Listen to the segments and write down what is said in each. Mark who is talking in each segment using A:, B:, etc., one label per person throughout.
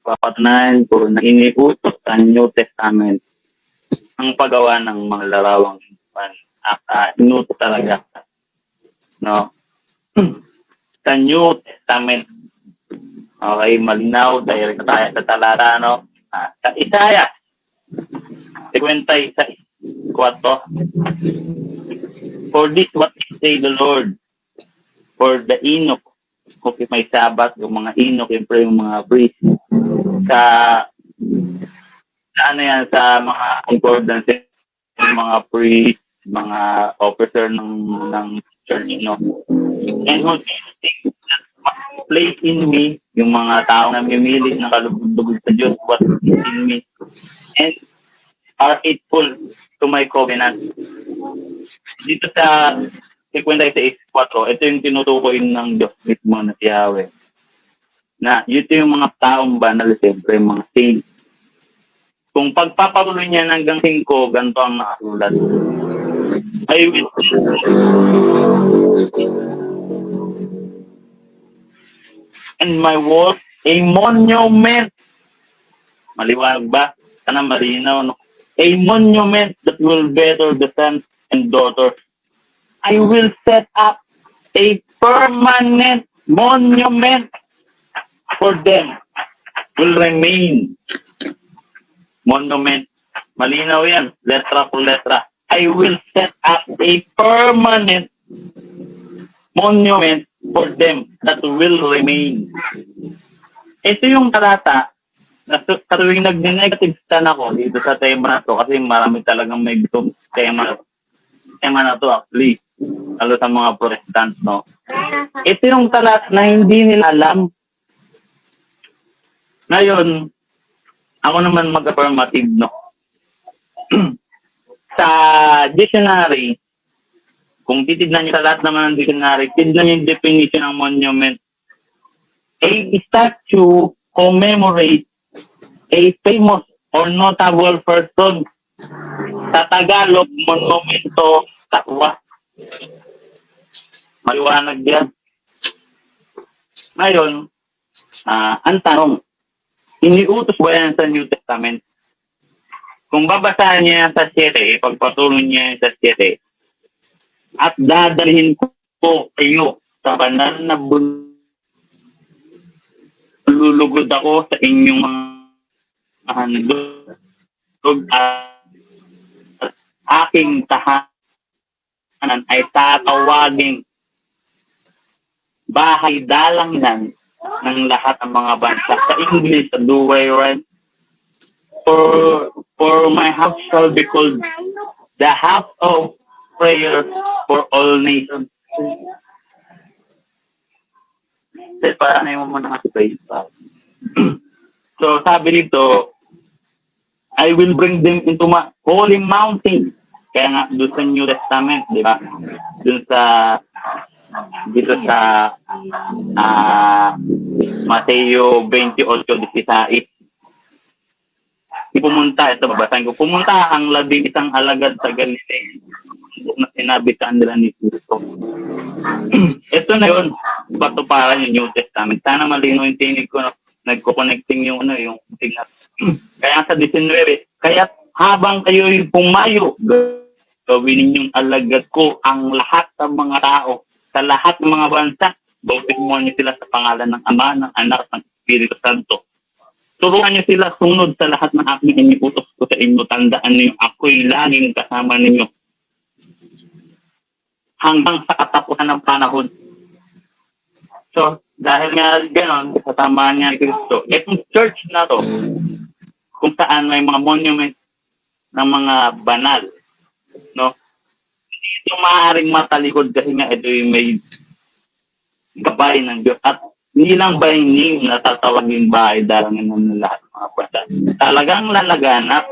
A: papatunayan ko na iniutos sa New Testament ang paggawa ng mga larawang inutos talaga. No? Sa New Testament. Okay, malinaw, dahil tayo sa talata, no? Sa Isaiah 56:4. For this what say the Lord, for the Enoch, okay, may Sabbath, yung mga Enoch, yung mga priest, sa ano yan, sa mga importance, yung mga priest, mga officer ng church, no? And who place in me, yung mga tao na mimili ng kalugod sa Diyos, what is in me, and are faithful to my covenant. Dito sa 56:4, ito yung tinutukoy ng Diyos mismo na si Yahweh. Na ito yung mga taong banal, siyempre, mga saints. Kung pagpapatuloy niya hanggang 5, ganito ang nakasulat. I will and my word, a monument. Maliwanag ba? Sana malinaw, no? A monument that will better the sons and daughters. I will set up a permanent monument for them. Will remain. Monument. Malinaw yan. Letra por letra. I will set up a permanent monument for them that will remain. Ito yung talata na sa tuwing nag-negative stand ako dito sa tema na to, kasi marami talagang may gusto tema na to actually, lalo sa mga Protestant, no? Ito yung talata na hindi nila alam. Ngayon, ako naman mag-affirmative, no? Sa dictionary, kung titignan niyo sa lahat naman ng dictionary, titignan niyo yung definition ng monument. A statue commemorate a famous or notable person. Sa Tagalog, monumento, takwa. Maliwanag yan. Ngayon, ang tanong, iniutos ba yan sa New Testament? Kung babasahin niya sa 7, pagpatuloy niya sa 7, at dadalhin ko kayo sa banal na lulugod ako sa inyong mga at aking tahanan ay tatawaging bahay dalangan ng lahat ng mga bansa. Sa English, do I write? For my house shall be called the house of prayer for all nations. Para na yung mga praise pa. So, sabi nito, I will bring them into my holy mountain. Kaya nga, doon sa New Testament, di ba? Doon sa, dito sa Mateo 28:16. Pumunta, ito babasahin ko, pumunta ang 11 alagad sa Galilea na sinabi sa kanila ni Cristo. Ito na yun, bato para yung New Testament. Sana malino yung tinig ko, nagko-connecting yung yung signal. Kaya sa 19, kaya habang kayo'y pumayo, gawin ninyong alagad ko ang lahat ng mga tao sa lahat ng mga bansa. Bautismuhan niyo sila sa pangalan ng Ama, ng Anak, ng Espiritu Santo. Turuan niyo sila sunod sa lahat ng aking iniutos ko sa inyo. Tandaan niyo, ako'y laging kasama ninyo hanggang sa katapusan ng panahon. So, dahil nga gano'n, kasama niya ni Cristo, itong church na to, kung saan may mga monument ng mga banal, no? Ito maaaring matalikod kasi nga ito yung may gabay ng Diyos. At hindi lang by name na tatawagin bahay dalangan ng lahat ng mga bansa. Talagang lalaganap.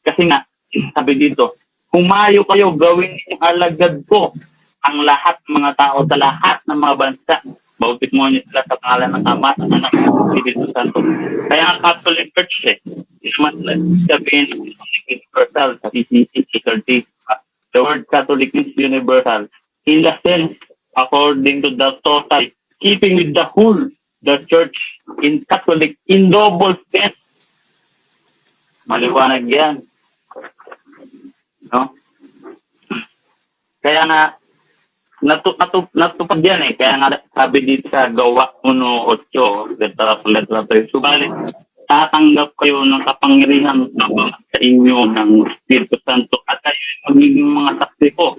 A: Kasi nga, sabi dito, humayo kayo, gawin yung alagad ko ang lahat ng mga tao sa lahat ng mga bansa. Bautismuhan niyo sila sa pangalan ng Ama, ng Anak, ng Espiritu Santo. Kaya ang Catholic Church, naman sabihin universal sa CCC 30. The word Catholic is universal. In the sense, according to the total, keeping with the whole, the church in Catholic in double sense. Maliwanag yan. No? Kaya nga, natupad yan eh. Kaya nga sabi dito sa Gawa 1:8, letra 3. Subalit, tatanggap kayo ng kapangyarihan sa inyo ng Espiritu Santo at kayo magiging mga saksi ko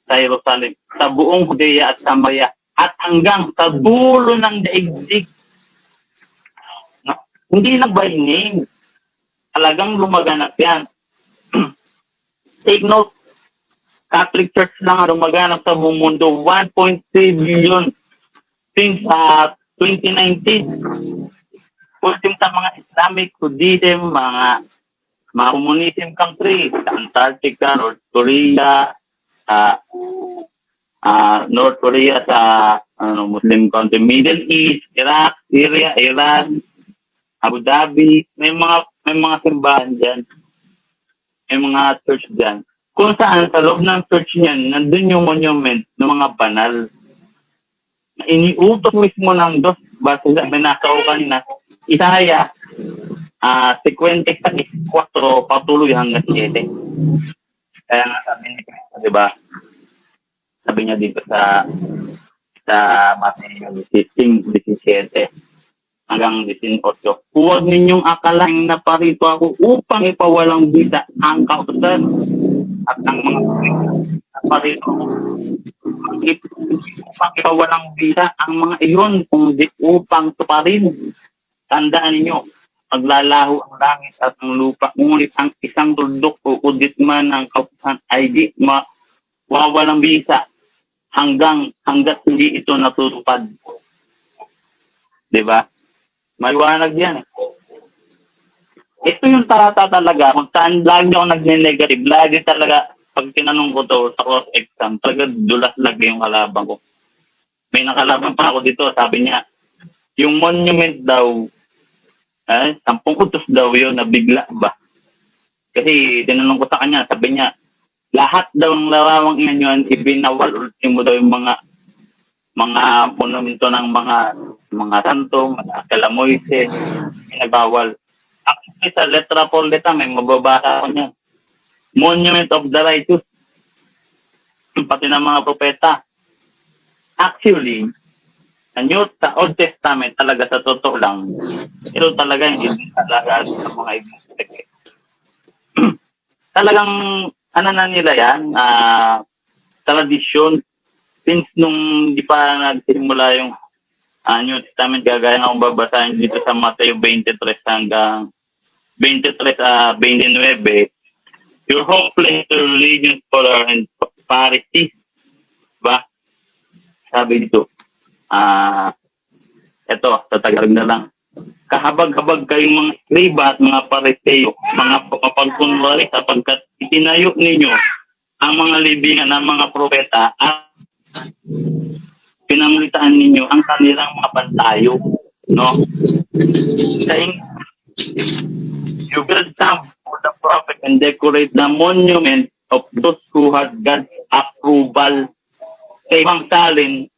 A: sa Jerusalem, sa buong Judea at Samaria, at hanggang sa dulo ng daigdig. No? Hindi lang by name. Talagang lumaganap yan. Take note, Catholic Church lang ang lumaganap sa buong mundo. 1.3 billion since 2019. Ultim sa mga Islamic, Buddhism, mga communism country, sa Antarctica, North Korea, sa Muslim country, Middle East, Iraq, Syria, Iran, Abu Dhabi, may mga simbahan dyan, may mga church dyan. Kung saan sa loob ng church niyan, nandun yung monument ng mga banal. Iniutos mismo ng Diyos, base sa binasa ko kanina, Isaiah 54 patuloy hanggang 7. Kaya nga sabi ni Cristo, di ba? Sabi niya dito sa Matthew 16:17 hanggang 18. Huwag ninyong akalaing naparito ako upang ipawalang bisa ang kautusan at ang mga naparito ako upang ipawalang bisa ang mga iyon, kundi upang tuparin. Tandaan ninyo, maglalaho ang langit at ang lupa, ngunit ang isang tuldok o udit man ng kautusan ay di mawawalang bisa hanggat hindi ito natutupad. Diba? Maliwanag yan. Ito yung tarata talaga, kung saan lagi ako nagne-negative, lagi talaga, pag tinanong ko to sa cross exam, talaga dulas-lag yung kalaban ko. May nakalaban pa ako dito, sabi niya, yung monument daw, 10 utos daw yun, nabigla ba? Kasi tinanong ko sa kanya, sabi niya, lahat daw ng larawang iyan yun, ibinawal ultimo daw yung mga monumento ng mga santo, mga kalamoyse, pinagbawal. Actually, sa letra por letra, may mababasa ko niya. Monument of the righteous, pati ng mga propeta. Actually, sa Old Testament, talaga sa totoo lang, ito talaga hindi talaga sa mga ibang talagang, na nila yan, tradisyon, since nung di pa nagsimula yung New Testament, gagaya na akong babasahin dito sa Mateo 23 hanggang 29, your hopeless religion scholar and Pharisees, ba? Sabi dito, eto, sa Tagalog na lang, kahabag-habag kayong mga skriba at mga pariseo, mga kapagkunwari sapagkat itinayo ninyo ang mga libingan ng mga propeta at pinamalitaan ninyo ang kanilang mga pantayo, no? Saying, you build some for the prophet and decorate the monument of those who had God's approval. Sa ibang salin,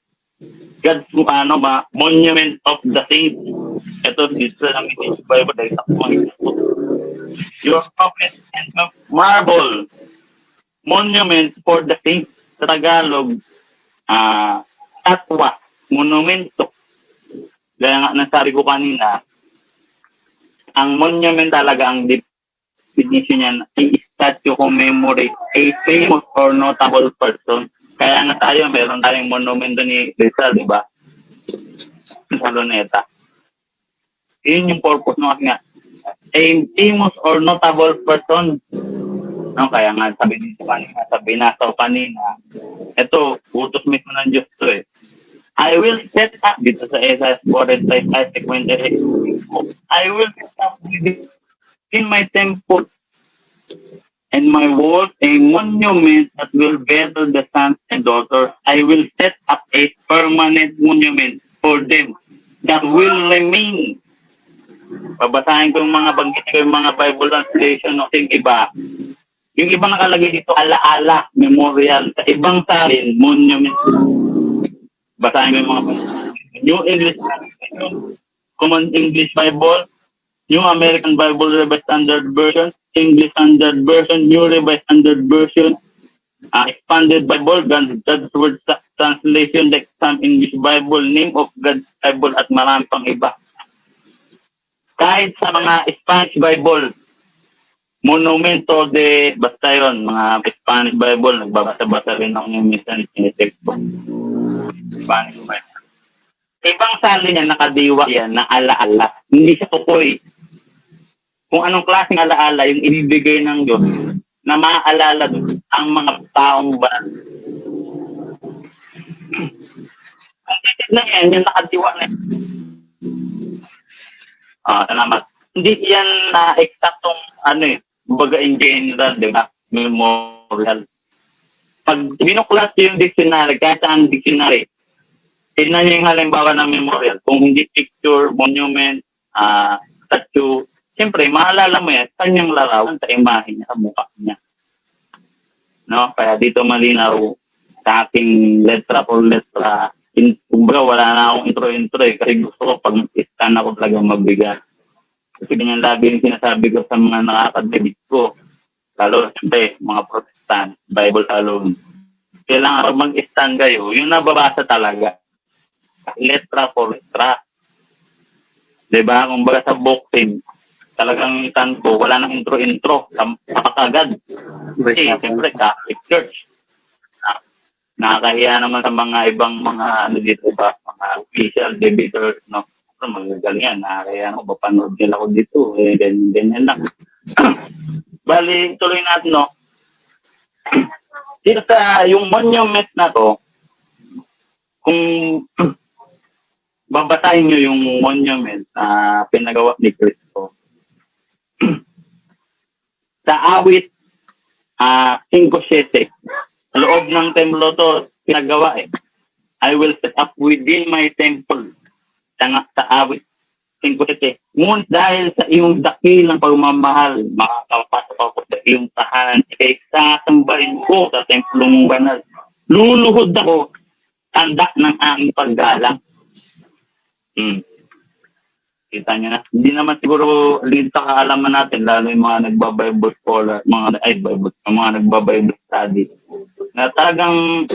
A: God's monument of the saints. Ito dito sa Bible dahil sa mga your prophet and marble monument for the saints. Sa Tagalog, tatwa, monumento. Gaya nga nasabi ko kanina, ang monument talaga, ang definition niyan ay statue commemorate a famous or notable person. Kaya nga tayo, meron tayong monumento ni Rizal, di ba? Sa Luneta. Yun yung purpose ng nga. A famous or notable person. No, kaya nga sabi dito kanina, sabi nasa kanina, ito, utos mismo ng Diyos to eh. I will set up, dito sa Isaiah 45:26, I will set up in my temple and my walls a monument that will better the sons and daughters. I will set up a permanent monument for them that will remain. Babasahin ko yung mga banggit ko, yung mga Bible translation ng iba. Yung iba nakalagay dito, alaala, memorial. Sa ibang salin, monument. Basahin ko yung mga New English Translation. Common English Bible, New American Bible Revised Standard Version, English Standard Version, New Revised Standard Version, Expanded Bible, God's Word Translation, like some English Bible, Name of God's Bible, at marami pang iba. Kahit sa mga Spanish Bible, Monumento de, basta yun, mga Spanish Bible, nagbabasa-basa rin ako yung minsan sinitexto. Spanish Bible. Ibang sali niya, nakadiwa yan, na alaala. Hindi siya tukoy. Kung anong klaseng alaala yung ibibigay ng Diyos na maaalala doon ang mga taong ba. Kung titignan yan, yung nakadiwa na yan. Salamat. Hindi yan na eksaktong baga in general, di ba? Memorial. Pag binuklas yung dictionary, kahit saan dictionary, tignan niyo yung halimbawa ng memorial. Kung hindi picture, monument, statue, siyempre, maalala mo yan, kanyang larawan sa imahe niya, sa mukha niya. No? Kaya dito malinaw sa aking letra por letra. Kumbaga, wala na akong intro-intro kasi gusto ko pag scan ako talaga mabigat. Kasi ganyan lagi yung sinasabi ko sa mga nakakadebit ko. Lalo, siyempre, mga Protestant, Bible alone. Kailangan mag-stand kayo, yung nababasa talaga. Letra por letra. Diba? Kung baga sa boxing, talagang tanto, wala nang intro-intro. Kapakagad. Kasi, siyempre, Catholic Church. Nakakahiya naman sa mga ibang mga, dito ba, mga official debaters, no? Magagaling yan. Nakakahiya naman, papanood nila ko dito. Ganyan lang. Bali, tuloy natin, no? Dito sa, yung monument na to, kung babasahin nyo yung monument na pinagawa ni Cristo. Sa awit 5:7, sa loob ng templo to pinagawa I will set up within my temple. Sa awit 5:7. Ngunit dahil sa iyong dakilang pagmamahal, makakapasok ako sa iyong tahanan, kay sasambahin ko sa templong banal. Luluhod ako, tanda ng aming paggalang. Kita nyo na. Hindi naman siguro dito kaalaman natin, lalo yung mga nagbabible scholar, mga nagbabible study, na talagang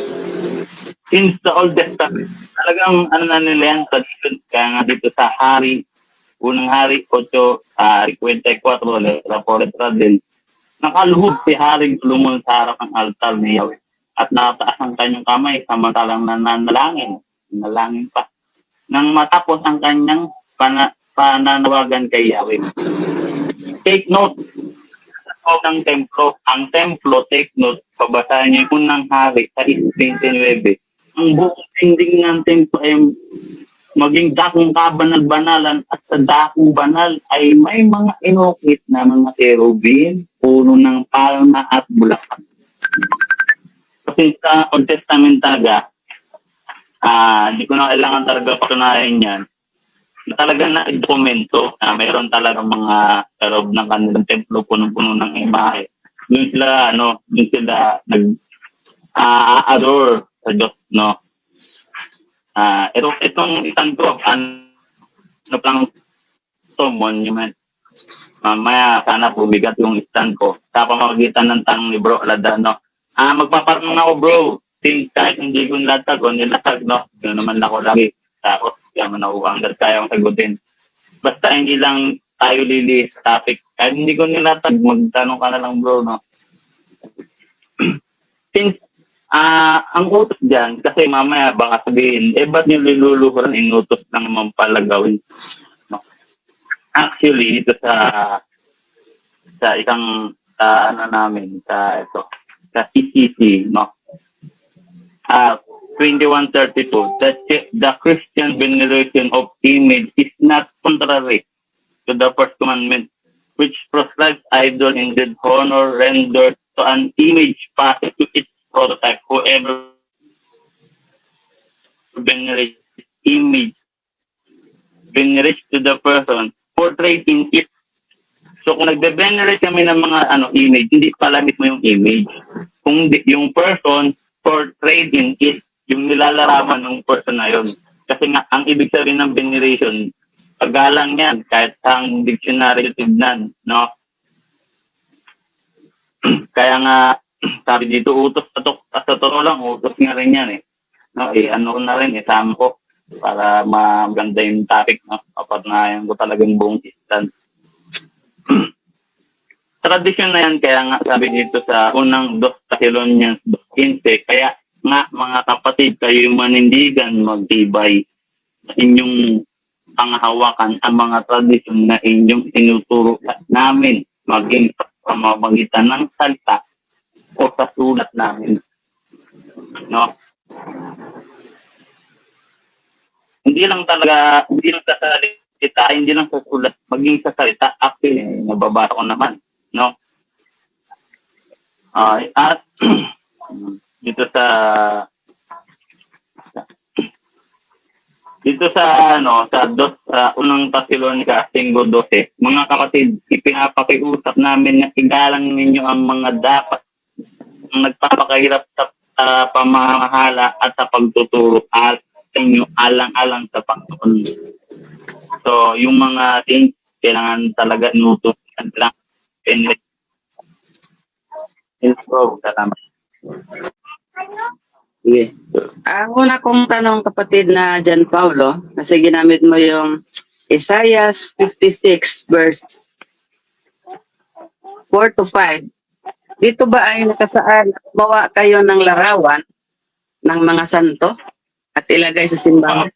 A: since the Old Testament, talagang na nila yan, tradition. Kaya nga dito sa unang hari, 8:54, letra po, letra din, nakaluhod si Haring Solomon sa harap ng altar ni Yahweh at nakataas ang kanyang kamay samantalang nananalangin pa. Nang matapos ang kanyang pananawagan kay Yahweh. Take note ng templo. Ang templo, take note, babasahin niyo yung unang hari sa 29. Ang buong dingding ng templo ay maging dakong kabanal-banalan at sa dakong banal ay may mga inukit na mga cherubim, puno ng palma at bulaklak. Kasi sa Old Testament talaga, hindi ko na kailangan talaga patunayan yan. Talaga na dokumento na mayroon talaga mga karob ng kanilang templo punong-puno ng imahe. Doon sila adore sa Diyos, no? Itong isang ko, lang ito, monument. Mamaya, sana bumigat yung stand ko. Sa pamamagitan ng tanong ni Bro Ladano. Magpaparang ako, bro. Kahit hindi ko nilatag o nilatag, no? Yun naman ako lagi. Tapos, kaya man ako hanggang kaya akong sagutin. Basta hindi lang tayo lili sa topic. Kahit hindi ko nilatag, magtanong ka na lang, bro, no? Since, ang utos dyan, kasi mamaya baka sabihin, ba't nyo liluluhuran, inutos lang naman pala gawin. No? Actually, ito sa isang, sa CCC, no? 2132, the Christian veneration of image is not contrary to the first commandment, which prescribes idol in dead honor rendered to an image passed to its prototype. Whoever venerates image venerates to the person portrayed in it. So kung nagbe-venerate kami ng mga image, hindi pala mismo yung image. Kung yung person portrayed in it, yung nilalarawan ng person na yun. Kasi nga, ang ibig sabihin ng veneration, paggalang yan, kahit ang dictionary tignan, no? Kaya nga, sabi dito, utos sa totoo lang, utos nga rin yan eh. No, ano na rin, isama ko para maganda yung topic, no? Papatnayan ko talagang buong distance. Tradisyon na yan, kaya nga sabi dito sa unang 2 Thessalonians 2:15, kaya nga mga kapatid, kayo manindigan, magtibay sa inyong panghawakan ang mga tradisyon na inyong tinuturo namin, maging sa pamamagitan ng salita o sa sulat namin. No? Hindi lang sa salita, hindi lang sa sulat, maging sa salita, actually, nababasa ko naman. No? At dito sa unang Thessalonica 5:12, mga kapatid, ipinapakiusap namin na igalang ninyo ang mga dapat nagpapakahirap sa pamamahala at sa pagtuturo at inyo alang-alang sa Panginoon. So, yung mga things, kailangan talaga inutusan lang. Salamat.
B: Sige. Ang una kong tanong, kapatid na John Paulo, kasi ginamit mo yung Isaiah 56 verse 4-5. Dito ba ay nakasaad, bawa kayo ng larawan ng mga santo at ilagay sa simbahan?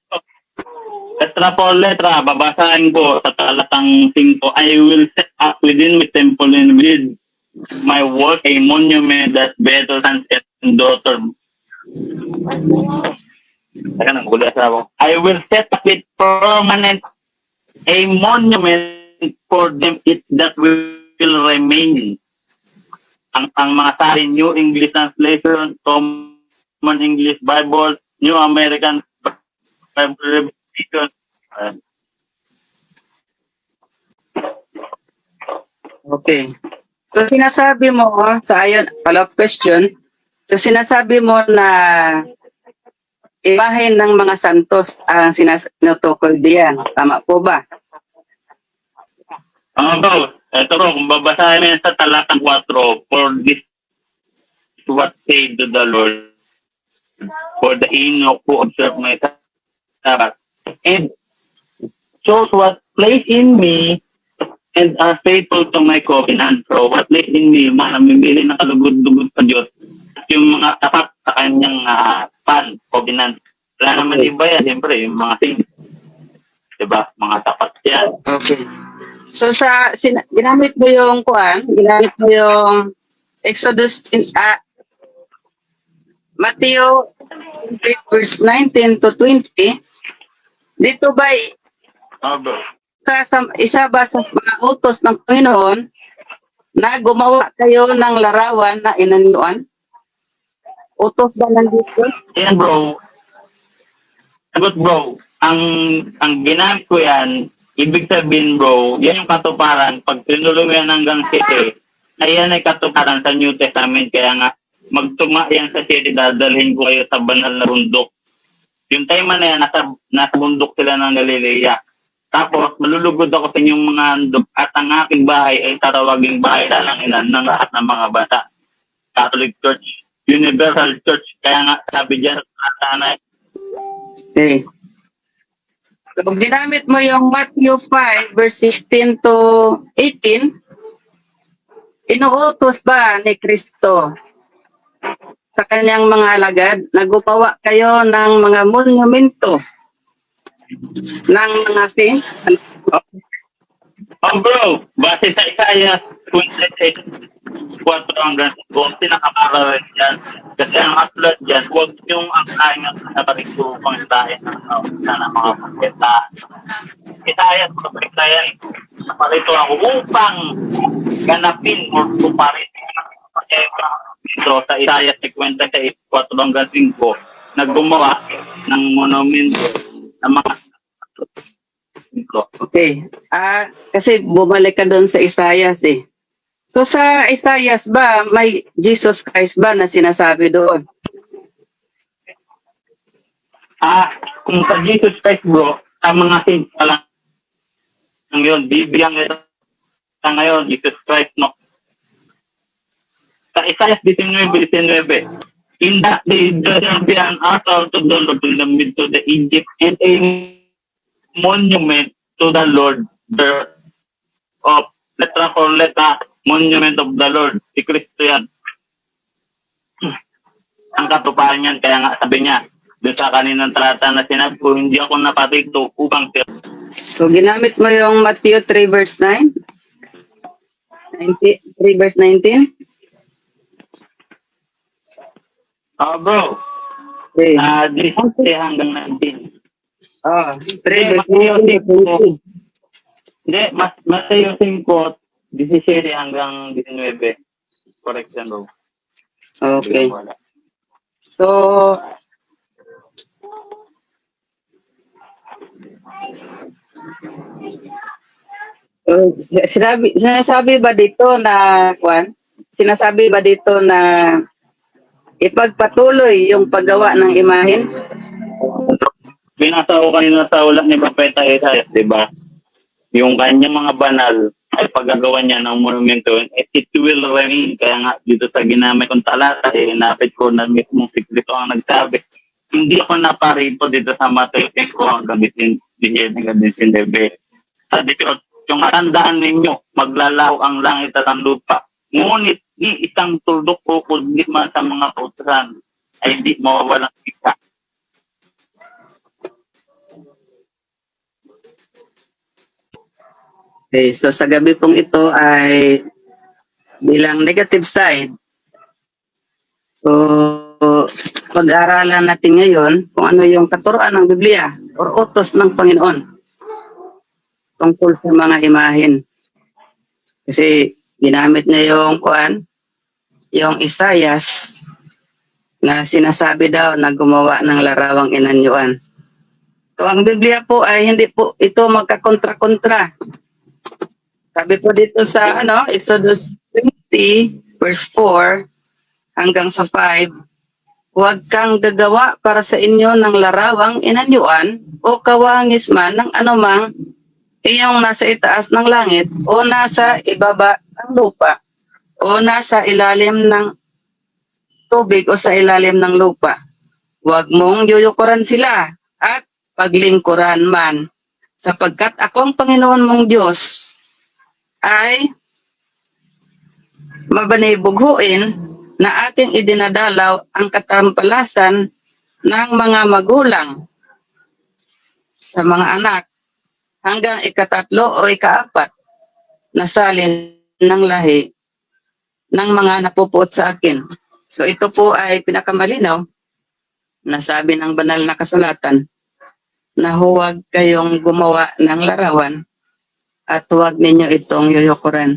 A: Letra por letra, babasahin ko sa talatang 5. I will set up within my temple and with my work a monument that better than and daughter. I will set up it permanent a monument for them it that will remain. Ang mga sari, New English Translation, Common English Bible, New American Bible Revision.
B: Okay. So sinasabi mo, sa ayon, follow-up question, so sinasabi mo na imahen ng mga santos ang sinutukol diyan. Tama po ba?
A: Bro, ito bro, kung babasahin mo sa talatang 4, for this is what say to the Lord, for the Enoch who observed my Sabbath, and chose what place in me, and are faithful to my covenant. So, what place in me, mga namimili na kalugod-lugod sa Diyos, yung mga tapat sa kanyang covenant. Wala naman iba yan, siyempre, yung mga things. Diba? Mga tapat yan.
B: Okay. So, ginamit mo yung ginamit mo yung Exodus, Matthew 8 verse 19-20, dito ba
A: Bro.
B: isa ba sa mga utos ng Panginoon na gumawa kayo ng larawan na inanyuan? Utos ba nandito?
A: Yan bro. Sagot bro, ang ginamit ko yan, ibig sabihin bro, yan yung katuparan. Pag tinulong yan hanggang 7, ayan ay katuparan sa New Testament. Kaya nga, magtuma yan sa 7, dadalhin ko kayo sa banal na bundok. Yung time na yan, nasa bundok sila ng Galilea. Tapos, malulugod ako sa inyong mga handog at ang aking bahay ay tarawaging bahay lalanginan ng lahat ng mga bata. Catholic Church, Universal Church, kaya nga sabi dyan sa tanay.
B: Okay. So, ginamit mo yung Matthew 5 verse 16-18, inuutos ba ni Kristo sa kanyang mga alagad na gumawa kayo ng mga monumento ng mga saints?
A: Bro, base sa Isaiah 26:4 hanggang 5, pinakamarami dyan. Kasi ang atlas dyan, huwag yung ang kanya sa parikupang tayo ng mga pagkita. Isaiah, yan, parito ako upang ganapin o tuparin. So, sa Isaiah 56:4 hanggang 5, naggumawa ng monumento ng mga
B: Okay. Kasi bumalik ka doon sa Isaiah eh. So sa Isaiah ba, may Jesus Christ ba na sinasabi doon?
A: Kung sa Jesus Christ bro, ang mga saints pa lang ngayon, bibigyan kita ngayon, Jesus Christ, no? Sa Isaiah 19:19, in that day, there shall be an altar to the Lord in the midst of the Egypt, and a monument to the Lord there of letra for letra, monument of the Lord. Si Kristo yan. Ang katuparan yan, kaya nga sabi niya, doon sa kaninang talata na sinabi ko, hindi ako napatito upang
B: So, ginamit mo yung Matthew 3 verse 9? 3 verse 19?
A: bro,
B: Okay.
A: 17 hanggang 19.
B: Oh, 3
A: Hindi,
B: verse
A: Mateo
B: 19.
A: 5. Hindi, Mateo 5, 17 hanggang 19. Correction, bro.
B: Okay.
A: Wala.
B: So, sinasabi ba dito na, Juan? Sinasabi ba dito na ipagpatuloy yung paggawa ng imahen?
A: Binasa ko kanina sa ulat ni Propeta Isaiah, di ba? Yung kanyang mga banal ay paggagawa niya ng monumento, it will remain. Kaya nga dito sa ginamit kong talata, inapit ko na mismo si Cristo ang nagsabi. Hindi ako naparito dito sa Mateo 5 hanggang 19. Sa 18, yung katandaan ninyo, maglalaho ang langit at ang lupa. Ngunit di isang tuldok o kundi man sa mga kautusan ay di mawawalang kita.
B: Okay, so sa gabi pong ito ay bilang negative side. So, pag-aaralan natin ngayon kung ano yung katuruan ng Biblia or utos ng Panginoon tungkol sa mga imahen. Kasi ginamit niya yung yung Isaias na sinasabi daw na gumawa ng larawang inanyuan. So, ang Biblia po ay hindi po ito magkakontra-kontra. Sabi po dito sa Exodus 20 verse 4 hanggang sa 5, huwag kang gagawa para sa inyo ng larawang inanyuan o kawangis man ng anumang iyong nasa itaas ng langit o nasa ibaba ng lupa o nasa ilalim ng tubig o sa ilalim ng lupa. Huwag mong yuyukuran sila at paglingkuran man, sapagkat ako ang Panginoon mong Diyos ay mabanibughuin na aking idinadalaw ang katampalasan ng mga magulang sa mga anak hanggang ikatatlo o ikaapat na salin ng lahi ng mga napupuot sa akin. So ito po ay pinakamalinaw na sabi ng banal na kasulatan na huwag kayong gumawa ng larawan at huwag ninyo itong yuyukuran.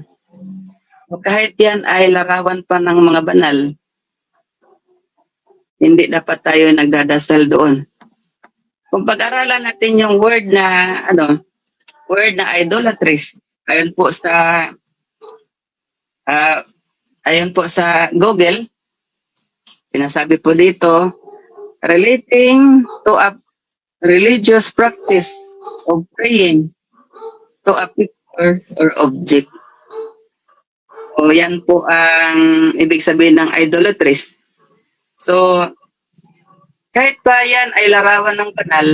B: So kahit yan ay larawan pa ng mga banal, hindi dapat tayo nagdadasal doon. Kung pag-aralan natin yung word na idolatries, ayon po sa Google, sinasabi po dito, relating to a religious practice of praying to a picture or object. O yan po ang ibig sabihin ng idolatries. So, kahit pa yan ay larawan ng banal,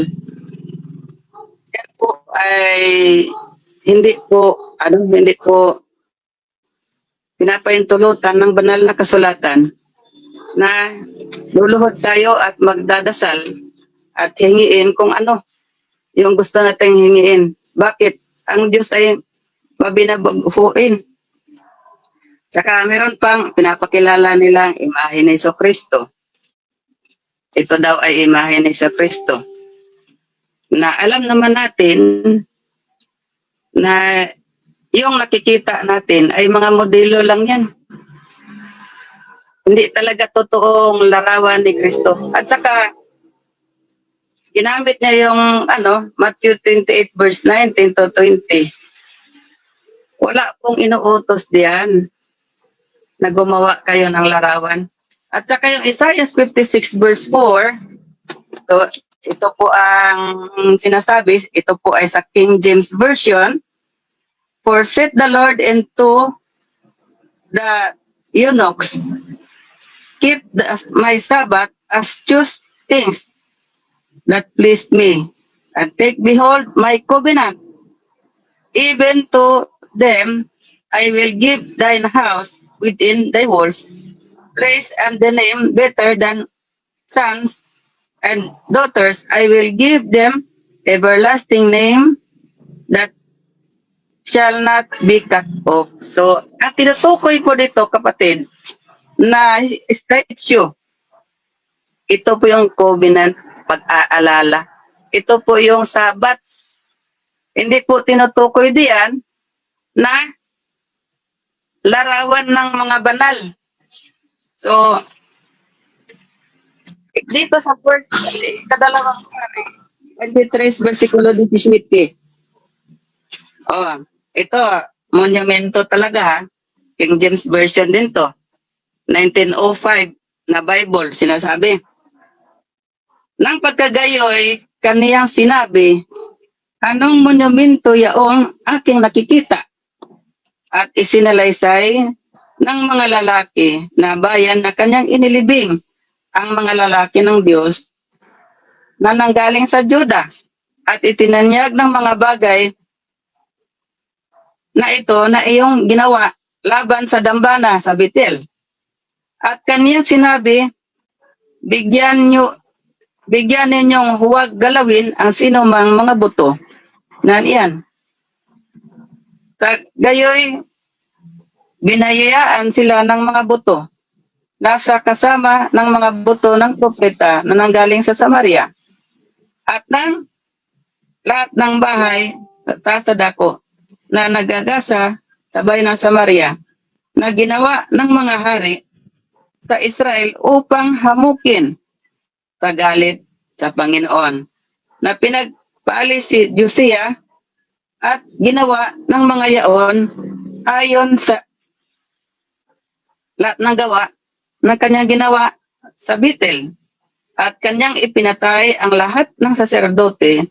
B: yan po ay hindi po pinapaintulutan ng banal na kasulatan na luluhod tayo at magdadasal at hingiin kung ano yung gusto nating hingiin. Bakit? Ang Diyos ay mabinabaghuin. Tsaka meron pang pinapakilala nilang imahe ni Jesucristo. Ito daw ay imahe ni Jesucristo. Na alam naman natin na yung nakikita natin ay mga modelo lang yan. Hindi talaga totoong larawan ni Kristo. At saka, ginamit niya yung Matthew 28 verse 19 to 20. Wala pong inuutos diyan na gumawa kayo ng larawan. At saka yung Isaiah 56 verse 4, ito po ang sinasabi, ito po ay sa King James Version, For said the Lord unto the eunuchs, keep my Sabbath as choose things that pleased me, and take behold my covenant, even to them I will give thine house within thy walls, praise and the name better than sons and daughters. I will give them everlasting name that shall not be cut off. So, ang tinutukoy ko dito, kapatid, na statue, ito po yung covenant, pag-aalala. Ito po yung sabat. Hindi po tinutukoy diyan na larawan ng mga banal. So, dito sa first, kadalawang 23 versikulo 17. Oh, ito, monumento talaga ha. King James Version din to. 1905 na Bible, sinasabi. Nang pagkagayoy, kaniyang sinabi, anong monumento yaong aking nakikita? At isinalaysay ng mga lalaki na bayan na kanyang inilibing ang mga lalaki ng Diyos na nanggaling sa Juda at itinanyag ng mga bagay na ito na iyong ginawa laban sa dambana sa Betel. At kaniya sinabi, bigyan ninyong huwag galawin ang sinumang mga buto na iyan. Gayoy, binayayaan sila ng mga buto nasa kasama ng mga buto ng propeta na nanggaling sa Samaria at ng lahat ng bahay taas sa dako na nagagasa sa bayan ng Samaria na ginawa ng mga hari sa Israel upang hamukin tagalit sa Panginoon na pinagpaalis si Josiah at ginawa ng mga yaon ayon sa lahat ng gawa na kanyang ginawa sa Betel at kanyang ipinatay ang lahat ng saserdote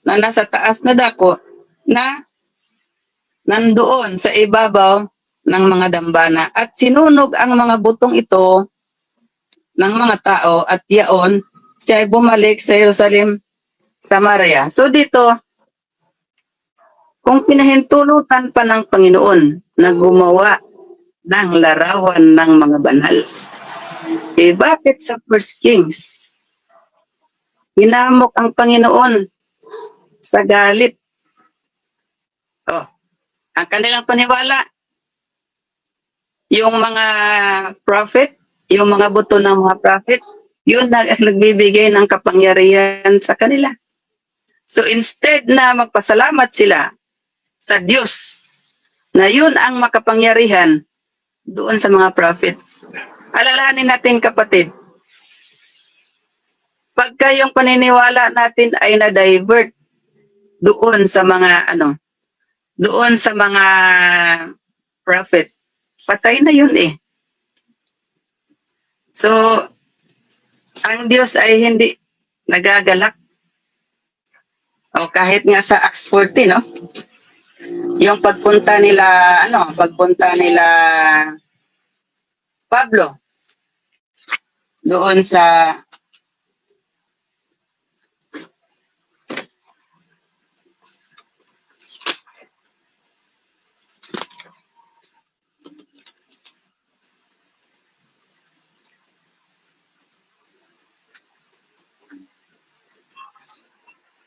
B: na nasa taas na dako na nandoon sa ibabaw ng mga dambana at sinunog ang mga butong ito ng mga tao at yaon siya ay bumalik sa Jerusalem, Samaria. So dito, kung pinahintulutan pa ng Panginoon na gumawa ng larawan ng mga banal, eh bakit sa First Kings, hinamok ang Panginoon sa galit? Oh, ang kanilang paniwala, yung mga prophet, yung mga buto ng mga prophet, yun na nagbibigay ng kapangyarihan sa kanila. So instead na magpasalamat sila sa Diyos na yun ang makapangyarihan doon sa mga prophet. Alalahanin natin, kapatid, pagka yung paniniwala natin ay na-divert doon sa mga doon sa mga prophet, patay na yun eh. So, ang Diyos ay hindi nagagalak. O kahit nga sa Acts 14, no? Yung pagpunta nila Pablo doon sa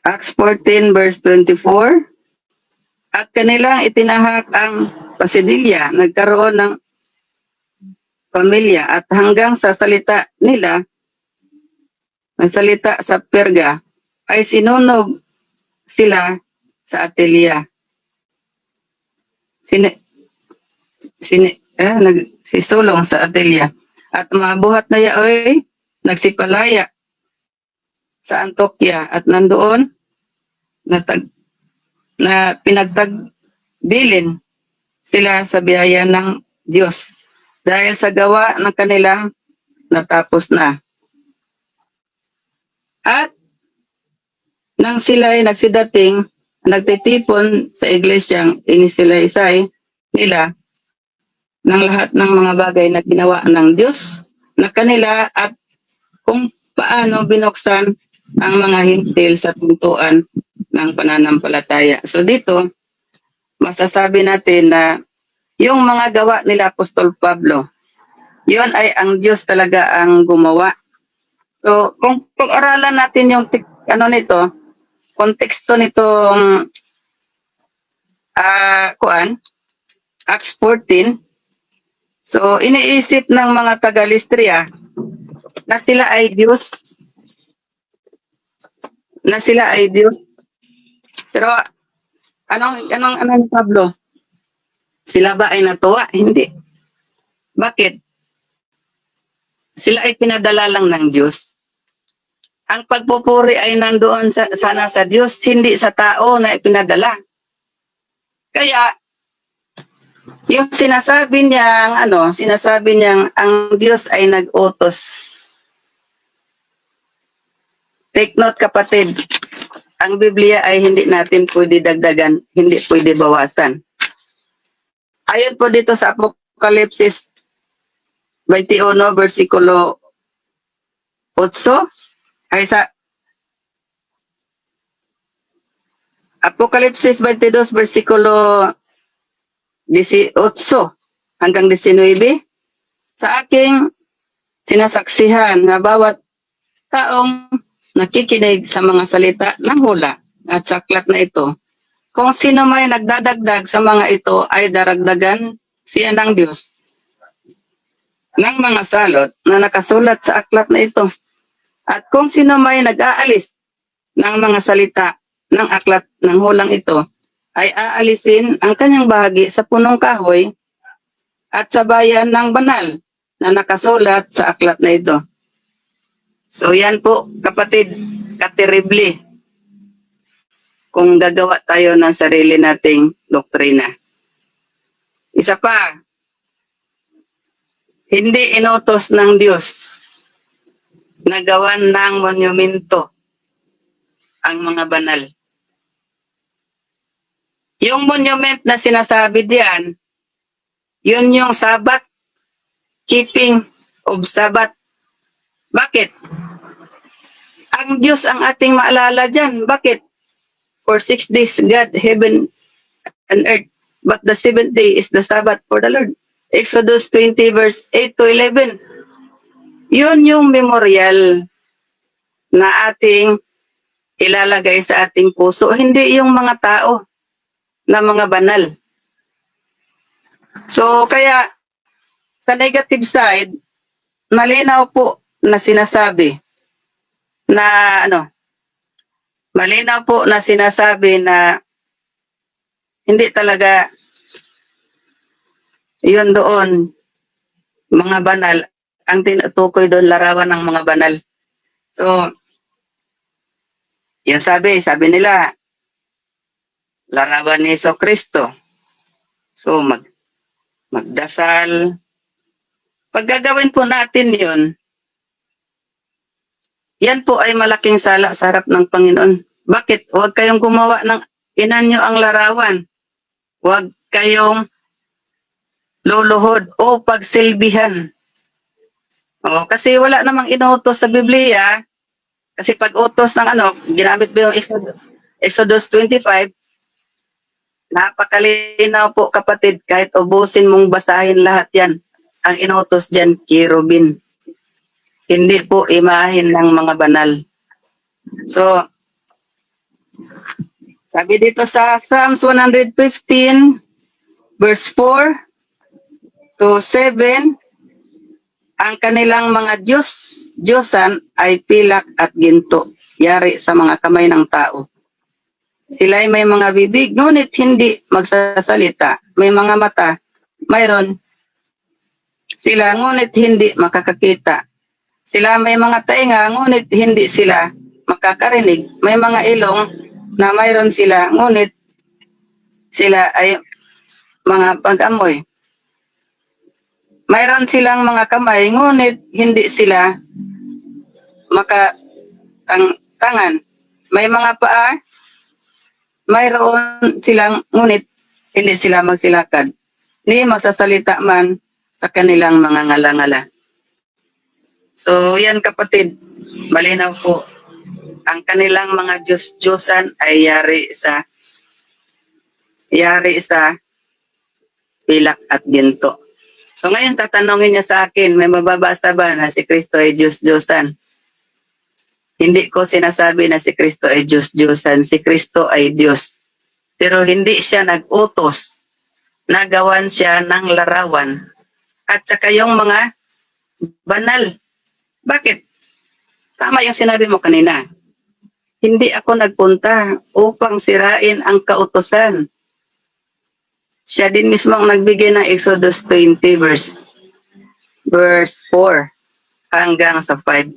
B: Acts 14 verse 24, at kanilang itinahak ang Pasidilya, nagkaroon ng pamilya at hanggang sa salita nila, ang salita sa Perga, ay sinunog sila sa Atelia. Sisulong sa Atelia. At mabuhat na yaoy, nagsipalaya sa Antioquia at nandoon na pinagtagbilin sila sa biyaya ng Diyos dahil sa gawa ng kanilang natapos na. At nang sila ay nagsidating nagtitipon sa iglesyang inisilaysay nila ng lahat ng mga bagay na ginawa ng Diyos na kanila at kung paano binuksan ang mga hintil sa pintuan ng pananampalataya. So dito, masasabi natin na yung mga gawa nila Apostol Pablo, yun ay ang Diyos talaga ang gumawa. So kung pag-aralan natin yung nito, konteksto nitong Acts 14, so iniisip ng mga taga-Lystria na sila ay Diyos. Na sila ay Diyos. Pero anong ni Pablo? Sila ba ay natuwa? Hindi. Bakit? Sila ay pinadala lang ng Diyos. Ang pagpupuri ay nandoon sana sa Diyos, hindi sa tao na ipinadala. Kaya, yung sinasabi niyang ang Diyos ay nag-utos. Take note kapatid, ang Biblia ay hindi natin pwede dagdagan, hindi pwede bawasan. Ayon po dito sa Apokalipsis 21, versikulo 8, ay sa Apokalipsis 22, versikulo 18 hanggang 19, sa aking sinasaksihan na bawat taong nakikinig sa mga salita ng hula at sa aklat na ito, kung sino may nagdadagdag sa mga ito ay daragdagan siya ng Diyos ng mga salot na nakasulat sa aklat na ito. At kung sino may nag-aalis ng mga salita ng aklat ng hulang ito, ay aalisin ang kanyang bahagi sa punong kahoy at sa bayan ng banal na nakasulat sa aklat na ito. So yan po kapatid, katerible kung gagawa tayo ng sarili nating doktrina. Isa pa, hindi inutos ng Diyos na gawan ng monumento ang mga banal. Yung monument na sinasabi diyan, yun yung Sabbath, keeping of Sabbath. Bakit? Ang Diyos ang ating maalala dyan. Bakit? For 6 days, God, heaven and earth. But the 7th day is the Sabbath for the Lord. Exodus 20 verse 8 to 11. Yun yung memorial na ating ilalagay sa ating puso. Hindi yung mga tao na mga banal. So, kaya sa negative side, malinaw po na sinasabi na na hindi talaga yun doon mga banal, ang tinutukoy doon larawan ng mga banal. So, yun sabi nila, larawan ni Jesucristo. So, magdasal. Pag gagawin po natin yun, yan po ay malaking sala sa harap ng Panginoon. Bakit? Huwag kayong gumawa ng inanyo ang larawan. Huwag kayong luluhod o pagsilbihan. O, kasi wala namang inuutos sa Biblia. Kasi pag utos ng ginamit ba yung Exodus 25, napakalinaw po kapatid, kahit ubusin mong basahin lahat yan. Ang inuutos dyan, kirubin. Hindi po imahin ng mga banal. So, sabi dito sa Psalms 115, verse 4 to 7, ang kanilang mga Diyosan ay pilak at ginto, yari sa mga kamay ng tao. Sila ay may mga bibig, ngunit hindi magsasalita. May mga mata, mayroon sila, ngunit hindi makakakita. Sila may mga tainga, ngunit hindi sila makakarinig. May mga ilong na mayroon sila, ngunit sila ay mga pag-amoy. Mayroon silang mga kamay, ngunit hindi sila makatangan. May mga paa, mayroon silang, ngunit hindi sila magsilakad. Ni magsasalita man sa kanilang mga ngala-ngala. So, yan kapatid, malinaw po. Ang kanilang mga Diyos-Diyosan ay yari sa pilak at ginto. So ngayon tatanungin niya sa akin, may mababasa ba na si Kristo ay Diyos-Diyosan? Hindi ko sinasabi na si Kristo ay Diyos-Diyosan. Si Kristo ay Diyos. Pero hindi siya nag-utos. Nagawan siya ng larawan. At saka yung mga banal. Bakit? Tama yung sinabi mo kanina. Hindi ako nagpunta upang sirain ang kautusan. Siya din mismo ang nagbigay ng Exodus 20 verse 4 hanggang sa 5.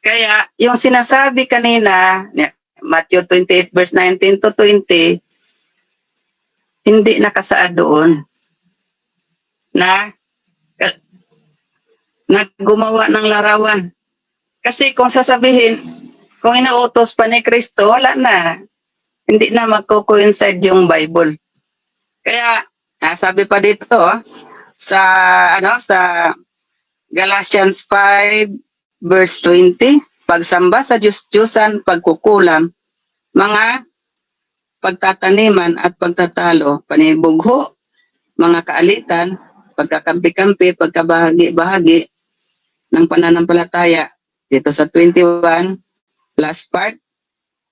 B: Kaya yung sinasabi kanina, Matthew 28 verse 19 to 20, hindi nakasaad doon na naggumawa ng larawan. Kasi kung sasabihin, kung inuutos pa ni Kristo, wala na. Hindi na magko-coincide yung Bible. Kaya, sabi pa dito, sa Galatians 5 verse 20, pagsamba sa Diyos-Diyosan, pagkukulam, mga pagtataniman at pagtatalo, panibugho, mga kaalitan, pagkakampi-kampi, pagkabahagi-bahagi ng pananampalataya. Dito sa 21, last part,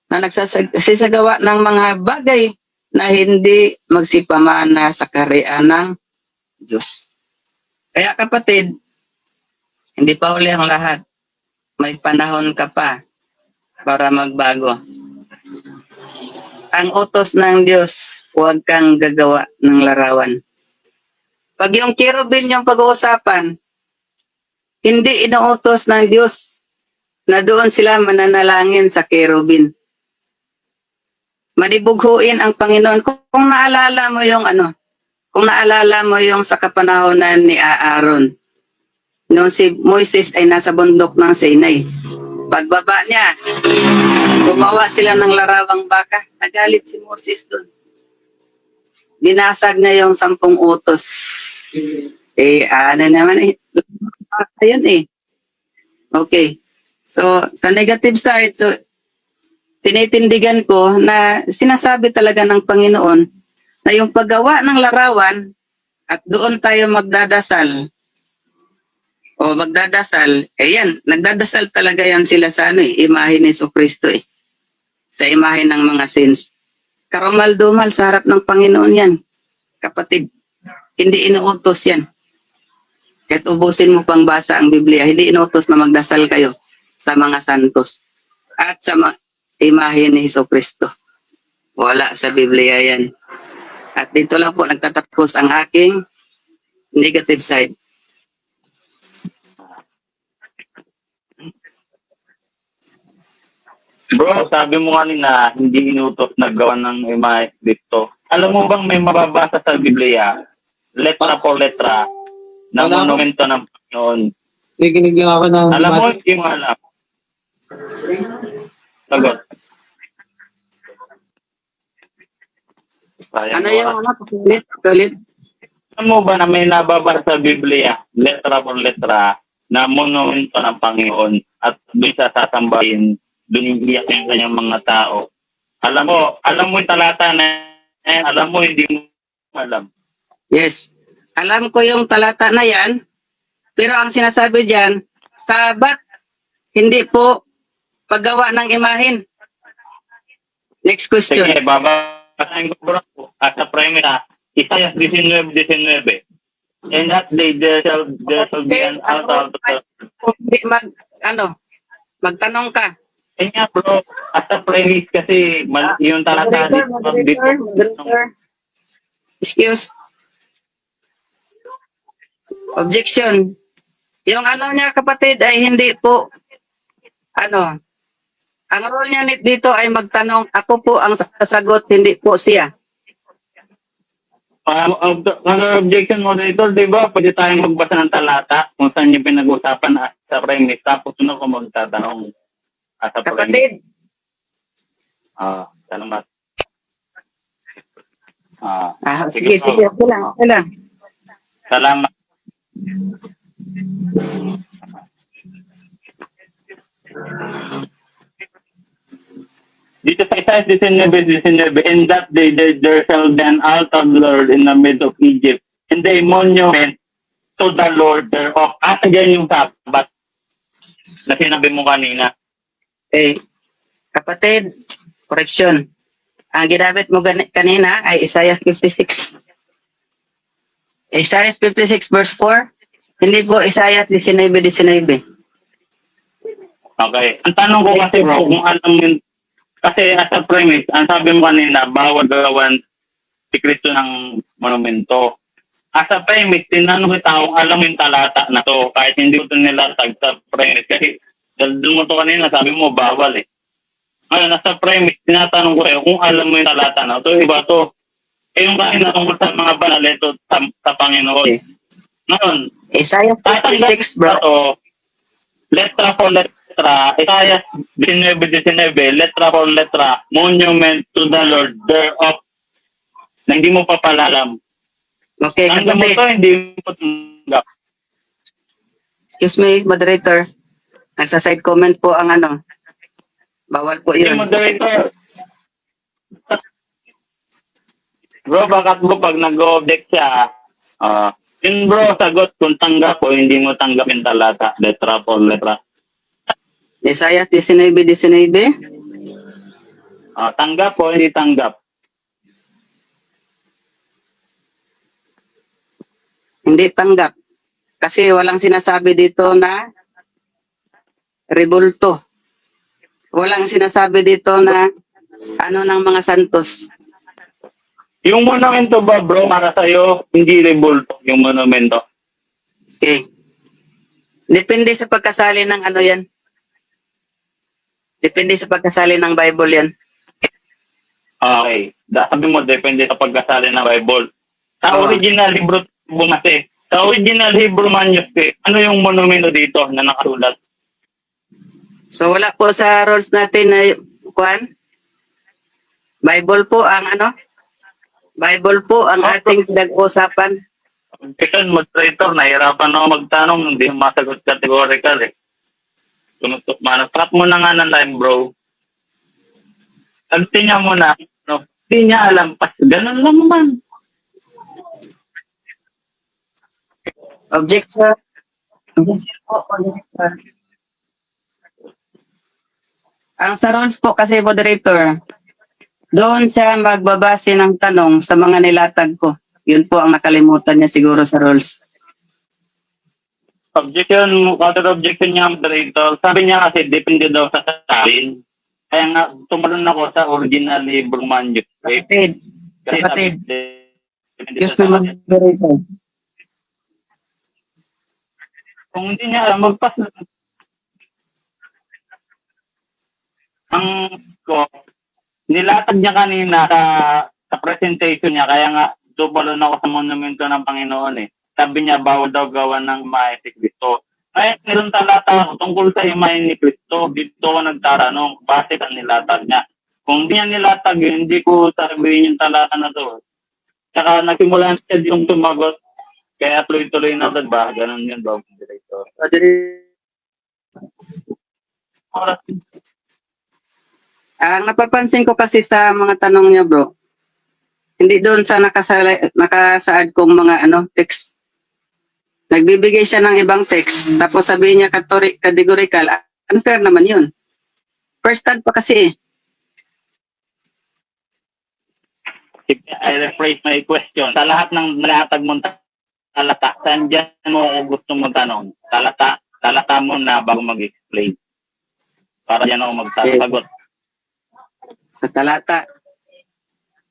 B: na nagsasagawa ng mga bagay na hindi magsipamana sa kaharian ng Diyos. Kaya kapatid, hindi pa uli ang lahat. May panahon ka pa para magbago. Ang utos ng Diyos, huwag kang gagawa ng larawan. Pag yung cherubim yung pag-uusapan, hindi inuutos ng Diyos na doon sila mananalangin sa cherubim. Manibughuin ang Panginoon. Kung naalala mo yung sa kapanahonan ni Aaron, noong si Moises ay nasa bundok ng Sinai. Pagbaba niya, gumawa sila ng larawang baka. Nagalit si Moses doon. Binasag niya yung 10 utos. Ayun eh. Okay. So, sa negative side, tinitindigan ko na sinasabi talaga ng Panginoon na yung paggawa ng larawan at doon tayo magdadasal, yan, nagdadasal talaga yan sila sa imahe ni Jesucristo sa imahe ng mga saints. Karumal-dumal sa harap ng Panginoon yan, kapatid. Hindi inuutos yan. Kahit ubusin mo pang basa ang Biblia, hindi inuutos na magdasal kayo sa mga santos at sa imahe ni Jesucristo. Wala sa Biblia yan. At dito lang po nagtatapos ang aking negative side.
A: Bro, sabi mo kanina, hindi inutos na gawa ng imahe dito. Alam mo bang may mababasa sa Biblia, letra por letra, na monumento ng Panginoon?
C: Nakikinig lang ako ng...
A: Alam mo, hindi mo alam. Sagot. Sayang
B: Ano
A: oras.
B: yung Tulit?
A: Alam mo ba na may nababasa sa Biblia, letra por letra, na monumento ng Panginoon at doon sa sasambahin, doon iiyak yung kanyang mga tao. Alam mo yung talata na yan, alam mo, hindi mo alam.
B: Yes. Alam ko yung talata na yan, pero ang sinasabi dyan, Sabat, hindi po paggawa ng imahin. Next question.
A: Sige, babasahin ko bro. At sa primera, Isaiah 19:19. And that day there shall be an altar.
B: Hindi magtanong ka.
A: Kanya bro, at sa premise kasi yung talata
B: Moderator. Excuse. Objection. Yung niya kapatid ay hindi po ang role niya dito ay magtanong, ako po ang sasagot, hindi po siya.
A: Objection moderator, di ba? Pwede tayong magbasa ng talata kung saan yung pinag-usapan sa premise. Tapos sunod ko magtatanong. At sa
B: Kapatid,
A: Salamat.
B: Sige, sige, okay lang, okay lang.
A: Salamat. Dito sa Isaiah 19:19, in that day there shall be an altar of the Lord in the midst of Egypt, and a monument to the Lord thereof. At again yung sabat na sinabi mo kanina.
B: Okay. Kapatid, correction. Ang ginamit mo kanina ay Isaiah 56. Isaiah 56 verse 4. Hindi po Isaiah 19:19.
A: Okay. Ang tanong ko kasi bro, kung alam mo yun, kasi as a premise, ang sabi mo kanina, bawal gawan si Kristo ng monumento. As a premise, tinanong kita kung alam mo yung talata na to, kahit hindi ko ito nilatag sa premise. Kasi doon mo to kanina, sabi mo, bawal eh. Ngayon, nasa premise, tinatanong ko kayo kung alam mo yung talata na to, iba to. Eh yung kanina tungkol sa mga banal, ito sa Panginoon.
B: Okay.
A: Ngayon,
B: Isaiah 56 bro.
A: to, letra for letra, Isaiah 19:19, letra for letra, monument to the Lord thereof, na hindi mo pa pala alam.
B: Okay,
A: Tanggap mo
B: kapatid.
A: to, hindi mo tanggap.
B: Excuse me, moderator. Nagsa-side comment po ang ano. Bawal po
A: Sige,
B: yun.
A: moderator. Bro, bakit bro pag nag-object siya, yun bro, sagot kung tanggap o hindi mo tanggapin talata, letra for letra.
B: Isaiah 19:19.
A: Tanggap o hindi tanggap.
B: Hindi tanggap. Kasi walang sinasabi dito na rebulto. Walang sinasabi dito na ano ng mga santos.
A: Yung monumento ba bro, para sa'yo, hindi rebulto yung monumento.
B: Okay. Depende sa pagkasali ng ano yan. Depende sa pagkasali ng Bible yan.
A: Okay. Sabi mo, depende sa pagkasali ng Bible. Sa
B: Oo.
A: original Hebrew bumase. Sa original Hebrew manuscript, ano yung monumento dito na nakasulat?
B: So wala po sa rules natin na kuan. Bible po ang ano? Bible po ang ating pinag-usapan.
A: Kasi moderator, nahirapan ako magtanong, hindi mo masagot categorical eh. Tunutok manap mo na nga ng line bro. Sabi niya mo na, no, hindi niya alam, pas ganun lang naman.
B: Objection. Objection po, moderator. Ang sa rules po kasi, moderator, doon siya magbabase ng tanong sa mga nilatag ko. Yun po ang nakalimutan niya siguro sa rules.
A: Objection, counter objection niya moderator. Sabi niya kasi depende daw sa salin. Kaya nga, tumalon ako sa original Hebrew manuscript.
B: Kapatid,
A: Kasi
B: kapatid,
A: depende
B: yes
A: sa
B: na
A: salin.
B: moderator.
A: Kung hindi niya alam, magpas na. Ang ko, nilatag niya kanina sa presentation niya, kaya nga tumalon ako sa monumento ng Panginoon eh. Sabi niya, bawal daw gawa ng imahe si Kristo. Kaya meron talata ako tungkol sa imahe ni Kristo. Dito ako nagtaranong, bakit ang nilatag niya? Kung hindi niya nilatag, hindi ko sabihin yung talata na to. Tsaka nagsimulan siya yung tumagot. Kaya tuloy-tuloy na ba? Ganun yun ba, director?
B: Ang napapansin ko kasi sa mga tanong niya, bro, hindi doon sa nakasaad kong mga text. Nagbibigay siya ng ibang text, tapos sabihin niya categorical. Unfair naman yun. First time pa kasi eh.
A: I rephrase my question. Sa lahat ng nalatag mong talata, saan dyan mo ako gusto mong tanong? Talata mo na bago mag-explain. Para dyan ako magsasagot.
B: Sa talata.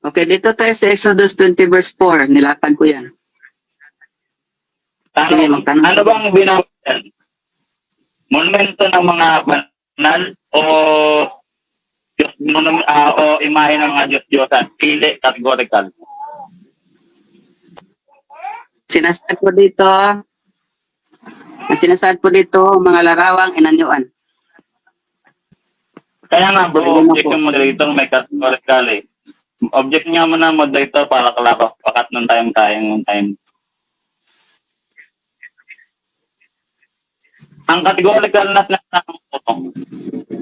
B: Okay, dito tayo sa Exodus 20 verse 4. Nilatag ko yan. Sige, magtanong.
A: Ano bang binawasan? Monumento ng mga banal o o imahe ng mga Diyos-Diyosan? Pili, categorical.
B: Sinasaad po dito, mga larawang inanyuan.
A: Kaya nga bro,
B: Ayun na po.
A: objection moderator may categorical eh. Object nga mo na moderator para klaro. Pakat ng time. Ang categorical na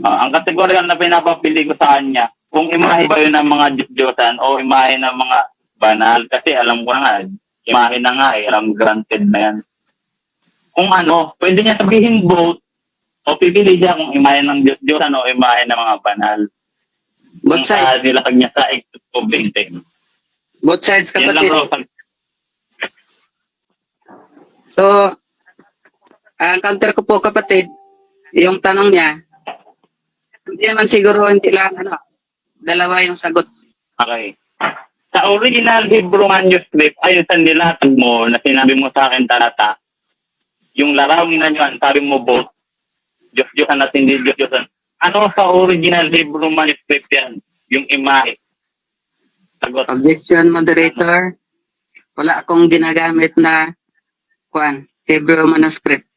A: ang categorical na pinapapili ko sa kanya, kung imahe ba yun ng mga Diyos-Diyosan o imahe ng mga banal, kasi alam ko na nga, imahe na nga eh, alam granted na yan. Kung ano, pwede niya sabihin both, o pipili siya kung imahe ng Diyos-Diyosan o imahe ng mga banal.
B: Both sides.
A: Nilakag niya sa Exodus 20.
B: Both sides,
A: Yan lang
B: kapatid.
A: bro.
B: So, ang counter ko po, kapatid, yung tanong niya, hindi naman siguro hindi lang, dalawa yung sagot.
A: Okay. Sa original Hebrew manuscript, ayun sa nilatag mo na sinabi mo sa akin talata, yung larawin na yun, sabi mo both, Diyos-Diyosan at hindi Diyos-Diyosan. Ano sa original Hebrew manuscript yan? Yung imahe. Sagot.
B: Objection, moderator. Wala akong ginagamit na Hebrew manuscript.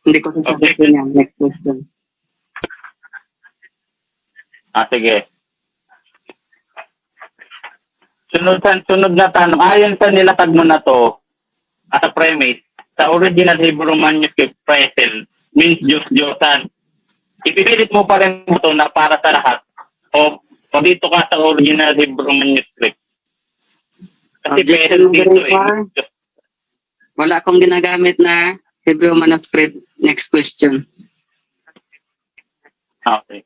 B: Hindi ko sasagutin yan. Next question.
A: Sige. Sunod na tanong. Ayon sa nilatag mo na to, as a premise, sa original Hebrew manuscript, presel means Diyos-Diyosan. Ipipilit mo pa rin mo to na para sa lahat o dito ka sa original Hebrew manuscript. Kasi
B: Objection,
A: dito
B: moderator. Wala akong ginagamit na Hebrew manuscript. Next question.
A: Okay.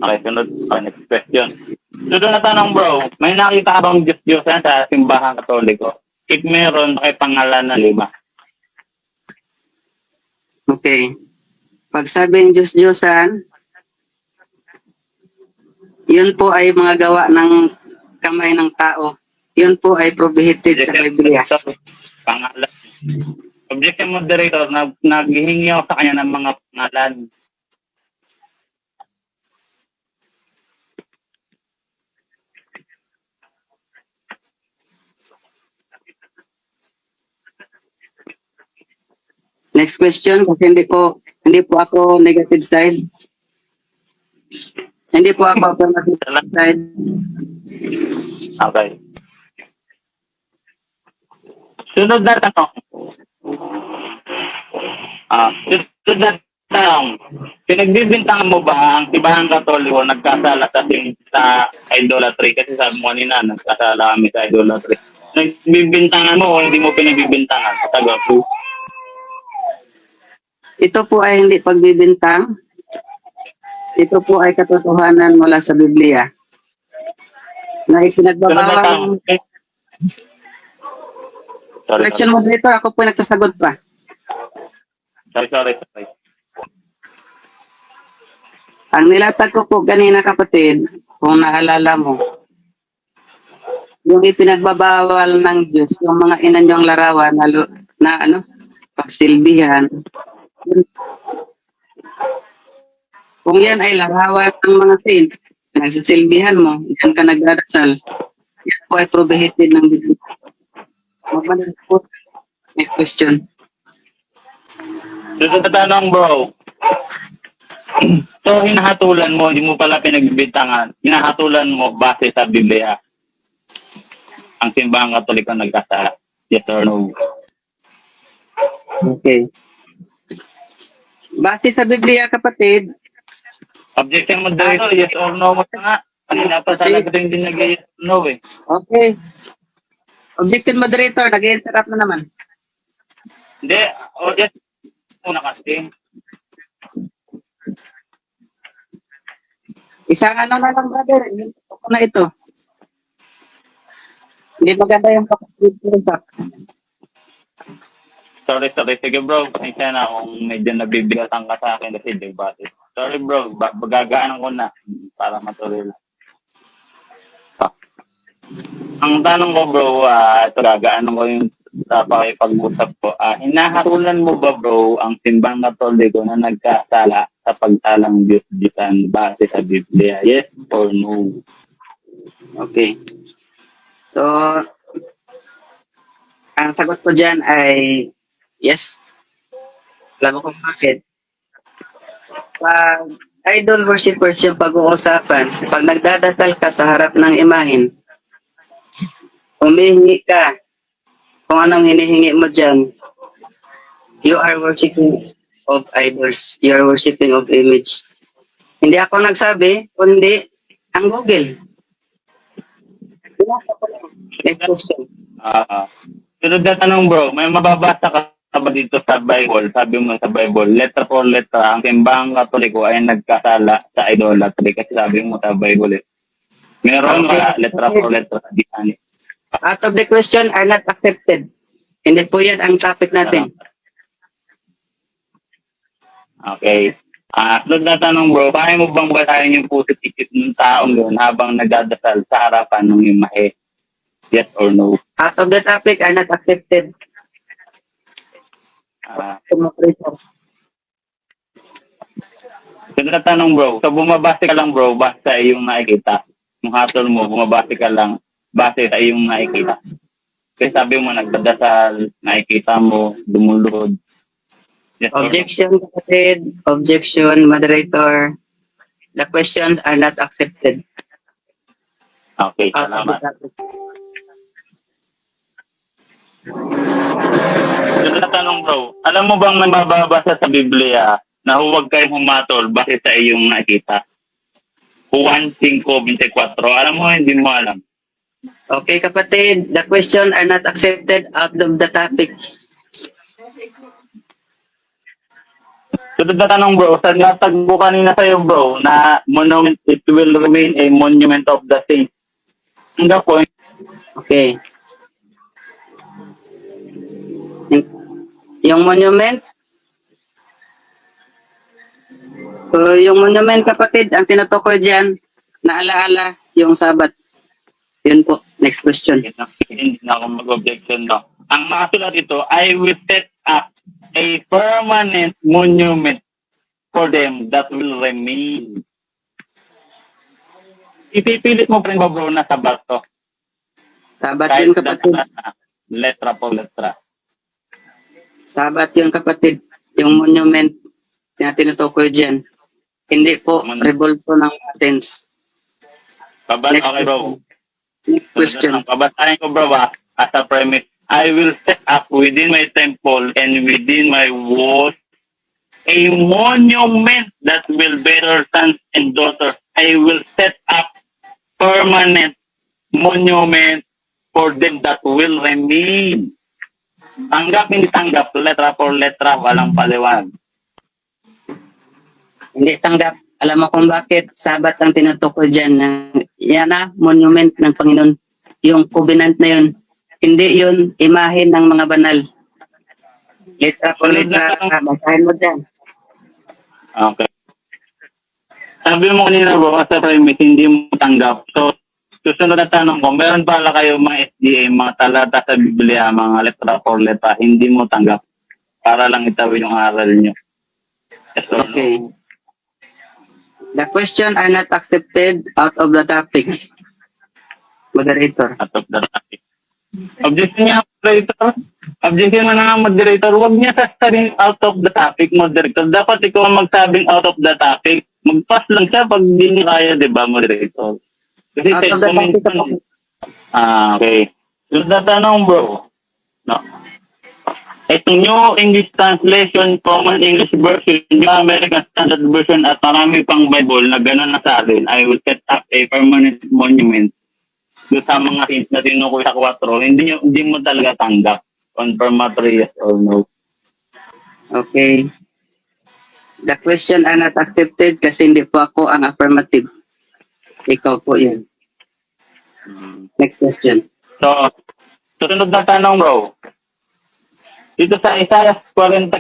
A: Okay, sunod. Okay, next question. Sunod na tanong bro, may nakita ka bang Diyos-Diyosan sa simbahan katoliko? If meron, pangalan na 5.
B: Okay. Pag sabing Diyos-Diyosan, yun po ay mga gawa ng kamay ng tao. Yun po ay prohibited sa Biblia.
A: Pangalan. Objection moderator, naghihingi ako sa kanya ng mga pangalan.
B: Next question, kasi hindi po ako negative side. Hindi po ako affirmative side.
A: Okay. Sunod na tanong. Sunod na tanong. Pinagbibintangan mo ba ang Simbahan Katoliko nagkasala sa idolatry? Kasi sabi mo kanina, nagkasala kami sa idolatry. Nagbibintangan mo o hindi mo pinagbibintangan? Sagot.
B: Ito po ay hindi pagbibintang. Ito po ay katotohanan mula sa Biblia. Na ipinagbabawal. Correction moderator, ako po nagsasagot pa.
A: Sorry.
B: Ang nilatag ko po kanina, kapatid, kung naalala mo, yung ipinagbabawal ng Diyos, yung mga inanyong larawan na pagsilbihan. Kung yan ay larawan ng mga saint, nagsisilbihan mo, yan ka nagdarasal, yan po ay prohibited ng Biblia. Mabalik po. Next question.
A: Sunod na tanong bro. So, hinahatulan mo, hindi mo pala pinagbibintangan. Hinahatulan mo base sa Biblia. Ang Simbahan Katoliko nagkasala. Yes or no?
B: Okay. Base sa Biblia, kapatid,
A: Objection moderator, yes or no mo na nga. Kanina pa talaga din nag-yes or no eh.
B: okay. Objection moderator, nag-interrupt na naman.
A: Hindi, yes muna kasi.
B: Isang na lang, brother. Ito ko na ito. Hindi maganda yung pakikita.
A: Sorry. Sige bro, pasensya na kung medyo nabibigatan ka sa akin kasi di ba? Sorry bro, bagagaanan ko na para matuloy lang. Ang tanong ko bro, ito gagaanan ko yung sa pakipag-usap ko. Hinahatulan mo ba bro ang Simbang Katoliko na nagkasala sa pagsalang Diyos-Diyosan base sa Biblia? Yes or no?
B: Okay. So, ang sagot ko dyan ay yes. Alam mo kung bakit. Pag idol worshippers yung pag-uusapan. Pag nagdadasal ka sa harap ng imahin, humihingi ka kung anong hinihingi mo dyan, you are worshiping of idols. You are worshiping of image. Hindi ako nagsabi, kundi ang Google. Next question.
A: Sunod na tanong bro, may mababasa ka ba dito sa Bible? Sabi mo sa Bible, letra por letra, ang simbahang katoliko ay nagkasala sa idolatry. Kasi sabi mo sa Bible meron
B: Okay.
A: wala, letra por letra. Di ano.
B: Out of the question are not accepted. Hindi po yan ang topic natin.
A: Okay. Sunod na tanong bro, kaya mo bang basahin yung puso't isip ng taong yun habang nagdadasal sa harapan ng imahe? Yes or no?
B: Out of the topic are not accepted.
A: Sunod na tanong bro, so bumabase ka lang bro, base sa iyong nakikita. Yung hatol mo, bumabase ka lang, base sa iyong nakikita. Kasi sabi mo, nagdadasal, nakikita mo, dumulod. Yes or no?
B: Objection, kapatid. Objection, moderator. The questions are not accepted.
A: Okay,
B: Out of the
A: salamat.
B: topic.
A: Sunod na tanong bro, alam mo bang may mababasa sa Biblia na huwag kayong humatol base sa iyong nakita? Juan 5:24. Alam mo, hindi mo alam.
B: Okay, kapatid. The question are not accepted out of the topic.
A: Sunod na tanong bro, sa natagbo kanina sa'yo bro, na monument, it will remain a monument of the saints. Hanggang po,
B: Okay. Yung monument. So, yung monument, kapatid, ang tinutukoy dyan, na alaala yung Sabat. Yun po. Next question.
A: hindi na ako mag-objection, no? Ang nakasulat ito, I will set up a permanent monument for them that will remain. Ipipilit mo pa rin ba bro na sabat to?
B: Sabat
A: Kahit
B: yun, kapatid.
A: letra po letra.
B: Sabat yun, kapatid. Yung monument na tinutukoy dyan. Hindi po revolto ng Athens. Next
A: Okay bro.
B: Next question.
A: Pabasahin ko bro as a premise. I will set up within my temple and within my walls a monument that will bear sons and daughters. I will set up permanent monument for them that will remain. Tanggap, hindi tanggap, letra for letra, walang paliwanag.
B: Hindi tanggap. Alam mo kung bakit Sabat ang tinutukoy dyan. Yan na, monument ng Panginoon. Yung covenant na yun. Hindi yun imahin ng mga banal. Letra por letra, basahin mo dyan.
A: Okay. Sabi mo kanina bro, as a premise, hindi mo tanggap. So, susunod na tanong ko, meron pala kayo mga SDA, mga talata sa Biblia, mga letra for letra, hindi mo tanggap para lang itawid yung aral nyo. Yes or no?
B: Okay. The question are not accepted out of the topic. Moderator.
A: Out of the topic. Objection niya, moderator. Objection mo na nga, moderator. Huwag niya sasabihin out of the topic, moderator. Dapat ikaw ang magsabing out of the topic. Mag-pass lang siya pag hindi niya kaya, di ba, moderator? Kasi
B: Out
A: sa
B: of the
A: comment
B: topic.
A: okay. So, tatanong bro. No. Itong New English Translation, Common English Version, New American Standard Version, at marami pang Bible na gano'n na sa atin, I will set up a permanent monument doon sa mga hint na tinukoy sa 4, hindi mo talaga tanggap. Confirmatory yes or no.
B: Okay. The question are not accepted kasi hindi po ako ang affirmative. Ikaw po yun. Next question.
A: So, susunod na tanong bro. Dito sa Isaiah 44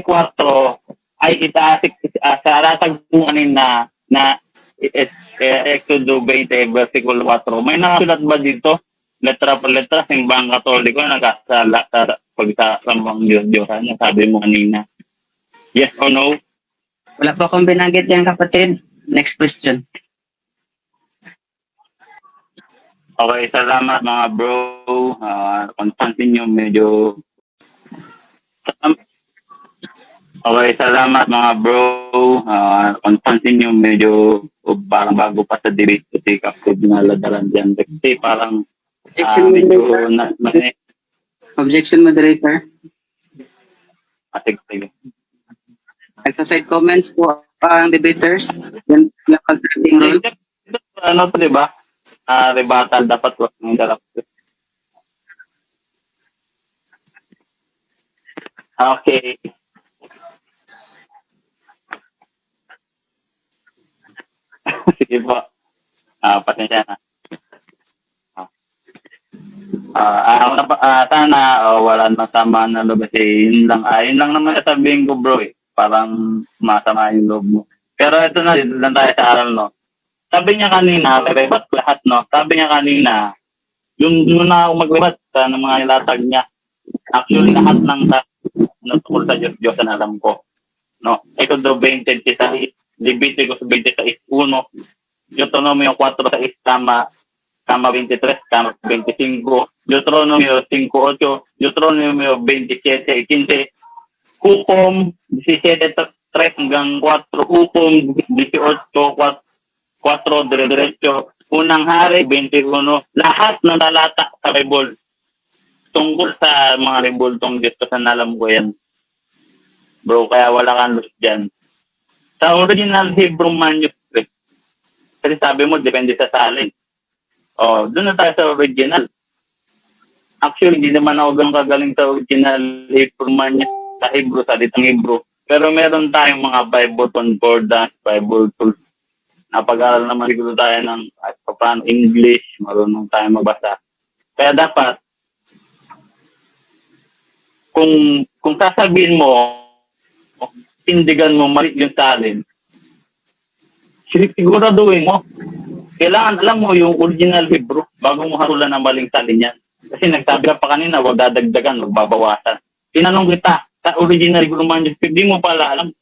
A: ay itaasik sa alatag po kanina na Exodo 20 versikulo 4. May nakasulat ba dito? Letra por letra, simbang katoliko, nagkasala sa pagsasambang Diyos-Diyosan niya, sabi mo kanina. Yes or no?
B: Wala po akong binanggit yan, kapatid. Next question.
A: Okay, salamat mga bro. Kung pansin nyo, medyo Okay, salamat mga bro. Kung pansin nyo, medyo parang bago pa sa debate kasi kapag naladaran dyan. Kasi parang
B: Objection
A: medyo
B: moderator.
A: na
B: Objection moderator.
A: sige.
B: Nagsa-side comments po ang debaters. Yan lang ang ating rule.
A: Ano to, di ba? Rebuttal dapat wag ng interrupt. Okay. Sige po. Pasensya na. Sana wala nang sama na loob kasi yun lang naman sasabihin ko bro eh. Parang masama yung loob mo. Pero ito na, dito lang tayo sa aral no. Sabi niya kanina, rebat lahat no. Sabi niya kanina, yung muna ako mag-rebat ng mga nilatag niya. Actually lahat ng tungkol sa Diyos na alam ko. No? Ito do 26, Leviticus 26:1, Deuteronomio 4:6, kama 23, kama 25, Deuteronomio 5:8, Deuteronomio 27:15, Hukom 17:3 hanggang 4, Hukom 18:4, dire-diretso, Unang Hari 21, lahat ng talata sa Bible tungkol sa mga rebultong Diyos kasi alam ko yan. Bro, kaya wala kang loss dyan. Sa original Hebrew manuscript, kasi sabi mo, depende sa salin. Doon na tayo sa original. Actually, hindi naman ako ganun kagaling sa original Hebrew manuscript, sa Hebrew, salitang Hebrew. Pero meron tayong mga Bible concordance, Bible tools. Napag-aral naman siguro tayo ng paano English, marunong tayo magbasa. Kaya dapat, kung sasabihin mo, tindigan mo mali yung salin, siguraduhin mo. Kailangan alam mo yung original Hebrew bago mo harulan ng maling salin yan. Kasi nagsabi ka pa kanina, wag dadagdagan, wag babawasan. Tinanong kita, sa original Hebrew manuscript, di mo pala alam.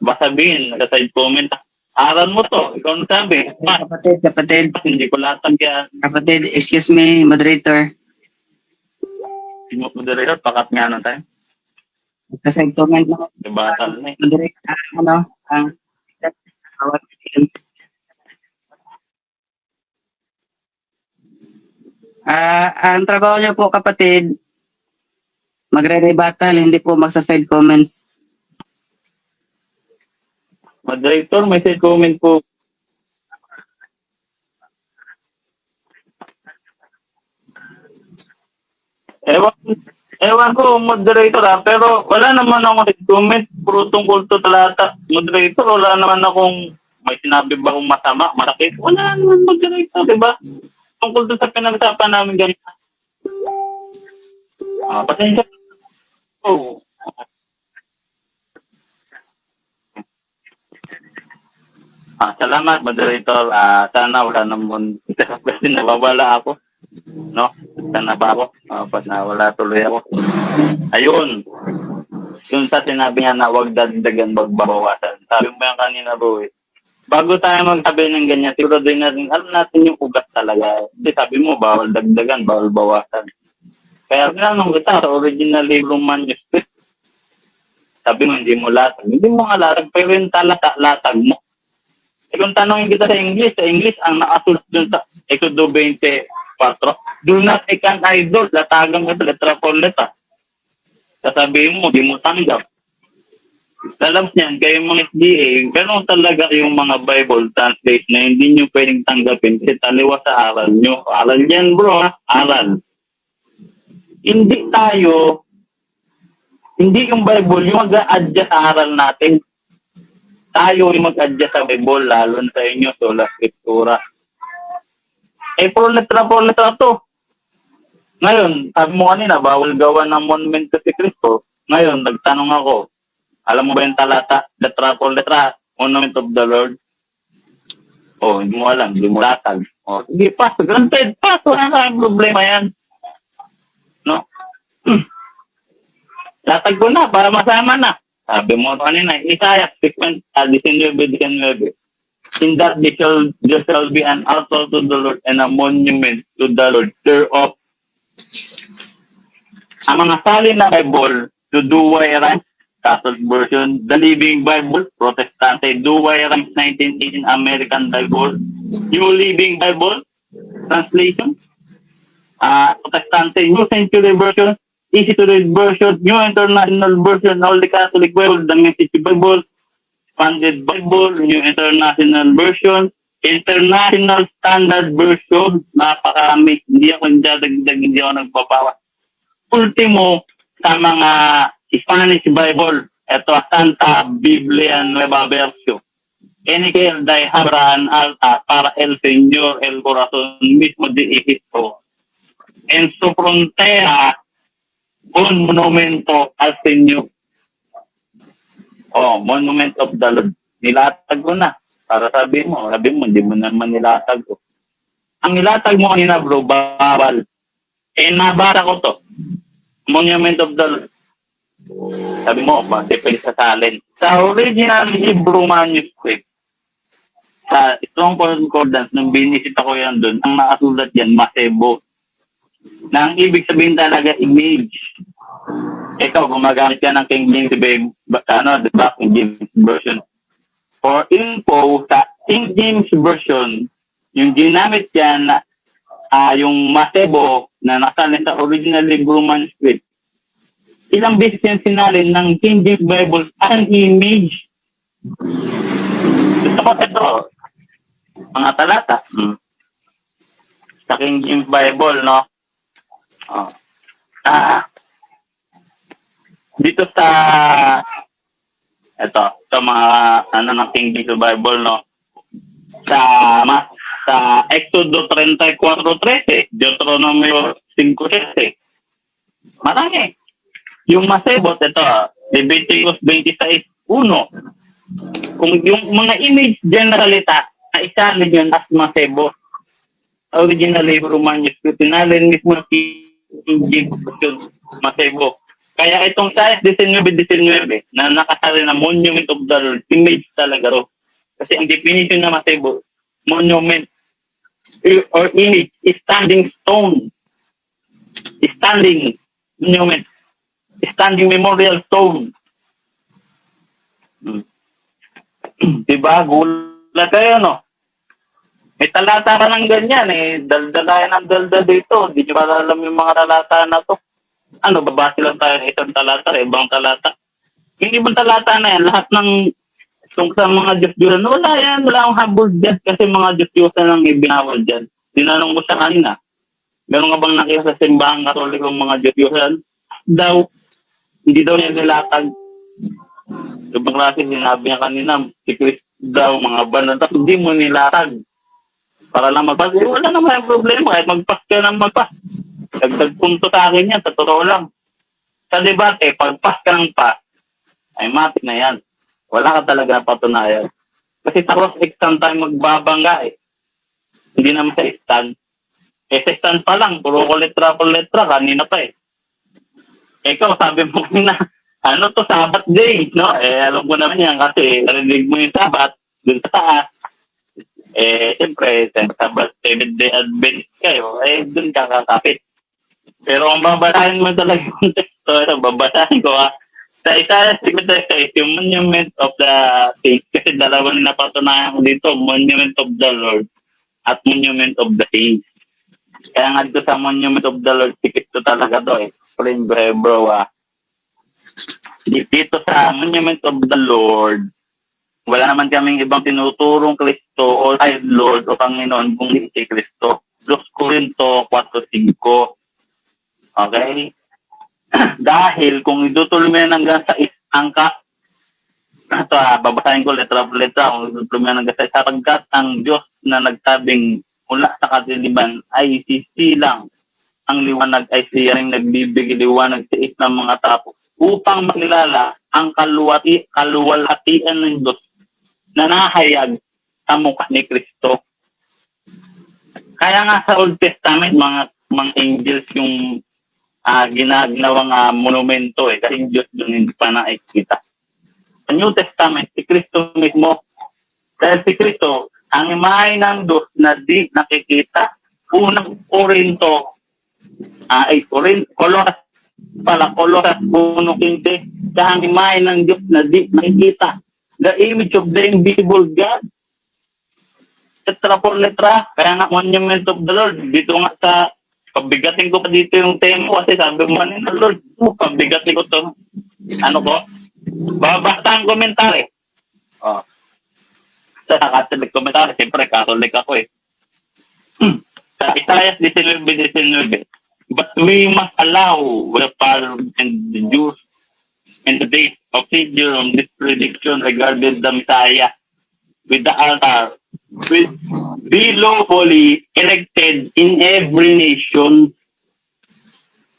A: Baka sabihin, sa side comment, aral mo to, ikaw ang sabi.
B: Kapatid,
A: Hindi ko latag yan.
B: kapatid, excuse me, moderator.
A: Moderator, pakat nga na tayo.
B: Nagsa-side comment na
A: Diba, tal na eh.
B: moderator, ang ang trabaho niyo po kapatid, magre-rebuttal, hindi po magsa-side comments.
A: Moderator, may side comment po. Ewan ko, moderator pero wala naman akong side comment. Puro tungkol to talata. Moderator, wala naman akong may sinabi ba akong masama, masakit. Wala naman moderator, di ba? Tungkol to sa pinag-usapan namin ganito. Pasensya. Salamat, moderator. Sana wala naman kasi nababala ako. No? Sana ba ako? Ba't nawala tuloy ako? Ayun. Yung sa sinabi niya na huwag dagdagan, huwag babawasan. Sabi mo yan kanina, bro. Bago tayo magsabi ng ganyan, siguro din natin, alam natin yung ugat talaga. Kasi sabi mo, bawal dagdagan, bawal bawasan. Kaya tinanong kita sa original Hebrew manuscript. Sabi mo, hindi mo latag. Hindi mo nga latag, pero yung latag mo. E kung tanongin kita sa English, ang nakasulat dun sa Exodo 24, do not take an idol, latagang ito, letra por letra. Sasabihin mo, di mo tanggap. Alam niyan, kayo mga SDA, ganoon talaga yung mga Bible translate na hindi nyo pwedeng tanggapin kasi taliwa sa aral nyo. Aral yan bro, ha? Aral. Hindi yung Bible, yung mag-a-adjust sa aral natin. Tayo yung mag-adjust sa Bible, lalo na sa inyo, sola scriptura. Pro letra to. Ngayon, sabi mo kanina, bawal gawa ng monumento si Cristo. Ngayon, nagtanong ako, alam mo ba yung talata, letra por letra, monument of the Lord? Hindi mo alam, hindi mo latag. Sige, pass, granted, pass, wala kang problema yan. No? Latag ko na, para masama na. Sabi mo kanina, Isaiah 19, in that there shall be an altar to the Lord and a monument to the Lord thereof. Ang mga salin na Bible, to do right, Catholic Version, The Living Bible, Protestante, Douay Rhymes 1918 American Bible, New Living Bible, Translation, Protestante, New Century Version, Easy to Read Version, New International Version, Holy Catholic Bible, The Message Bible, Expanded Bible, New International Version, International Standard Version, napakarami. Hindi ako dadagdag, hindi ako nagpapawa. Ultimo, sa mga Spanish Bible, ito, Santa Biblia Nueva Versión. Enikel de Habran Alta para el Señor, el corazón mismo de Egipto. En su frontera, un monumento al Señor. Oh, Monument of the Lord. Nilatag ko na. Para sabi mo, hindi mo naman nilatag ko. Ang nilatag mo kanina, bro, bawal. Nabara ko to. Monument of the Lord. Sabi mo, depende sa talent. Sa original Hebrew manuscript, sa Strong Concordance, nung binisit ako yan doon, ang nakasulat yan, masebo. Na ang ibig sabihin talaga, image. Ikaw, gumagamit ka ng King James, diba? King James Version. For info, sa King James Version, yung ginamit yan, yung masebo na nakasalin sa original Hebrew manuscript, ilang beses yan sinalin ng King James Bible ang image. Gusto ko ito, mga talata. Sa King James Bible, no? Dito sa mga ng King James Bible, no? Sa Exodo 34:13, Deuteronomio 5:13. Marami. Yung masebot, ito, Leviticus 26:1. Kung yung mga image generalita, na isalin yun as masebot. Original Hebrew manuscript, tinalin mismo King James Version, masebo. Kaya itong sa 19:19 na nakasali na Monument of the Lord, image talaga ro. Kasi ang definition na masebo, monument or image, standing stone, standing monument, standing memorial stone. Diba? Gulat kayo, no? May talata ka ng ganyan, daldalayan ng daldal dito. Hindi nyo ba alam yung mga talata na to? Ano, babase lang tayo ng isang talata, ibang talata. Hindi bang talata na yan? Lahat ng tungkol sa mga Diyos-Diyosan, wala yan. Wala akong habol dyan kasi mga Diyos-Diyosan ang ibinawal dyan. Tinanong ko sa kanina, meron nga bang nakita sa simbahang katolikong mga Diyos-Diyosan? Daw, hindi daw niya nilatag. Ibang klase, sinabi niya kanina, si Christ daw, mga banal, tapos hindi mo nilatag. Para lang magpas. Wala naman yung problema. Kahit magpas ka ng magpas. Dagdag punto sa akin yan. Sa totoo lang. Sa debate, pagpas ka ng pas, ay matik na yan. Wala ka talaga patunayan. Kasi sa cross-exam tayo magbabangga Hindi naman sa stand. Sa stand pa lang, puro ko letra, kanina pa Ikaw, sabi mo na, Sabbath day, no? Alam ko naman yan kasi narinig mo yung Sabbath dun sa taas. Siyempre, Sabbath 7-day Adventist kayo, dun ka kakapit. Pero kung babasahin mo talaga yung texto, babasahin ko sa Isaiah 56, yung Monument of the Saints, kasi dalawa na napatunayan ko dito, Monument of the Lord at Monument of the Saints. Kaya nga dito sa Monument of the Lord, sikit to talaga to Friend, bro, Dito sa Monument of the Lord, wala naman kaming ibang tinuturong Kristo o ay Lord o Panginoon kung hindi si Kristo. 2 Corinto 4:5. Okay? Dahil kung itutuloy mo yan hanggang sa angka, babasahin ko letra por letra, kung itutuloy mo yan hanggang sa sapagkat ang Diyos na nagsabing mula sa kadiliman ay sisilang ang liwanag ay siya rin nagbibigay liwanag sa isang mga tapo upang makilala ang kaluwalhatian ng Diyos na nahayag sa mukha ni Kristo. Kaya nga sa Old Testament, mga angels yung ginawang monumento kasi yung Diyos doon hindi pa nakikita. Sa New Testament, si Kristo mismo, dahil si Kristo, ang imahe ng Diyos na di nakikita, unang Korinto, Colossians pala Colosas 1:15, sa ang imahe ng Diyos na di nakikita, the image of the invisible God. Letra por letra, kaya nga monument of the Lord. Dito nga sa, pabigatin ko pa dito yung tema kasi sabi mo kanina, Lord, pabigatin ko to. Ano ko? Babasa ang komentary. Oh. Sa Catholic komentary, siyempre Catholic ako eh. Sa Isaiah 19:19, but we must allow the power and the Jews and the days of figure on this prediction regarding the Messiah with the altar will be lawfully erected in every nation.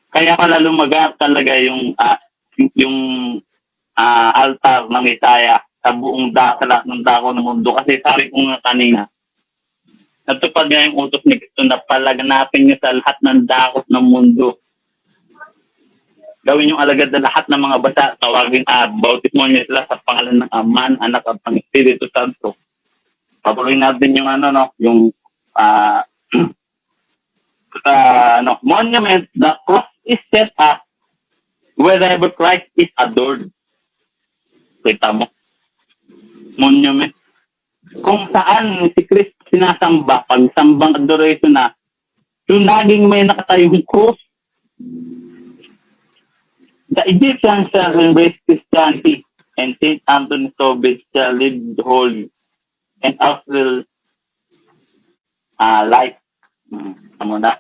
A: Kaya pala lumaga talaga yung altar ng Messiah sa buong sa lahat ng dako ng mundo. Kasi sabi ko nga kanina, natupad nga yung utos ni Kristo na palaganapin niyo sa lahat ng dakot ng mundo. Gawin yung alagad na lahat ng mga bata, tawagin bautismo niyo sila sa pangalan ng Ama, Anak at ng Espiritu Santo. Patuloy natin yung yung monument, the cross is set up wherever Christ is adored. Kita mo? Monument. Kung saan si Christ sinasamba, pag sambang adoration na, yung laging may nakatayong cross. The Egyptians shall embrace Christianity, and St. Anthony Soviet shall live holy and after life. Ano na?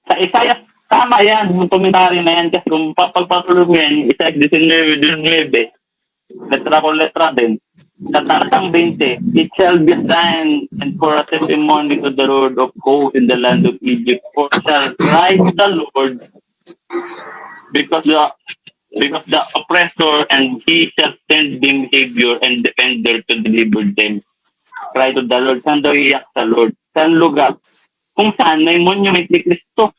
A: Sa Isaiah, tama yan, yung komentary na yan, kasi kung papagpatuloy mo yan, Isaiah 19:19, letra ko letra din. Sa talatang 20, it shall be a sign and for a testimony to the Lord of hosts in the land of Egypt, for shall rise the Lord because the oppressor, and he shall send them savior and defender to deliver them. Cry to the Lord. Saan daw iyak sa Lord? Saan lugar? Kung saan may monument ni Kristo.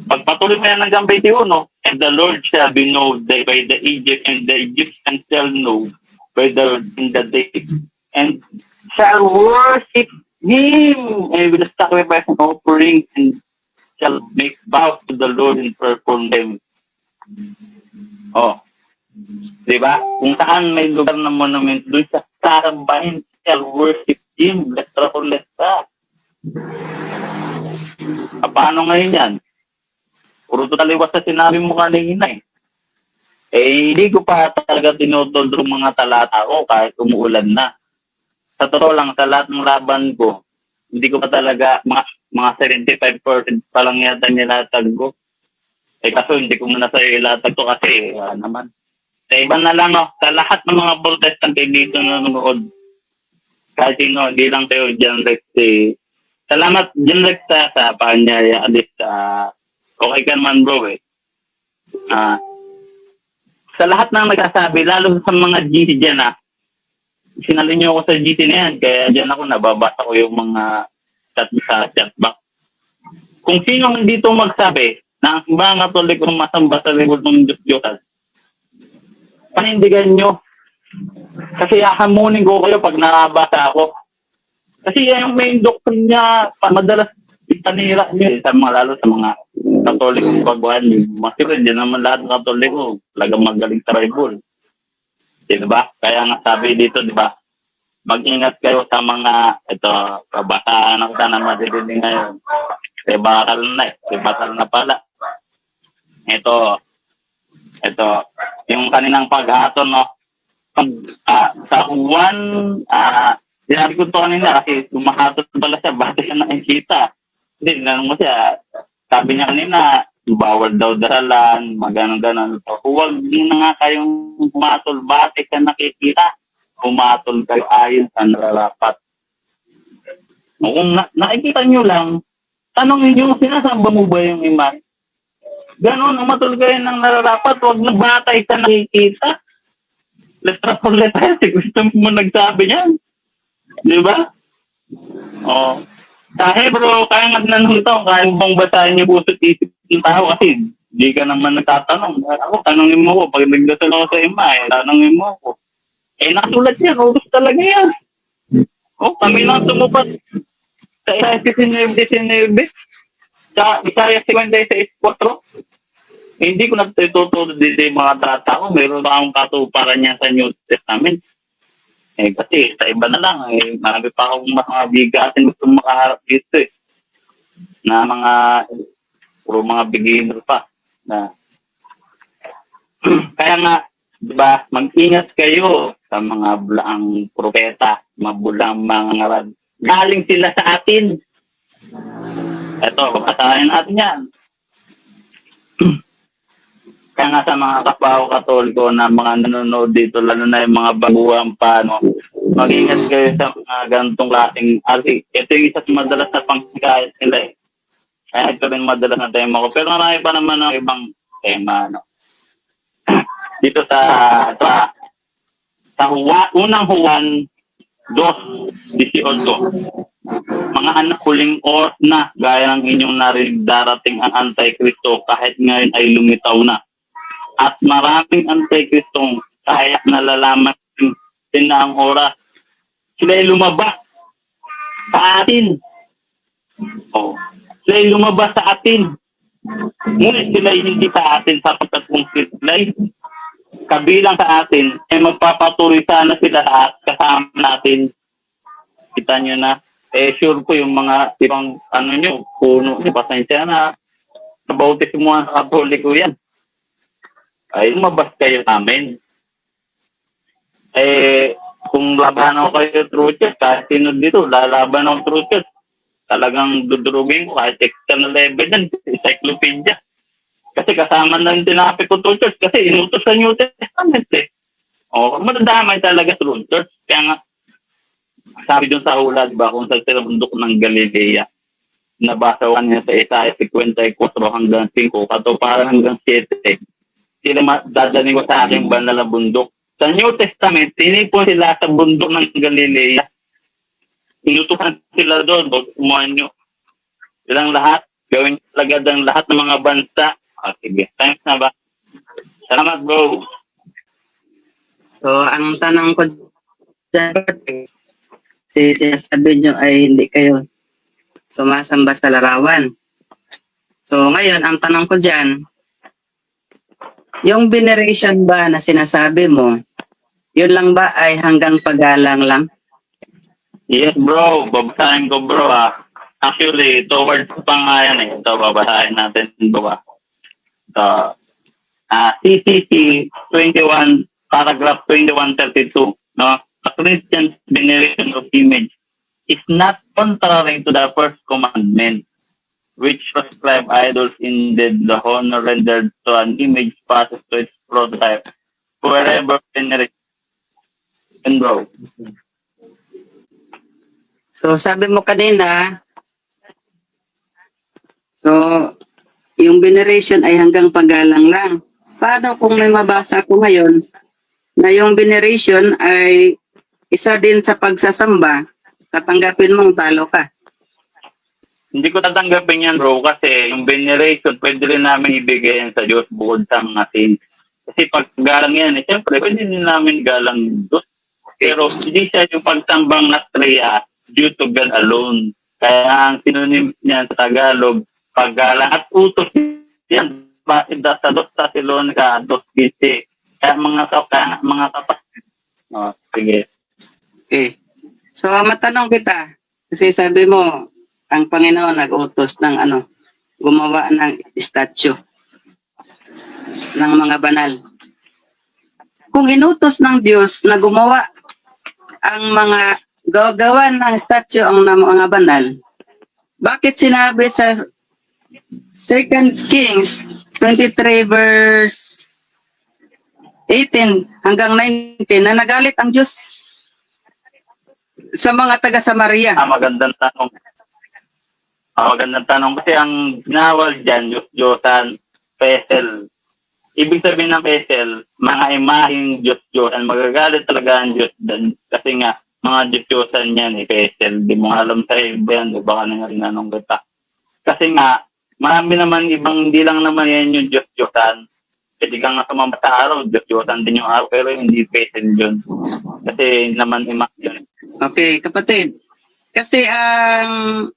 A: Pagpatuloy mo yan hanggang 21, and the Lord shall be known by the Egypt, and the Egyptians shall know by the Lord in the day, and shall worship him, and with the sacrifice and offering, and shall make vows to the Lord and perform them. Oh, di ba? Kung saan may lugar ng monument, doon sa sarambahin, shall worship him, letra por letra. Paano ngayon yan? Puro taliwas sa sinabi mo kanina eh. Hindi ko pa talaga tinutol yung mga talata ko kahit umuulan na. Sa totoo lang, sa lahat ng laban ko, hindi ko pa talaga, mga 75% pa lang yata nilatag ko. Kaso hindi ko muna sa'yo ilatag to kasi, naman. Sa iba na lang, sa lahat ng mga protestant dito na nanonood, kahit sino, hindi lang kayo John Rex. Salamat, John Rex, sa panyaya. Okay ka naman, bro, eh. Sa lahat ng nagsasabi, lalo sa mga GC dyan, sinalin niyo ako sa GC na yan, kaya dyan ako, nababasa ko yung mga chat sa chatbox. Kung sino dito magsabi, na ang mga Katolikong masamba sa likod ng Diyos-Diyosan, panindigan nyo. Kasi hahamunin ko kayo pag nakabasa ako. Kasi yan yung main doctrine niya, madalas itanira nyo sa mga, lalo sa mga Katolikong baguhan. Masira, hindi naman lahat ng Katoliko, talagang magaling sa Bible. Diba? Kaya nga sabi dito, diba? Mag-ingat kayo sa mga, kabasaan ako na madidinig ngayon. Bakal na bakal na pala. Ito, yung kaninang paghaton, sa Juan, sinabi ko ito kanina kasi tumahatot pala siya, bakit siya nakikita? Hindi, mo siya, sabi niya kanina, bawal daw daralan, maganon-ganon. Huwag na nga kayong pumatol, bakit ka nakikita? Pumatol kayo ayon sa nararapat. Kung nakikita nyo lang, tanongin nyo, sinasamba mo ba yung iman? Ganon, umatol kayo ng nararapat, huwag na batay sa nakikita. Letra por letra, si gusto mo nagsabi niyan. Di ba? Oh. Sa Hebro, kaya nga nanuntaw, kaya bang basahin niyo puso't isip ng tao kasi di ka naman nagtatanong. Ako, tanongin mo ko, pag nagdasal ako sa ima, tanongin mo ko. Nakasulat yan, ubus talaga yan. Kami lang tumupad sa Isaiah 19:19, sa Isaiah 56:4. Hindi ko nagtuturo dito yung mga trata ko. Meron ba akong katuparan niya sa New Testament? Kasi sa iba na lang, marami pa akong mga bigatin gusto makaharap dito na mga, puro mga beginner pa. Na, kaya nga, di ba, mag-ingat kayo sa mga bulaang propeta, mga bulaang mga ngarad. Galing sila sa atin. Ito, babasahin natin yan. Kaya nga sa mga kapao katoliko na mga nanonood dito, lalo na yung mga baguhan pa, no, mag-ingat kayo sa mga ganitong klaseng arti. Ito yung isa sa madalas na pangkikayat nila Kaya ito rin madalas na tema ko. Pero marami pa naman ng ibang tema, no. Dito sa unang Juan 2:18. Mga anak, huling oras na, gaya ng inyong narinig, darating ang Antikristo kahit ngayon ay lumitaw na. At maraming Antikristong kaya nalalaman din na ang oras. Sila ay lumabas sa atin. Sila ay lumabas sa atin. Ngunit sila ay hindi sa atin sapagkat kung sila ay kabilang sa atin, ay magpapatuloy sana sila lahat kasama natin. Kita nyo na. Sure ko yung mga ibang puno, pasensya na. Sa bautismo ang Katoliko yan. Ay, lumabas kayo namin. Kung laban ako kayo through church, kahit sino dito, lalaban ako through church. Talagang dudurugin ko kahit external level yan, encyclopedia. Kasi kasama na yung tinapit ko through church kasi inutos sa New Testament madadamay talaga through church. Kaya nga, sabi dun sa hula, diba, kung sa bundok ng Galilea, nabasa ko niya sa Isaiah 54 hanggang 5, katuparan hanggang 7, sila dadaling ko sa aking banal na bundok. Sa New Testament, tinipon sila sa bundok ng Galilea. Inutusan sila doon, kumuha nyo. Silang lahat, gawin talaga ng lahat ng mga bansa. Sige, thanks na ba? Salamat, bro.
B: So, ang tanong ko dyan, sinasabi nyo ay hindi kayo sumasamba sa larawan. So, ngayon, ang tanong ko dyan, yung veneration ba na sinasabi mo, yun lang ba ay hanggang paggalang lang?
A: Yes, bro. Babasahin ko, bro. Actually, towards pa nga yan Ito, babasahin natin, bro. So, CCC 21, paragraph 2132, no? A Christian's veneration of image is not contrary to the first commandment, which prescribe idols indeed the honor rendered to an image passes to its prototype, wherever veneration, bro.
B: So, sabi mo kanina, yung veneration ay hanggang paggalang lang. Paano kung may mabasa ko ngayon na yung veneration ay isa din sa pagsasamba, tatanggapin mong talo ka?
A: Hindi ko tatanggapin yan, bro, kasi yung veneration, pwede rin namin ibigay yan sa Diyos bukod sa mga sins. Kasi pag galang yan, siyempre, pwede din namin galang Diyos. Pero hindi siya yung pagsambang natreya due to God alone. Kaya ang synonym niya sa Tagalog, paggalang at utos yan, bakit sa Dos Thessalonica 2:15. Kaya mga kapatid. Sige.
B: Okay. So, matanong kita, kasi sabi mo, ang Panginoon nag-utos ng gumawa ng statue ng mga banal. Kung inutos ng Diyos na gumawa ang mga gagawan ng statue ang mga banal, bakit sinabi sa 2 Kings 23 verse 18 hanggang 19 na nagalit ang Diyos sa mga taga Samaria?
A: Magandang tanong. Magandang tanong kasi ang ginawal dyan, Diyos-Diyosan, Pesel. Ibig sabihin ng Pesel, mga imaheng Diyos-Diyosan. Magagalit talaga ang Diyos dyan. Kasi nga, mga Diyos-Diyosan yan, Pesel. Di mo alam sa iba yan, baka nga rinanong kita. Kasi nga, marami naman ibang, hindi lang naman yan yung Diyos-Diyosan. Pwede kang nga sumamba sa araw, Diyos-Diyosan din yung araw, pero hindi Pesel yun. Kasi naman imah yun.
B: Okay, kapatid. Kasi ang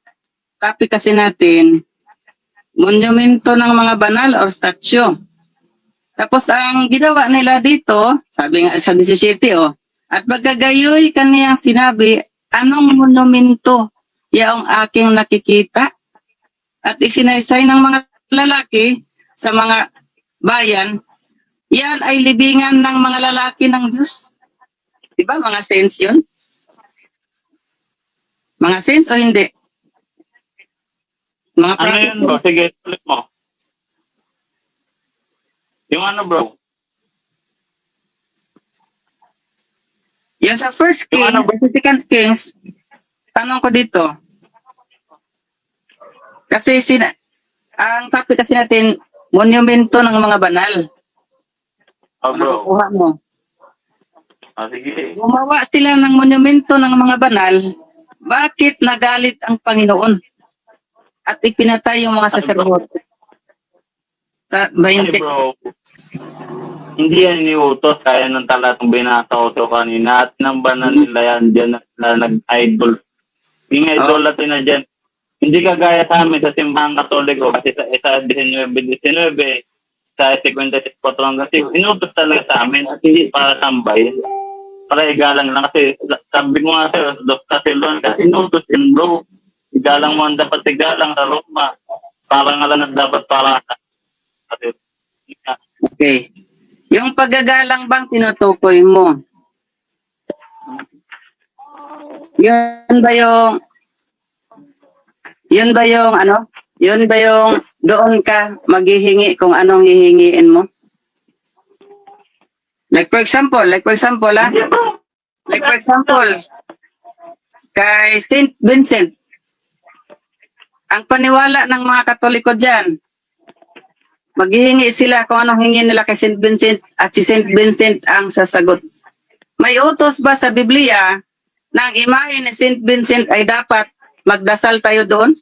B: topic kasi natin, monumento ng mga banal or statue. Tapos ang ginawa nila dito, sabi nga sa 17, at pagkagayoy kaniyang sinabi, anong monumento yaong aking nakikita? At isinaysay ng mga lalaki sa mga bayan, yan ay libingan ng mga lalaki ng Diyos. Diba mga saints yun? Mga saints o hindi? Mga
A: Ano
B: prophet
A: yun, bro? Sige, ulit mo. Yung ano, bro?
B: Yung sa First
A: Yung
B: King,
A: ano,
B: sa Second Kings, tanong ko dito. Kasi ang topic kasi natin, monumento ng mga banal.
A: oh,
B: Ano
A: bro.
B: nakukuha mo?
A: Sige.
B: Gumawa sila ng monumento ng mga banal. Bakit nagalit ang Panginoon? At ipinatay yung mga saserdote. Sa
A: Ay,
B: 20.
A: bro. Hindi yan iniutos kaya ng talatong binasa ko sa kanina at nang banal nila yan dyan na nag-idol. Yung idolatin na dyan. Hindi kagaya sa amin sa simbahan katoliko kasi sa 19-19 sa 56 inutos talaga sa amin at hindi para tambay. Para igalang lang kasi sabi ko nga sa'yo, Dr. Silon, kasi inutos yun bro. Igalang mo ang dapat igalang sa Roma. Parang alam na dapat para kasi
B: Okay. Yung paggagalang bang tinutukoy mo? Yun ba yung ano? Yun ba yung doon ka maghihingi kung anong hihingiin mo? Like for example, kay Saint Vincent, ang paniwala ng mga Katoliko dyan, maghihingi sila kung anong hingin nila kay Saint Vincent at si Saint Vincent ang sasagot. May utos ba sa Biblia na ang imahe ni Saint Vincent ay dapat magdasal tayo doon?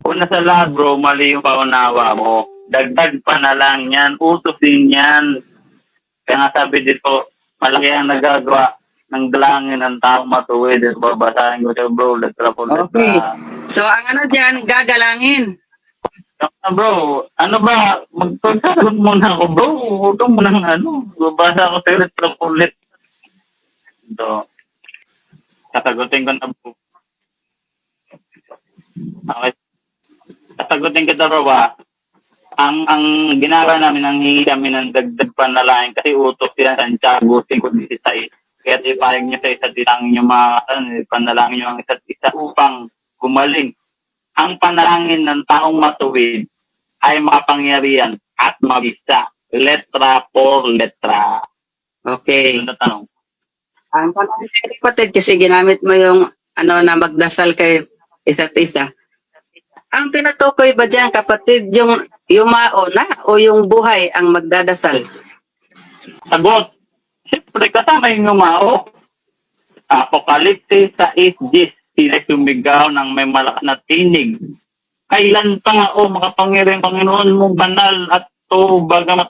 A: una sa lahat bro, mali yung paunawa mo. Dagdag pa na lang yan. Utos din yan. Kaya nga sabi dito, malaki ang nagagawa ng dalangin ng taong matuwid. At babasahin ko siya bro, letra po letra.
B: Okay. So ang ano dyan, gagalangin.
A: Bro, ano ba? Magpagsasagot muna ako bro. Huwag mo nang ano. Babasa ko sa letra po letra. Ito. Sasagutin ko na bro. Okay. Sasagutin kita bro ba? Ang ginagawa namin, ang hingi kami ng dagdag panalangin kasi utos yan sa Santiago 5:16. Kaya ipahig niyo sa isa't isang yung mga panalangin niyo ang isa't isa upang gumaling. Ang panalangin ng taong matuwid ay makapangyarihan at mabisa. Letra por letra.
B: Okay.
A: Ito na tanong.
B: Ang panalangin kapatid kasi ginamit mo yung ano na magdasal kay isa't isa. Ang tinutukoy ba dyan kapatid yung mauna o yung buhay ang magdadasal?
A: Sagot. Siyempre kasama yung umao. Apokalipsis sa 8:10. Sila sumigaw ng may malakas na tinig. Kailan pa o makapangyarihan Panginoon mo banal at to bagamat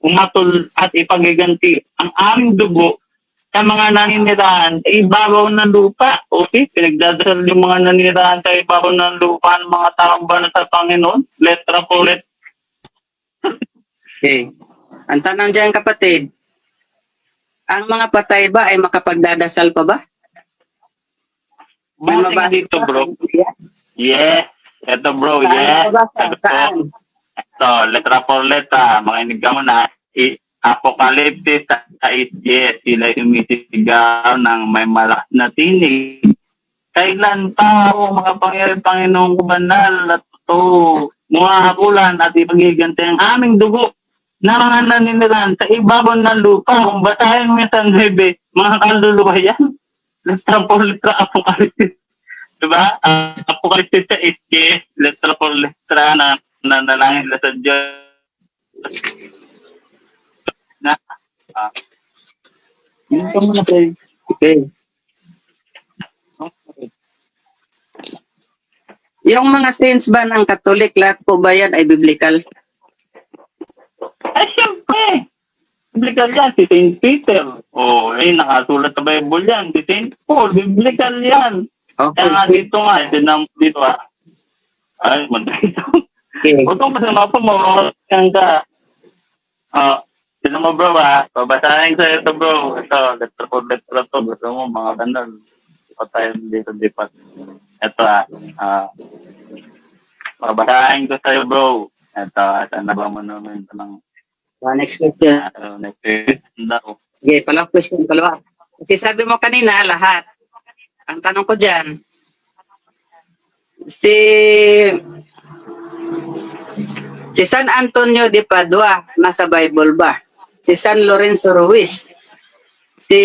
A: umatol at ipagiganti ang aming dugo sa mga naninirahan sa ibabaw ng lupa. Okay, pinagdadasal yung mga naninirahan sa ibabaw ng lupa ng mga taong banal sa Panginoon. Letra po letra.
B: Okay. Ang tanong dyan kapatid, ang mga patay ba ay makapagdadasal pa ba? May
A: Bakit
B: mabasa
A: dito
B: ba?
A: bro? Yes. Ito bro,
B: Saan
A: yes.
B: mabasa?
A: Ito.
B: Saan?
A: Ito, letra por letra. Makinig ka muna. Apokalipsis sa 8:10. Sila sumisigaw ng may malakas na tinig. Kailan pa o makapangyarihan Panginoong kubanal at ito muhahakulan at ipagiganti ang aming dugo na mga naninirahan sa ibabaw ng lupa. Kung basahin mo yung San Bebe, mga kaluluwa yan. Letra por letra, Apokalipsis. Diba? Apokalipsis sa 8:10, letra por letra na nanalangin na sa Diyos. Na, yun ka muna, pre.
B: Okay. Yung mga saints ba ng Katolik, lahat po ba yan ay biblical?
A: Ay, siyempre! Biblical yan, si Saint Peter. Nakasulat sa Bible yan. Si Saint Paul, biblical yan.
B: Okay.
A: Kaya nga dito nga, dito Ay, mandito.
B: Okay.
A: Huwag mo sa mapa mo. Yan ka. Sino mo bro babasahin ko ito bro. Ito, letra to. Gusto mo mga ganun. Patay dito dipat. Ito babasahin ko sa'yo bro. Ito, saan na ba mo naman ito ng
B: Next question.
A: next question daw.
B: Okay, palang question, palawa. Kasi sabi mo kanina, lahat. Ang tanong ko dyan, si San Antonio de Padua, nasa Bible ba? Si San Lorenzo Ruiz, si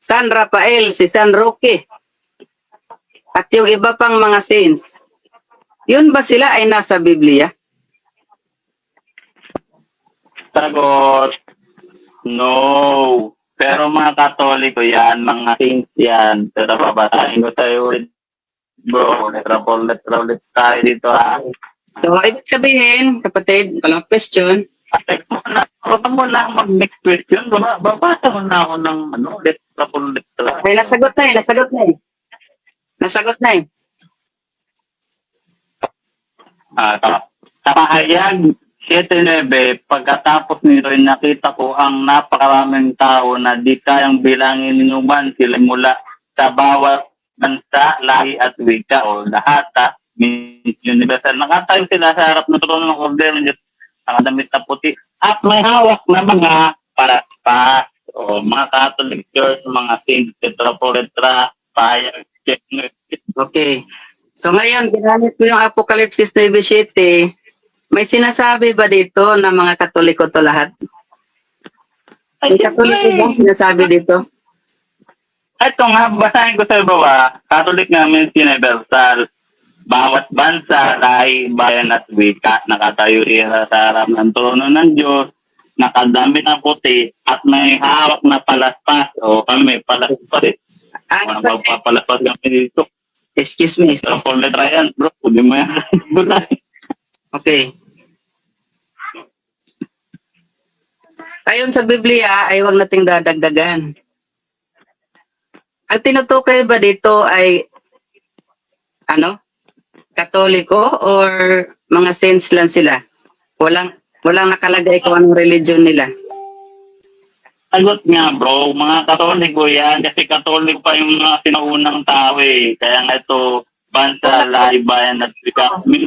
B: San Rafael, si San Roque, at yung iba pang mga saints. Yun ba sila ay nasa Biblia?
A: Sagot, no. Pero mga Katoliko yan, mga saints yan. Pero babasahin ko sa'yo ulit, bro. Letra ulit tayo dito
B: So, ibig sabihin, kapatid, walang question.
A: Huwag mo na mag-next question. Babasa mo na ako ng letra.
B: Ay, nasagot na eh. Nasagot na eh.
A: Sa pahayag 7-9, pagkatapos nito ay nakita ko ang napakaraming tao na di kayang bilangin ninuman sila mula sa bawat bansa, lahi at wika o lahat universal. Nakatayo sila sa harap ng trono ng Kordero ng Diyos, nakadamit na puti at may hawak na mga paraspas o mga Catholic Church, mga saints, letra, pahayag.
B: Okay. So ngayon, ginamit ko yung Apokalipsis 9:7. May sinasabi ba dito na mga Katoliko to lahat? May Katoliko ba sinasabi dito?
A: Ito nga, basahin ko sa iba Catholic namin universal. Bawat bansa, lahi, bayan at wika, nakatayo sila sa harap ng trono ng Diyos, nakadamit ng puti, at may hawak na palaspas. O kami may palaspas eh. Kung magpapalaspas kami dito.
B: Excuse me.
A: So, full letra yan, bro. Hindi mo yan.
B: Okay. Ayon sa Biblia ay huwag nating dadagdagan. Ang tinutukoy ba dito ay Katoliko or mga saints lang sila? Walang nakalagay kung anong religion nila.
A: Sagot nga bro, mga Katoliko yan. Kasi Katolik pa yung mga sinaunang tao eh. Kaya nga ito, bansa, lahi, bayan at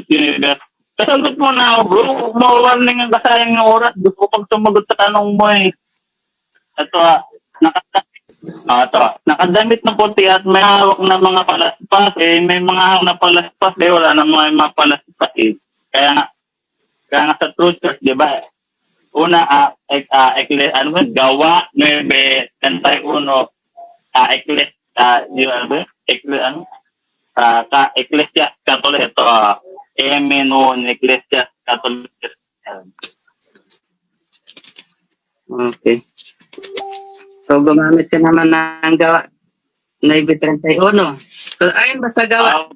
A: universe. Kasagot mo na ako bro, mawarning ang kasayang ng oras. Gusto ko pag sumagot sa tanong mo eh. Ito nakadamit ng puti at may hawak na mga palaspas eh. May mga hawak na palaspas eh. Wala na mga palaspas eh. Kaya nga sa True Church, di ba? Una, gawa 9:31, Ecclesia Catholic, ito, Ecclesia Catholic.
B: Okay. So, gumamit ka naman ng gawa 9:31. So, ayon ba sa gawa?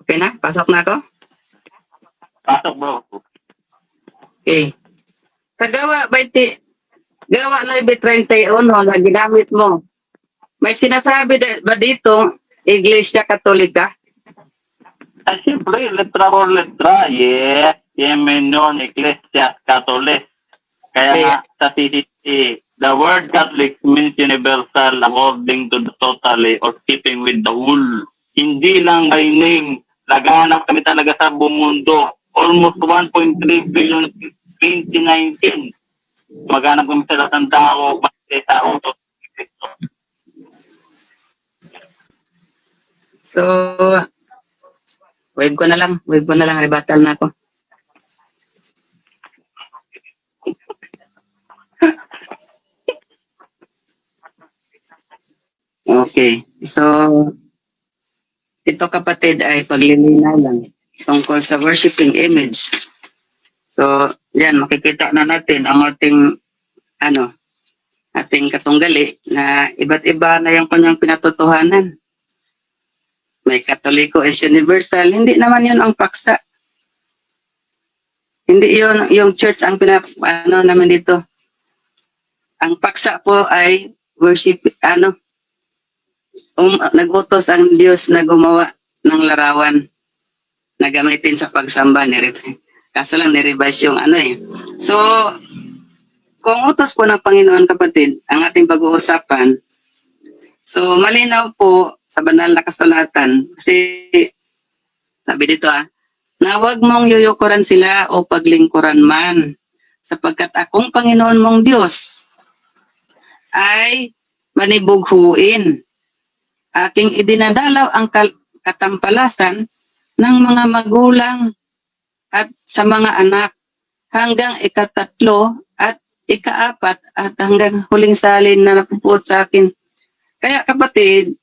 B: Okay na? Pasok na ako?
A: Pasok bro.
B: Okay. Sa gawa 9:31 na ginamit mo, may sinasabi ba dito, Iglesia Katolika?
A: Siyempre, letra por letra, yes. Yemenon, Ecclesia Catholic. Kaya nga, sa CCC, the word Catholic means universal according to the totally or keeping with the whole. Hindi lang by name. Laganap kami talaga sa buong mundo. Almost 1.3 billion 2019. Maghanap kami sa lahat ng tao sa auto.
B: So, wave ko na lang, rebuttal na ako. Okay, so, ito kapatid ay paglilinaw lang tungkol sa worshiping image. So, yan, makikita na natin ang ating katunggali na iba't iba na yung kanyang pinatotohanan. May Katoliko is universal, hindi naman yun ang paksa. Hindi yun yung church ang naman dito. Ang paksa po ay worship, nag-utos ang Diyos na gumawa ng larawan na gamitin sa pagsamba. Kaso lang nirevise yung ano eh. So, kung utos po ng Panginoon kapatid, ang ating pag-uusapan, so malinaw po sa banal na kasulatan, kasi sabi dito na huwag mong yuyukuran sila o paglingkuran man, sapagkat akong Panginoon mong Diyos ay manibughuin. Aking idinadalaw ang katampalasan ng mga magulang at sa mga anak hanggang ikatatlo at ikaapat at hanggang huling salin na napupuot sa akin. Kaya kapatid,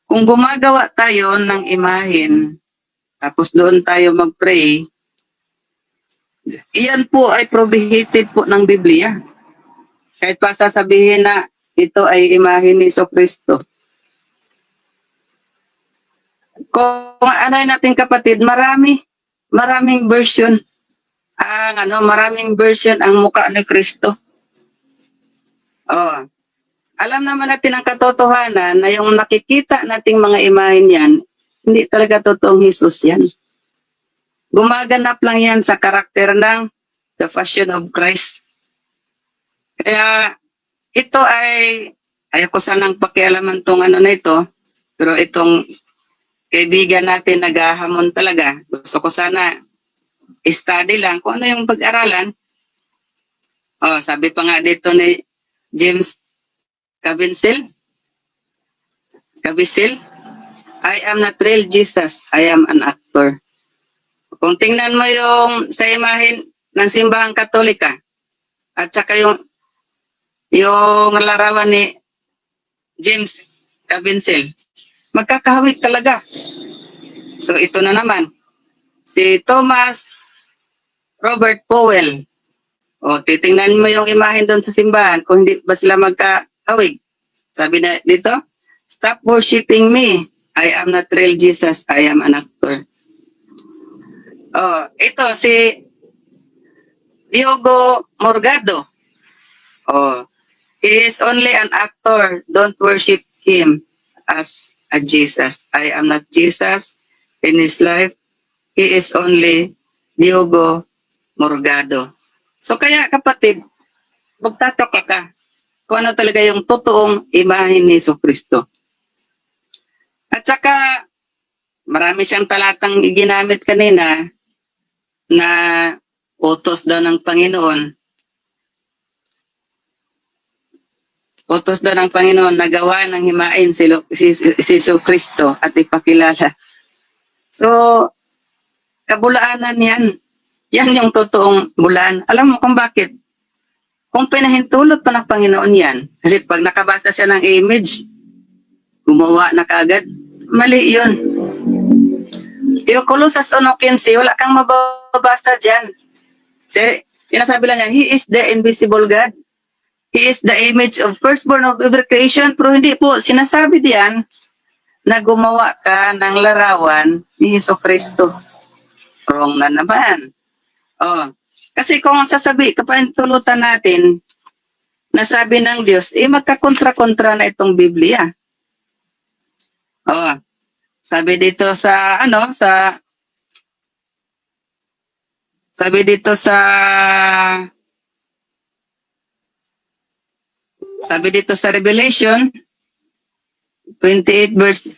B: kung gumagawa tayo ng imahen, tapos doon tayo mag-pray, iyan po ay prohibited po ng Biblia. Kahit pa sasabihin na ito ay imahen ni Jesucristo. Kung ano natin kapatid, maraming version maraming version ang mukha ni Kristo. Alam naman natin ang katotohanan na yung nakikita nating mga imahen yan, hindi talaga totoong Jesus yan. Gumaganap lang yan sa karakter ng The Passion of Christ. Kaya ito ay, ayoko sanang pakialaman tong ano na ito, pero itong kaibigan natin naghahamon talaga. Gusto ko sana study lang kung ano yung pag-aralan. Sabi pa nga dito ni James Caviezel, I am not real Jesus, I am an actor. Kung tingnan mo yung sa imahen ng simbahang Katolika at saka yung larawan ni James Caviezel, magkakahawig talaga. So ito na naman, si Thomas Robert Powell. Titingnan mo yung imahen doon sa simbahan kung hindi ba sila magkahawig. Sabi na dito, stop worshiping me. I am not real Jesus, I am an actor. Ito si Diogo Morgado. He is only an actor. Don't worship him as a Jesus. I am not Jesus in his life. He is only Diogo Morgado. So kaya kapatid, magtataka ka kung ano talaga yung totoong imahen ni Jesucristo. At saka, marami siyang talatang ginamit kanina na utos daw ng Panginoon. Utos daw ng Panginoon na gawa ng himain si Jesucristo at ipakilala. So, kabulaanan yan. Yan yung totoong bulaan. Alam mo kung bakit? Kung pinahintulot pa ng Panginoon yan, kasi pag nakabasa siya ng image, gumawa na kagad, mali yun. Yung Colossus 1:15, wala kang mababasa dyan. Sinasabi lang yan, He is the invisible God. He is the image of firstborn of every creation. Pero hindi po, sinasabi diyan na gumawa ka ng larawan ni Jesucristo. Wrong na naman. Kasi kung kapahintulutan natin na sabi ng Diyos, magkakontra-kontra na itong Biblia. Sabi dito sa Revelation 28 verse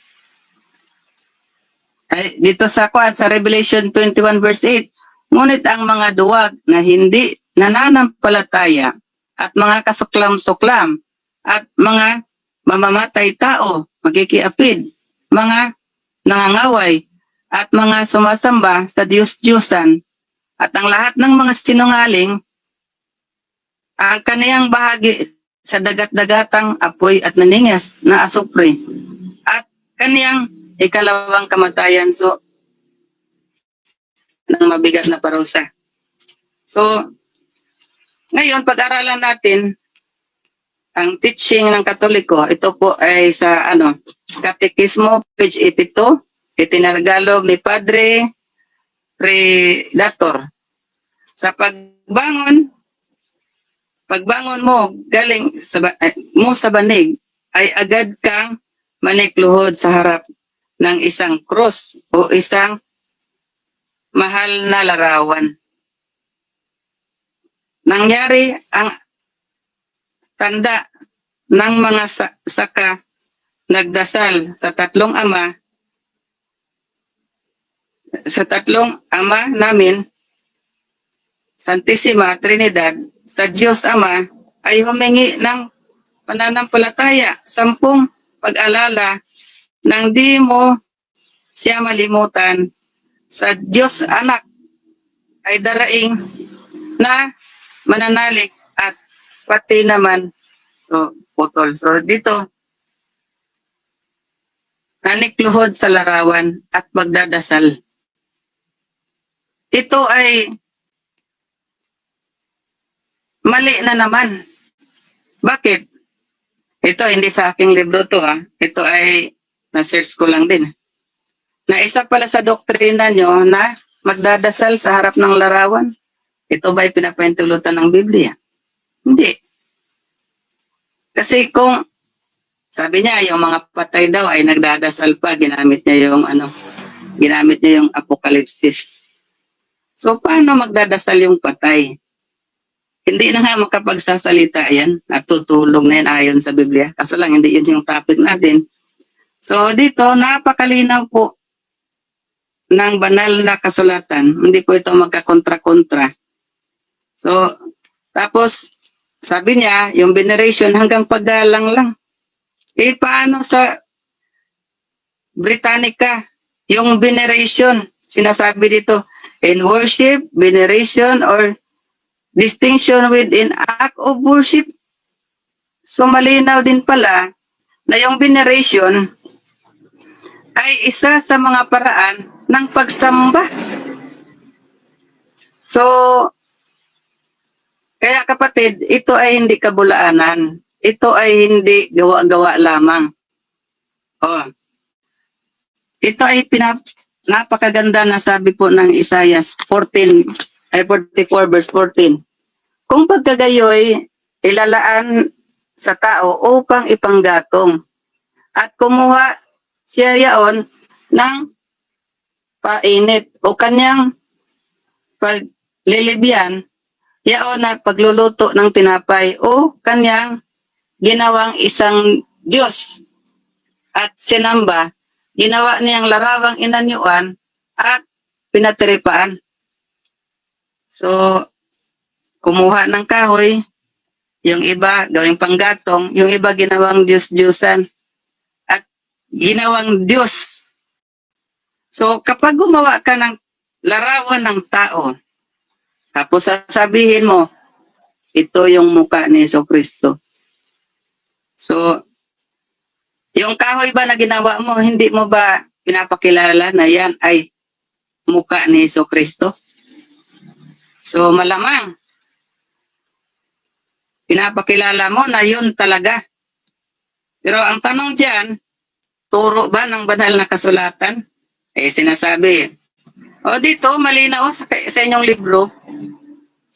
B: sa Revelation 21 verse 8, ngunit ang mga duwag na hindi nananampalataya at mga kasuklam-suklam at mga mamamatay tao, magkikiapid, mga nangangaway at mga sumasamba sa Diyos-Diyosan at ang lahat ng mga sinungaling, ang kaniyang bahagi sa dagat-dagatang apoy at naningas na asupre at kaniyang ikalawang kamatayan, so ng mabigat na parusa. So, ngayon, pag-aralan natin ang teaching ng Katoliko. Ito po ay sa Katekismo, page 82, itinargalog ni Padre Predator. Sa pagbangon mo galing sa banig, ay agad kang manikluhod sa harap ng isang krus o isang mahal na larawan. Nangyari ang tanda ng mga saka nagdasal sa tatlong ama namin, Santissima Trinidad, sa Diyos Ama ay humingi ng pananampalataya, 10 pag-alala nang di mo siya malimutan. Sa Diyos Anak ay daraing na mananalig at pati naman putol. So dito, nanikluhod sa larawan at magdadasal. Ito ay mali na naman. Bakit? Ito, hindi sa aking libro to ha. Ito ay na-search ko lang din. Na isa pala sa doktrina nyo na magdadasal sa harap ng larawan. Ito ba'y pinapahintulutan ng Biblia? Hindi. Kasi kung sabi niya, yung mga patay daw ay nagdadasal pa, ginamit niya yung Apokalipsis. So, paano magdadasal yung patay? Hindi na nga makapagsasalita yan. Natutulog na yan ayon sa Biblia. Kaso lang, hindi yun yung topic natin. So, dito, napakalinaw po ng banal na kasulatan. Hindi po ito magkakontra-kontra. So, tapos, sabi niya, yung veneration hanggang paggalang lang. Paano sa Britannica, yung veneration, sinasabi dito, in worship, veneration, or distinction within act of worship. So malinaw din pala na yung veneration ay isa sa mga paraan ng pagsamba. So, kaya kapatid, ito ay hindi kabulaanan. Ito ay hindi gawa-gawa lamang. Ito ay napakaganda na sabi po ng Isaiah 44 verse 14. Kung pagkagayoy, ilalaan sa tao upang ipanggatong at kumuha siya yaon ng painit o kanyang paglilibyan yaon na pagluluto ng tinapay o kanyang ginawang isang Diyos at sinamba, ginawa niyang larawang inanyuan at pinatiripaan. So, kumuha ng kahoy, yung iba gawing panggatong, yung iba ginawang Diyos-Diyosan at ginawang Diyos. So, kapag gumawa ka ng larawan ng tao, tapos sasabihin mo, ito yung mukha ni Jesucristo. So, yung kahoy ba na ginawa mo, hindi mo ba pinapakilala na yan ay mukha ni Jesucristo? So, malamang, pinapakilala mo na yun talaga. Pero ang tanong dyan, turo ba ng banal na kasulatan? Sinasabi, dito, malinaw sa inyong libro,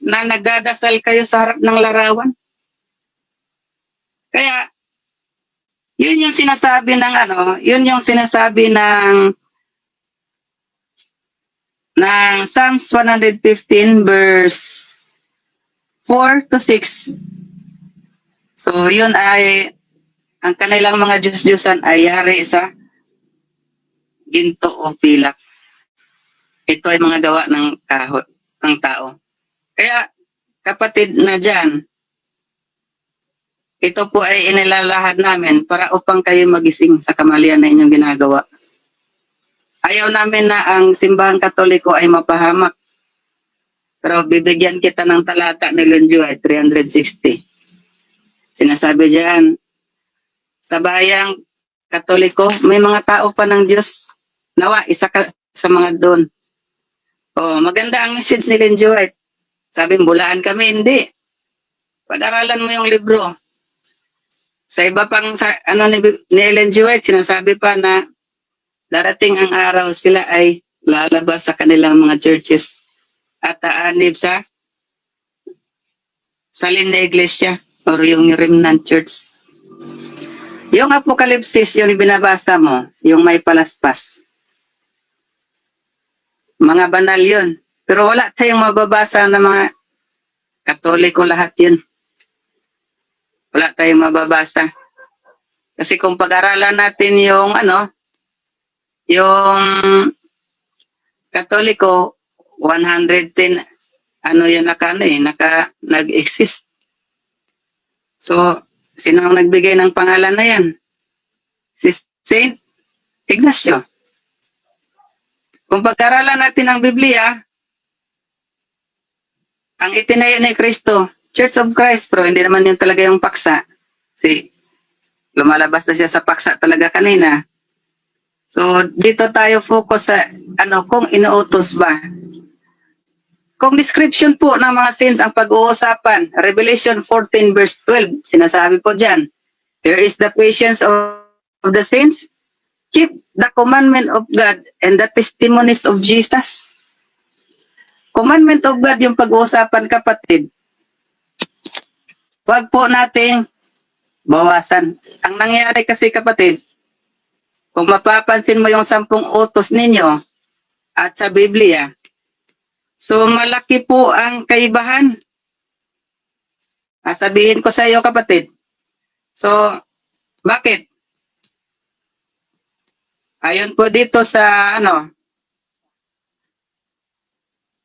B: na nagdadasal kayo sa harap ng larawan. Kaya, yun yung sinasabi ng Psalms 115 verse 4 to 6. So, yun ay ang kanilang mga Diyos-Diyosan ay yari sa ginto o pilak. Ito ay mga gawa ng tao. Kaya, kapatid na dyan, ito po ay inilalahad namin para upang kayo magising sa kamalian na inyong ginagawa. Ayaw namin na ang simbahang Katoliko ay mapahamak. Pero bibigyan kita ng talata ni Ellen G. White, 360. Sinasabi diyan, sa bayang Katoliko, may mga tao pa ng Diyos. Nawa, isa ka sa mga doon. Maganda ang message ni Ellen G. White. Sabi, bulaan kami, hindi. Pag-aralan mo yung libro. Sa iba pang ni Ellen G. White, sinasabi pa na darating ang araw sila ay lalabas sa kanilang mga churches at aanib sa salin na iglesia o yung remnant church. Yung Apokalipsis, yung binabasa mo, yung may palaspas. Mga banal yun. Pero wala tayong mababasa ng mga Katoliko lahat yun. Wala tayong mababasa. Kasi kung pag-aralan natin yung yung Katoliko, 110, yan nag-exist. So, sino ang nagbigay ng pangalan na yan? Si Saint Ignacio. Kung pag-aralan natin ang Biblia, ang itinayo ni Kristo, Church of Christ, pero hindi naman yun talaga yung paksa. Lumalabas na siya sa paksa talaga kanina. So, dito tayo focus sa kung inuutos ba. Kung description po ng mga sins ang pag-uusapan, Revelation 14 verse 12, sinasabi po dyan, here is the patience of the saints, keep the commandment of God and the testimonies of Jesus. Commandment of God yung pag-uusapan, kapatid. Huwag po nating bawasan. Ang nangyari kasi, kapatid, kung mapapansin mo yung 10 utos ninyo at sa Biblia, so malaki po ang kaibahan. Sabihin ko sa iyo, kapatid. So, bakit? Ayon po dito sa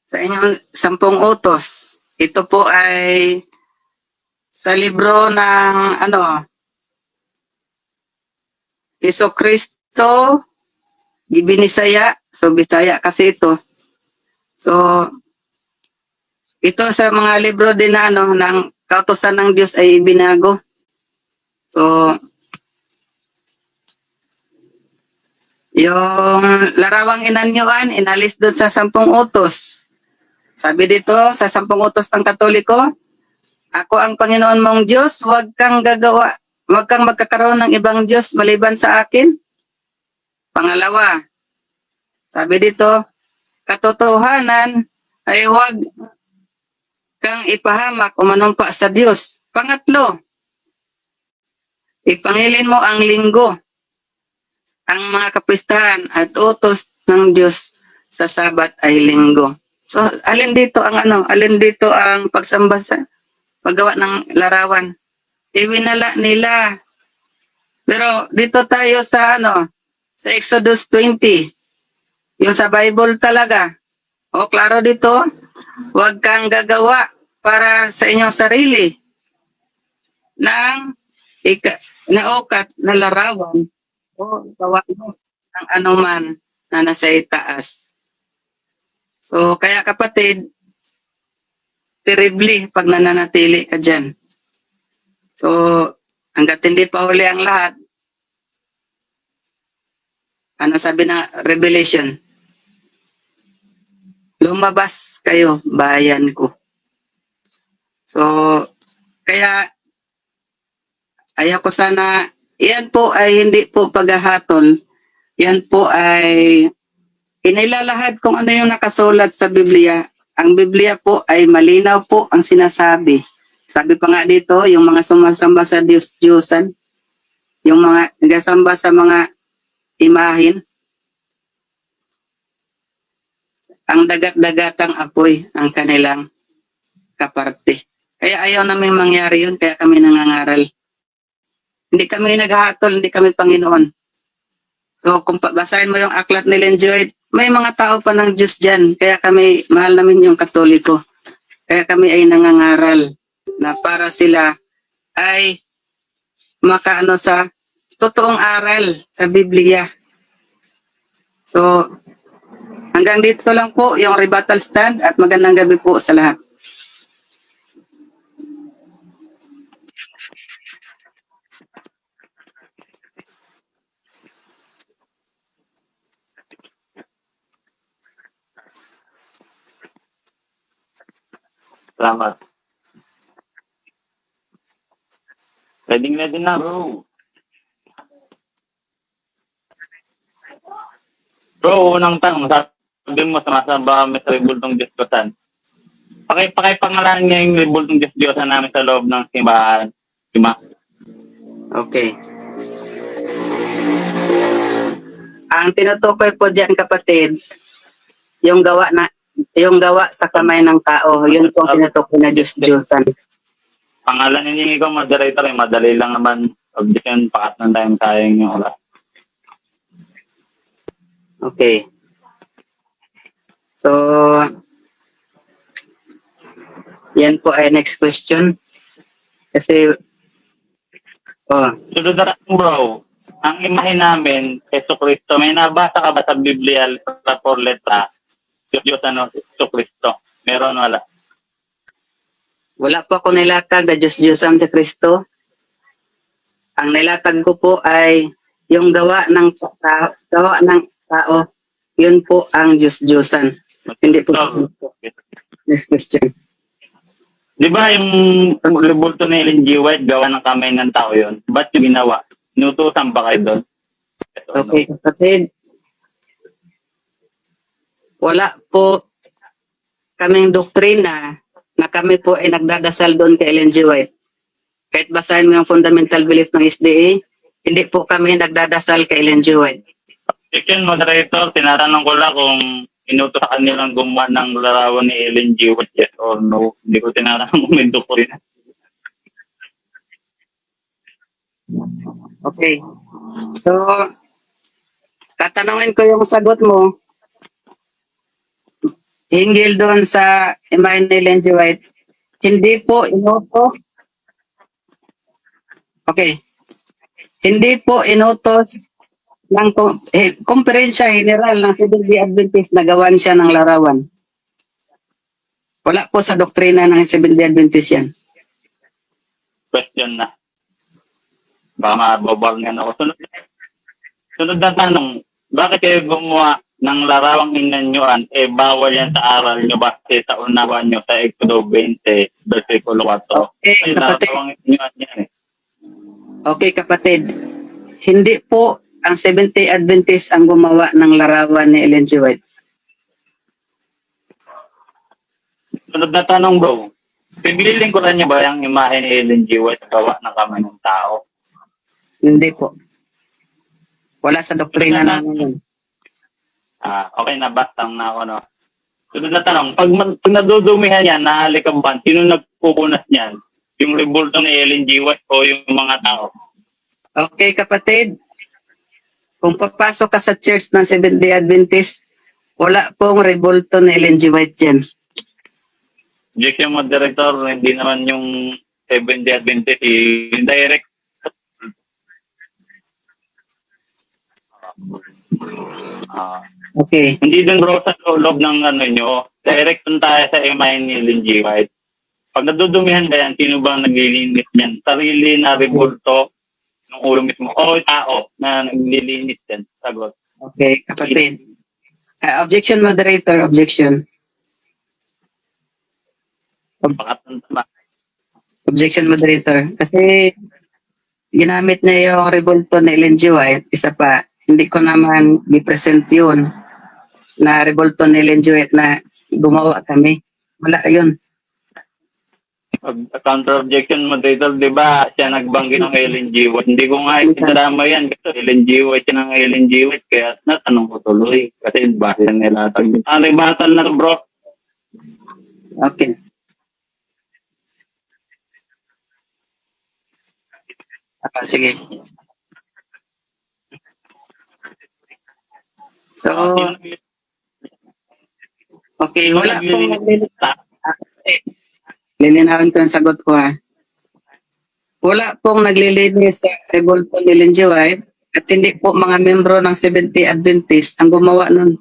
B: sa inyong 10 utos. Ito po ay sa libro ng Hesus Kristo, Binisaya. So, Bisaya kasi ito. So, ito sa mga libro din na ng kautusan ng Diyos ay ibinago. So, yung larawang inanyuan, inalis doon sa 10 utos. Sabi dito sa 10 utos ng Katoliko, ako ang Panginoon mong Diyos, huwag kang magkakaroon ng ibang Diyos maliban sa akin. Pangalawa, sabi dito, katotohanan ay huwag kang ipahamak o manumpa sa Diyos. Pangatlo, ipangilin mo ang linggo, ang mga kapistahan at utos ng Diyos sa Sabat ay linggo. So, alin dito ang pagsamba sa paggawa ng larawan? Iwinala nila. Pero dito tayo sa sa Exodus 20. Yung sa Bible talaga. Klaro dito, huwag kang gagawa para sa inyong sarili ng naukat na larawan o gawa mo ng anuman na nasa itaas. So, kaya kapatid, terribly pag nananatili ka dyan. So, hanggat hindi pa huli ang lahat, sabi na Revelation? Lumabas kayo, bayan ko. So, kaya, ayaw ko sana, yan po ay hindi po paghahatol. Yan po ay inilalahad kung ano yung nakasulat sa Biblia. Ang Biblia po ay malinaw po ang sinasabi. Sabi pa nga dito, yung mga sumasamba sa Diyos-Diyosan, yung mga nagasamba sa mga imahin, ang dagat-dagatang apoy ang kanilang kaparte. Kaya ayaw namin mangyari yun, kaya kami nangangaral. Hindi kami naghahatol, hindi kami Panginoon. So kung basahin mo yung aklat ni Ellen G. White, may mga tao pa ng Diyos dyan. Kaya kami, mahal namin yung Katoliko. Kaya kami ay nangangaral na para sila ay makaano sa totoong aral sa Biblia. So, hanggang dito lang po yung rebuttal stand at magandang gabi po sa lahat.
A: Salamat. Ready na, bro. Bro, unang tanong, sabi mo sumasamba kami sa Ribultong Diyos Diyosan. Pakipangalanan niya yung Ribultong Diyos Diyosan namin sa loob ng simbahan.
B: Okay. Ang tinutukoy po diyan, kapatid, yung gawa sa kamay ng tao, yun po ang tinutukoy na Diyos-Diyosan.
A: Pangalan ninyo ikaw, moderator, madali lang naman. Objection, pakat ng time sayang yung oras.
B: Okay. So, yan po ay next question. Kasi,
A: Sunod na lang, bro. Ang imahe namin, Yeso Cristo, may nabasa ka ba sa Biblia, letra por letra? Diyos, Yeso Cristo. Meron, wala.
B: wala po ako nilatag na Diyos-Diyosan sa Kristo. Ang nilatag ko po ay yung gawa ng tao, yun po ang Diyos-Diyosan. Hindi po. Next question.
A: Di ba yung rebulto ni Ellen G. White, gawa ng kamay ng tao yun? Ba't yung ginawa? Inutusan ba kayo doon?
B: Okay, kapatid. Wala po kaming doktrina na kami po ay nagdadasal doon kay Ellen G. White. Kahit basahin mo yung fundamental belief ng SDA, hindi po kami nagdadasal kay Ellen G. White.
A: Chicken moderator, tinatanong ko lang kung inuto sa kanilang gumawa ng larawan ni Ellen G. White, yes or no. Hindi ko tinatanong kung may doktrina.
B: Okay. So, tatanungin ko yung sagot mo. Hinggil doon sa imahe ni Ellen G. White. Hindi po inutos. Okay. Hindi po inutos ng Komperensya General ng Seventh-day Adventist na gawan siya ng larawan. Wala po sa doktrina ng Seventh-day Adventist yan.
A: Question na. Baka mababag nga ako. Sunod na tanong, bakit kayo gumawa ng larawang inanyuan, bawal yan sa aral nyo base sa unawan nyo sa Exodo 20, versikulo 4.
B: Okay, kapatid.
A: Larawang inanyuan yan
B: Okay, kapatid. Hindi po ang Seventh-day Adventist ang gumawa ng larawan ni Ellen G. White.
A: Sunod na tanong, bro. Piglilingkuran niyo ba yung imahe ni Ellen G. White na gawa ng kamay ng tao?
B: Hindi po. Wala sa doktrina namin yun.
A: Okay na, bastang na ako, no? Sunod na tanong, pag nadudumihan yan, nahalikaban, sino nagpupunas niyan? Yung rebulto ni Ellen G. White o yung mga tao?
B: Okay, kapatid. Kung papasok ka sa church ng Seventh-day Adventist, wala pong rebulto ni Ellen G. White dyan.
A: Objection mo, Director, hindi naman yung 7-day Adventist, yung direct.
B: Okay.
A: Hindi dun, bro, sa loob ng ano nyo. Direct dun tayo sa imahe ni Ellen G. White. Pag nadudumihan ba yan, sino bang naglilinis yan? Sarili na rebulto ng ulo mismo o tao na naglilinis yan? Sagot.
B: Okay, kapatid. Objection, moderator. Objection.
A: Pakatanda.
B: Objection, moderator. Kasi ginamit niya yung rebulto ni Ellen G. White. Isa pa, hindi ko naman i-present yun na rebulto ni Ellen G. White na gumawa kami. Wala yun.
A: Counter-objection, moderator, di ba siya nagbanggit ng Ellen G. White? Hindi ko nga isinarama yan kasi Ellen G. White siya ng Ellen G. White kaya natanong ko tuloy kasi base nila tagin. Batal na bro.
B: Okay. Sige. So, okay, wala pong naglilinis. Lilinawin ko ang sagot ko ha. Wala pong naglilinis sa rebulto ni Ellen G. White at hindi po mga membro ng Seventh-day Adventist ang gumawa nun.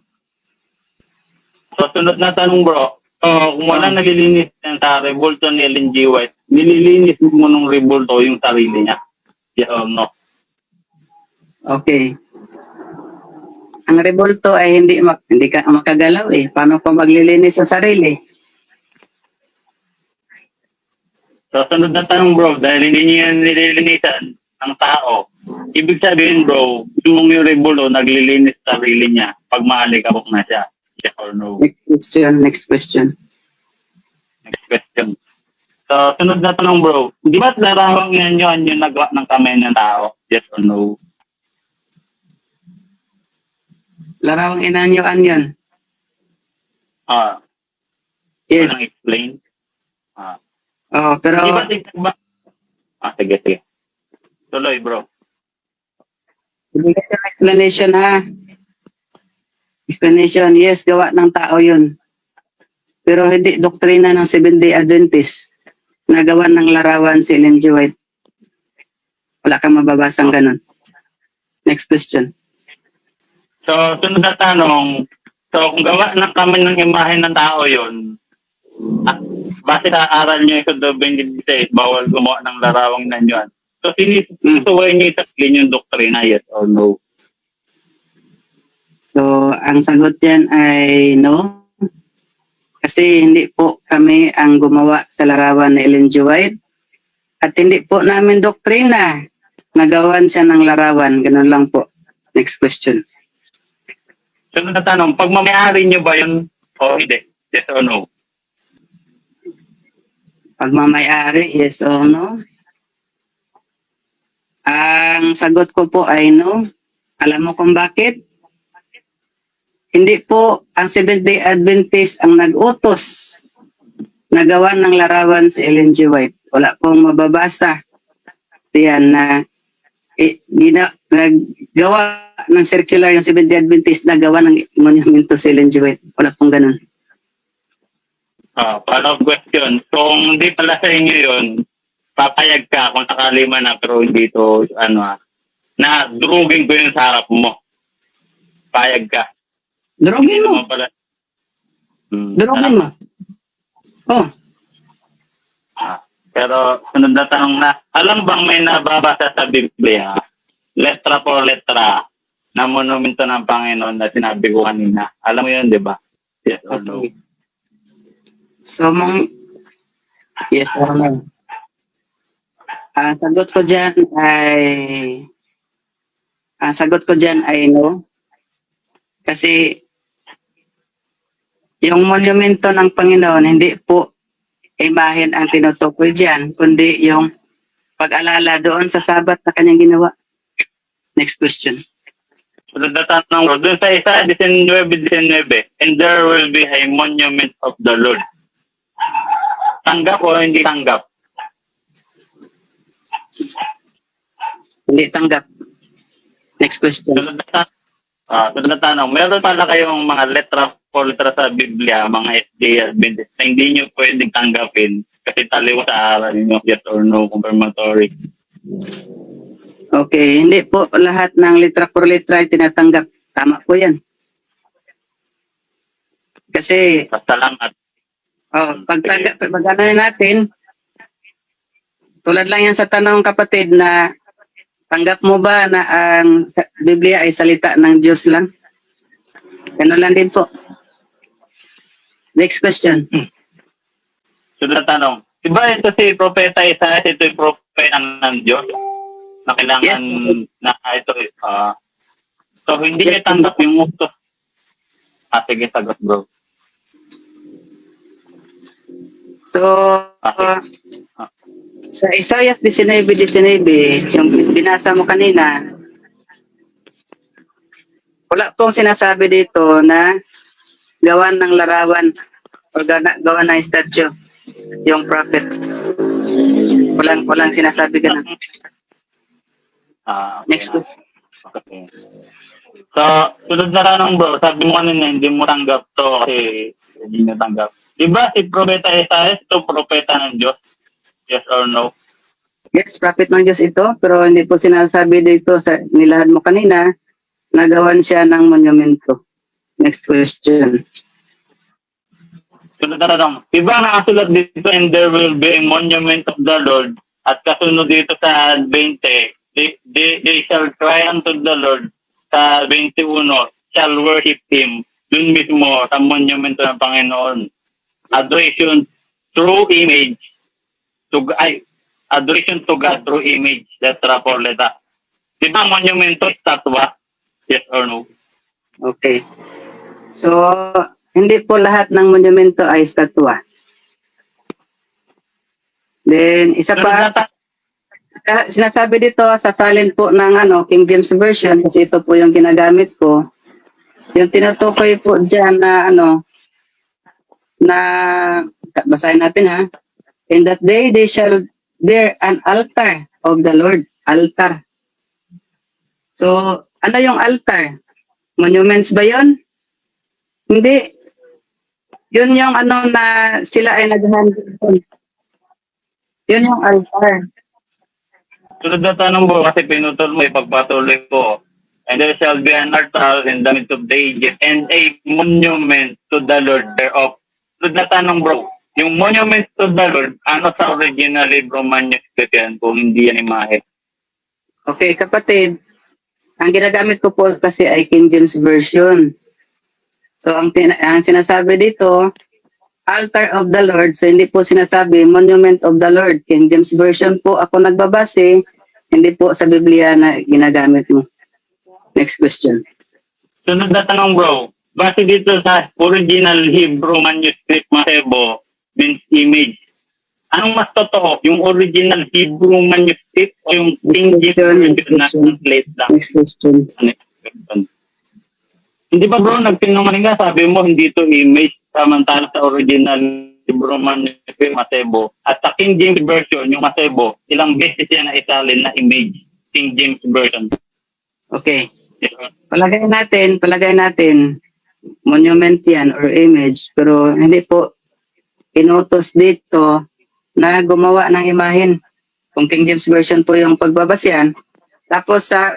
A: So, sunod na tanong bro. Kung wala naglilinis sa rebulto ni Ellen G. White, nililinis mo nung rebulto yung sarili niya? Yeah or no?
B: Okay. Ang rebulto ay hindi ka makagalaw eh. Paano pa maglilinis sa sarili?
A: So, sunod na tanong bro, dahil hindi niya nililinisan ng tao, ibig sabihin bro, yung rebulto naglilinis sa sarili niya pag maalikabok na siya. Yes or no?
B: Next question, next question.
A: Next question. So, sunod na tanong bro, di ba larawang yan yung nagawa ng kamay ng tao? Yes or no?
B: Larawang inanyuan yun.
A: Ah,
B: Yes.
A: walang explain. Ah,
B: Oh, pero
A: di ba ba? Sige, sige. Tuloy, bro.
B: bigyan ko ng explanation ha. Explanation, yes, gawa ng tao yun. Pero hindi doktrina ng Seventh-day Adventist na gawa ng larawan si Ellen G. White. Wala kang mababasang ganun. Next question.
A: So, sunod na tanong. So, kung gawa ng kami ng imahe ng tao yun, base sa aral nyo sa 26, bawal gumawa ng larawang na yun. So, sinusuway nyo itaklin yung doktrina, yes or no?
B: So, ang sagot dyan ay no. Kasi hindi po kami ang gumawa sa larawan ni Ellen G. White. At hindi po namin doktrina nagawan siya ng larawan. Ganun lang po. Next question.
A: Sunod na tanong, pag mamayari nyo ba yun o hindi? Yes or no?
B: Pagmamayari, yes or no? Ang sagot ko po ay no. Alam mo kung bakit? Hindi po ang Seventh-day Adventist ang nag-utos na gawa ng larawan si Ellen G. White. Wala pong mababasa diyan na naggawa ng circular yung Seventh-day Adventist na gawa ng monumento si Ellen G. White. Wala pong ganun.
A: Follow-up question. Kung hindi pala sa inyo yun, papayag ka kung sakali man na pero hindi to, na drugin ko yun sa harap mo. Payag ka.
B: Drogin
A: Hindi
B: mo.
A: naman pala.
B: Drogin mo. Oh,
A: Pero sunod na tanong na, alam bang may nababasa sa Biblia, letra por letra, na monumento ng Panginoon na sinabi ko kanina? Alam mo yun, di ba? Yes or no?
B: okay. So, yes or no? Ang sagot ko dyan ay no. Kasi yung monumento ng Panginoon, hindi po imahen ang tinutukoy dyan, kundi yung pag-alala doon sa Sabat na kanyang ginawa. Next question.
A: Sunod na tanong, bro. Doon sa isa, 19, and there will be a monument of the Lord. Tanggap o hindi tanggap?
B: Hindi tanggap. Next question.
A: Sunod na tanong, meron pala kayong mga letra po letra sa Biblia, mga SJ Adventist, na hindi nyo pwedeng tanggapin kasi taliwa sa aral nyo, yes or no, confirmatory.
B: Okay, hindi po lahat ng letra por letra ay tinatanggap. Tama po yan. Kasi,
A: Salamat.
B: pag ano natin, tulad lang yan sa tanong kapatid na tanggap mo ba na ang Biblia ay salita ng Diyos lang? Ganun lang din po. Next question.
A: Sunod na tanong, diba ito si Propeta Isaiah, ito yung propeta ng Diyos? Na kailangan na ito, so hindi
B: Yes,
A: niya tanggap yung utos. Sige, sagot bro.
B: So, sa Isaiah 19:19, yung binasa mo kanina, wala pong sinasabi dito na gawan ng larawan o gawan ng statue yung prophet. Walang sinasabi ganun.
A: Okay
B: Next
A: na.
B: question.
A: Okay. So, sunod na tanong bro, sabi mo kanina hindi mo tanggap to kasi hindi mo tanggap. Diba si Propeta Isaiah, ito propeta ng Diyos? Yes or no?
B: Yes, prophet ng Diyos ito, pero hindi po sinasabi dito sa nilahad mo kanina na gawan siya ng monumento. Next question.
A: Sunod na tanong, diba nakasulat dito, and there will be a monument of the Lord, at kasunod dito sa 20, they shall cry unto the Lord, sa 21, shall worship Him, dun mismo sa monumento ng Panginoon. Adoration through image, adoration to God through image, letra por letra. Diba monumento, statwa? Yes or no?
B: Okay. So, hindi po lahat ng monumento ay statwa. Then, isa pa, sinasabi dito, sasalin po ng King James Version, kasi ito po yung ginagamit ko. Yung tinutukoy po dyan na na basahin natin ha. In that day, they shall bear an altar of the Lord. Altar. So, ano yung altar? Monuments ba yun? Hindi. Yun yung na sila ay naghahandle doon. Yun yung altar.
A: Sunod na tanong bro, kasi pinutol mo, ipagpatuloy ko. And there shall be an altar in the midst of the ages and a monument to the Lord thereof. Sunod na tanong bro, yung monument to the Lord, ano sa original Hebrew manuscript yan kung hindi yan imahe?
B: Okay, kapatid. Ang ginagamit ko po kasi ay King James Version. So, ang sinasabi dito, altar of the Lord. So, hindi po sinasabi monument of the Lord. King James Version po ako nagbabase, hindi po sa Biblia na ginagamit mo. Next question.
A: Sunod na tanong bro, base dito sa original Hebrew manuscript Masebo means image. Anong mas totoo? Yung original Hebrew manuscript o yung King James version na translate lang?
B: Next question.
A: Hindi ba bro, nagsinungaling ka, sabi mo hindi to image samantala sa original Hebrew manuscript Masebo. At sa King James version, yung Masebo, ilang beses yan na isalin na image. King James version.
B: Okay. Palagay natin, monument yan or image, pero hindi po inutos dito na gumawa ng imahen. Kung King James Version po yung pagbabasyan. Tapos sa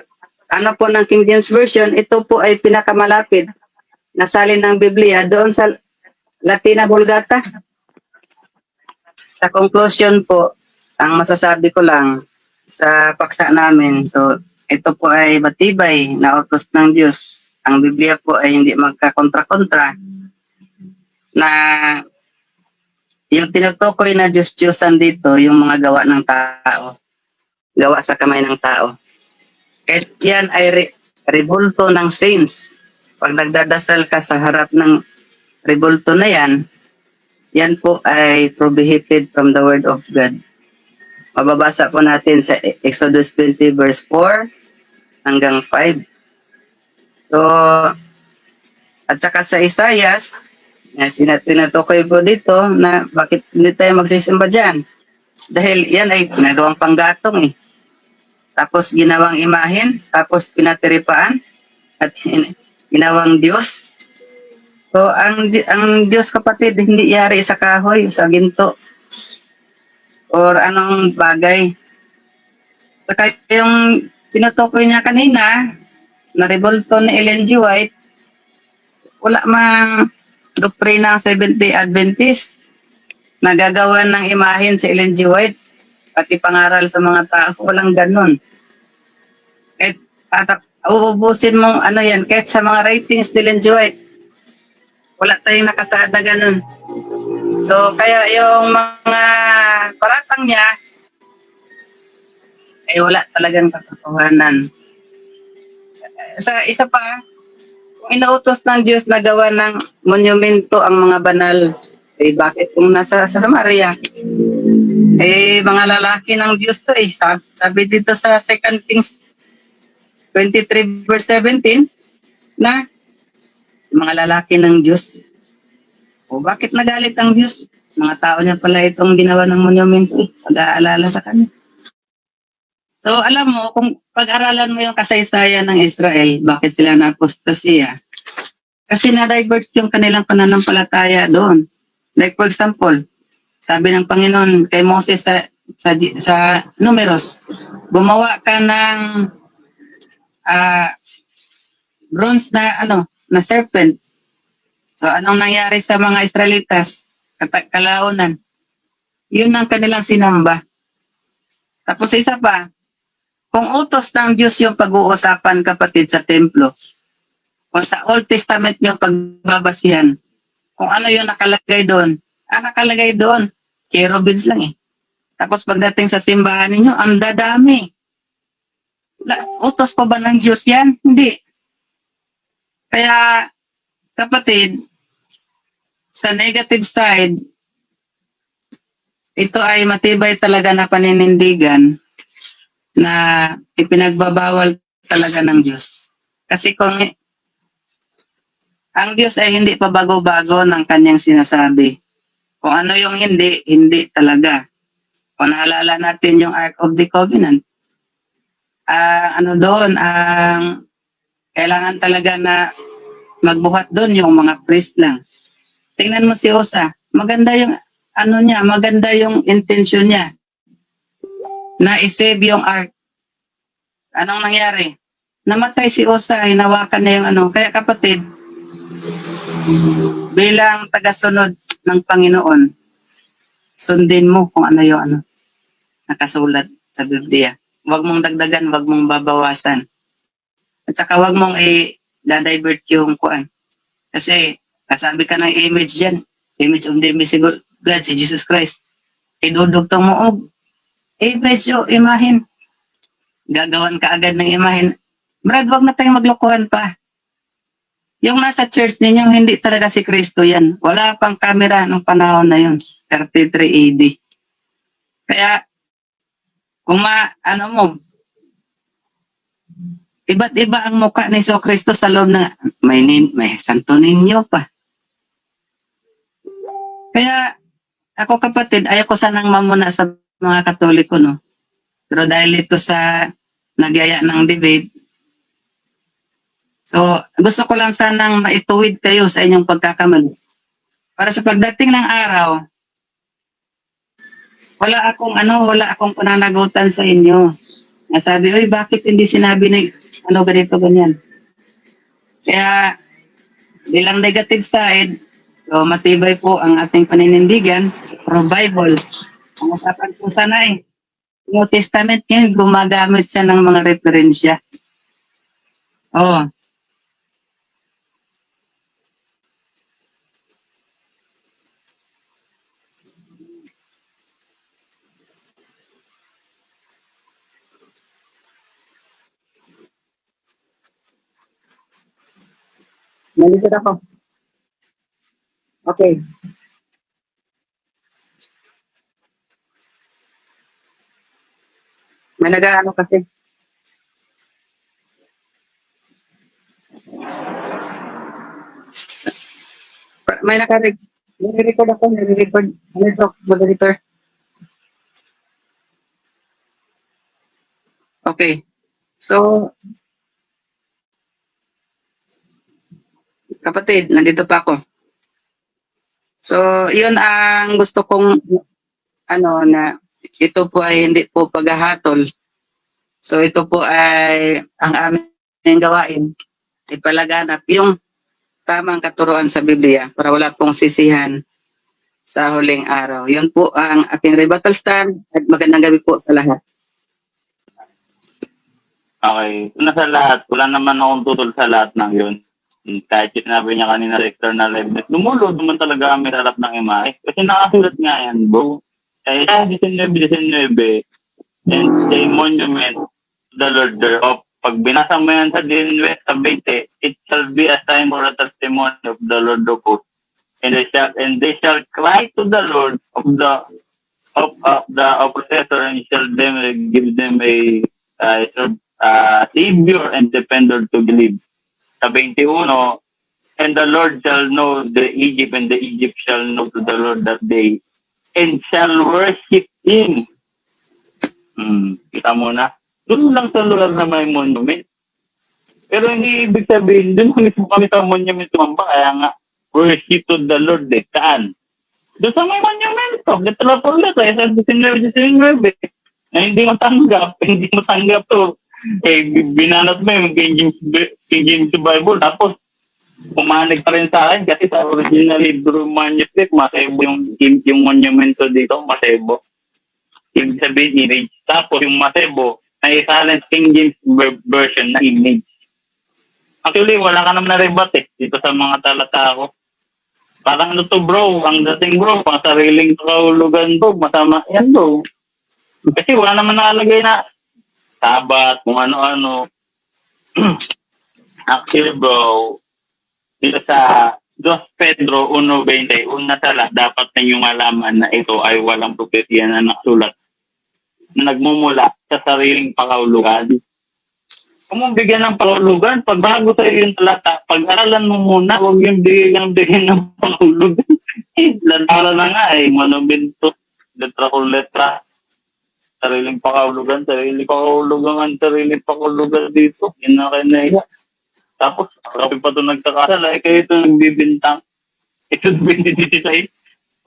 B: po ng King James Version, ito po ay pinakamalapit na salin ng Biblia doon sa Latina Vulgata. Sa conclusion po, ang masasabi ko lang sa paksa namin, so ito po ay matibay na utos ng Diyos. Ang Biblia po ay hindi magkakontra-kontra na yung tinutukoy na Diyos-Diyosan dito, yung mga gawa ng tao. Gawa sa kamay ng tao. At yan ay rebulto ng saints. Pag nagdadasal ka sa harap ng rebulto na yan, yan po ay prohibited from the Word of God. Mababasa po natin sa Exodus 20 verse 4 hanggang 5. So, at saka sa Isaias, tinatukoy po dito na bakit hindi tayo magsisimba dyan. Dahil yan ay ginagawang panggatong eh. Tapos ginawang imahen, tapos pinatiripaan, at ginawang Diyos. So, ang Diyos kapatid, hindi yari sa kahoy, sa ginto, or anong bagay. Saka yung tinutukoy niya kanina, na rebulto ni Ellen G. White, wala mang doktrina ng Seventh-day Adventist na gagawa ng imahen si Ellen G. White pati pangaral sa mga tao, walang ganun. Kahit uubusin mong yan, kahit sa mga writings ni Ellen G. White, wala tayong nakasada ganun. So, kaya yung mga paratang niya, ay wala talagang katotohanan. Sa isa pa, kung inautos ng Diyos na gawa ng monumento ang mga banal, bakit kung nasa Samaria, mga lalaki ng Diyos to sabi dito sa 2 Kings 23 verse 17, na mga lalaki ng Diyos. O bakit nagalit ang Diyos? Mga tao niya pala itong ginawa ng monumento, pag-aalala sa kanya. So alam mo, kung pag-aralan mo yung kasaysayan ng Israel, bakit sila na-apostasya? Kasi na-divert yung kanilang pananampalataya doon. Like for example, sabi ng Panginoon kay Moses sa Numeros, gumawa ka ng bronze na serpent. So anong nangyari sa mga Israelitas? Kalaunan. Yun ang kanilang sinamba. Tapos isa pa, kung utos ng Diyos yung pag-uusapan kapatid sa templo, kung sa Old Testament yung pagbabasihan, kung ano yung nakalagay doon, nakalagay doon, cherubims lang Tapos pagdating sa simbahan ninyo, ang dadami. Utos pa ba ng Diyos yan? Hindi. Kaya, kapatid, sa negative side, ito ay matibay talaga na paninindigan na ipinagbabawal talaga ng Diyos. Kasi kung Ang Diyos ay hindi pa bago-bago ng kanyang sinasabi. Kung ano yung hindi, hindi talaga. Kung naalala natin yung Ark of the Covenant, ano doon, ang kailangan talaga na magbuhat doon yung mga priest lang. Tingnan mo si Osa, maganda yung ano niya, maganda yung intention niya na isave yung Ark. Anong nangyari? Namatay si Osa, hinawakan niya yung ano. Kaya kapatid, bilang tagasunod ng Panginoon, sundin mo kung ano yung ano, nakasulat sa Biblia. Huwag mong dagdagan, huwag mong babawasan. At saka huwag mong i-divert yung kuan. Kasi kasabi ka ng image dyan, image of the invisible God, si Jesus Christ. Idudugtong mo og image o imahin. Gagawan ka agad ng imahin. Brad, wag na tayong maglokohan pa. Yung nasa church ninyo, hindi talaga si Kristo yan. Wala pang camera nung panahon na yun. 33 AD. Kaya, kung ano mo, iba't iba ang mukha ni So Kristo sa loob ng may Santo Niño pa. Kaya, ako kapatid, ayoko sanang mamuna sa mga Katoliko, no? Pero dahil ito sa nagyaya ng debate, so, gusto ko lang sanang maituwid kayo sa inyong pagkakamali. Para sa pagdating ng araw, wala akong pananagutan sa inyo. Nasabi, oy, bakit hindi sinabi na ano ganito, ganyan. Kaya, bilang negative side, so matibay po ang ating paninindigan, pro Bible. Ang usapan po sana New Testament ngayon, gumagamit siya ng mga referensya. Oh, nalisit ako. Okay. May nag-ano kasi. May nire-record ako, nire-record. Ano ito, moderator? Okay. So, kapatid, nandito pa ako. So, yun ang gusto kong na ito po ay hindi po paghahatol. So, ito po ay ang aming gawain. Ipalaganap yung tamang katuruan sa Biblia para wala pong sisihan sa huling araw. Yun po ang aking rebuttal stand at magandang gabi po sa lahat.
A: Okay. Una sa lahat, wala naman akong tutol sa lahat ng yun. Kahit sinabi niya kanina sa external evidence, dumulod naman talaga kami sa harap ng imahe. Kasi nakasulat nga yan, bro. Kaya sa 19, and the monument, the Lord thereof. Pag binasa mo yan sa 19, sa 20, it shall be a sign for a testimony of the Lord of hosts. And they shall cry to the Lord of the oppressor, and shall give them a savior and defender to believe. Sa 21, and the Lord shall know the Egypt, and the Egypt shall know to the Lord that day, and shall worship Him. Kita mo na. Doon lang sa lugar na may monument. Pero hindi ibig sabihin, doon mismo kami sa monument tumamba. Kaya nga, worship to the Lord Saan? Doon sa may monument. Dito lang po ulit. Sa 19, na hindi mo tanggap to. Binanat mo yung King James Bible. Tapos, pumanig pa rin sa akin kasi sa original Hebrew manuscript, masebo yung monumento dito, masebo. Ibig sabihin, image. Tapos yung masebo, na silent King James version na image. Actually, wala ka naman na-rebat dito sa mga talata ko. Parang ano to bro, ang dating bro, pang sariling kahulugan bro, masama yan bro. Kasi wala naman nakalagay na Sabat, kung ano-ano. Actually bro, dito sa 2 Pedro 1:20, una sa lahat, dapat ninyong malaman na ito ay walang propesya na nakasulat na nagmumula sa sariling pakahulugan. Kung mo bigyan ng pangulugan, pag bago sa'yo yung talata, pag-aralan mo muna, huwag yung bigyan ng pangulugan. Lantara na nga eh, monumento, letra kung letra, sariling pakahulugan dito, yun na kayo na. Tapos, kami pa ito nagkakasala, kayo ito nagbibintang. Ito 2016.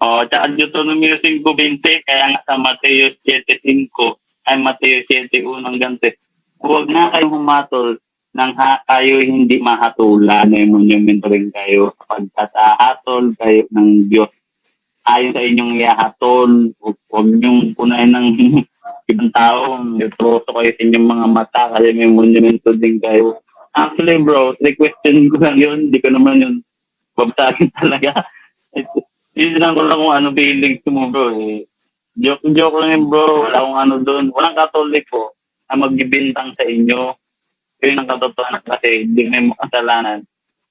A: O, tsaka Deuteronomio 5:20, kaya nga sa Mateo 7:5, ay Mateo 7:1 hanggang 3. Huwag na kayong humatol nang kayo hindi mahatulan. May monumento rin kayo. Pagkatahatol kayo ng Diyos. Ayon sa inyong ihahatol, huwag niyong punahin ng ibang taong itroso kayo sa inyong mga mata kasi may monumento din kayo. Actually, bro, question ko lang yun. Hindi ko naman yun babasagin talaga. Yun lang ko lang kung ano feelings mo, bro. Eh. Joke lang yun, bro. Wala akong ano doon. Walang katoliko na magbibintang sa inyo. Yun ang katotohanan kasi hindi kami makasalanan.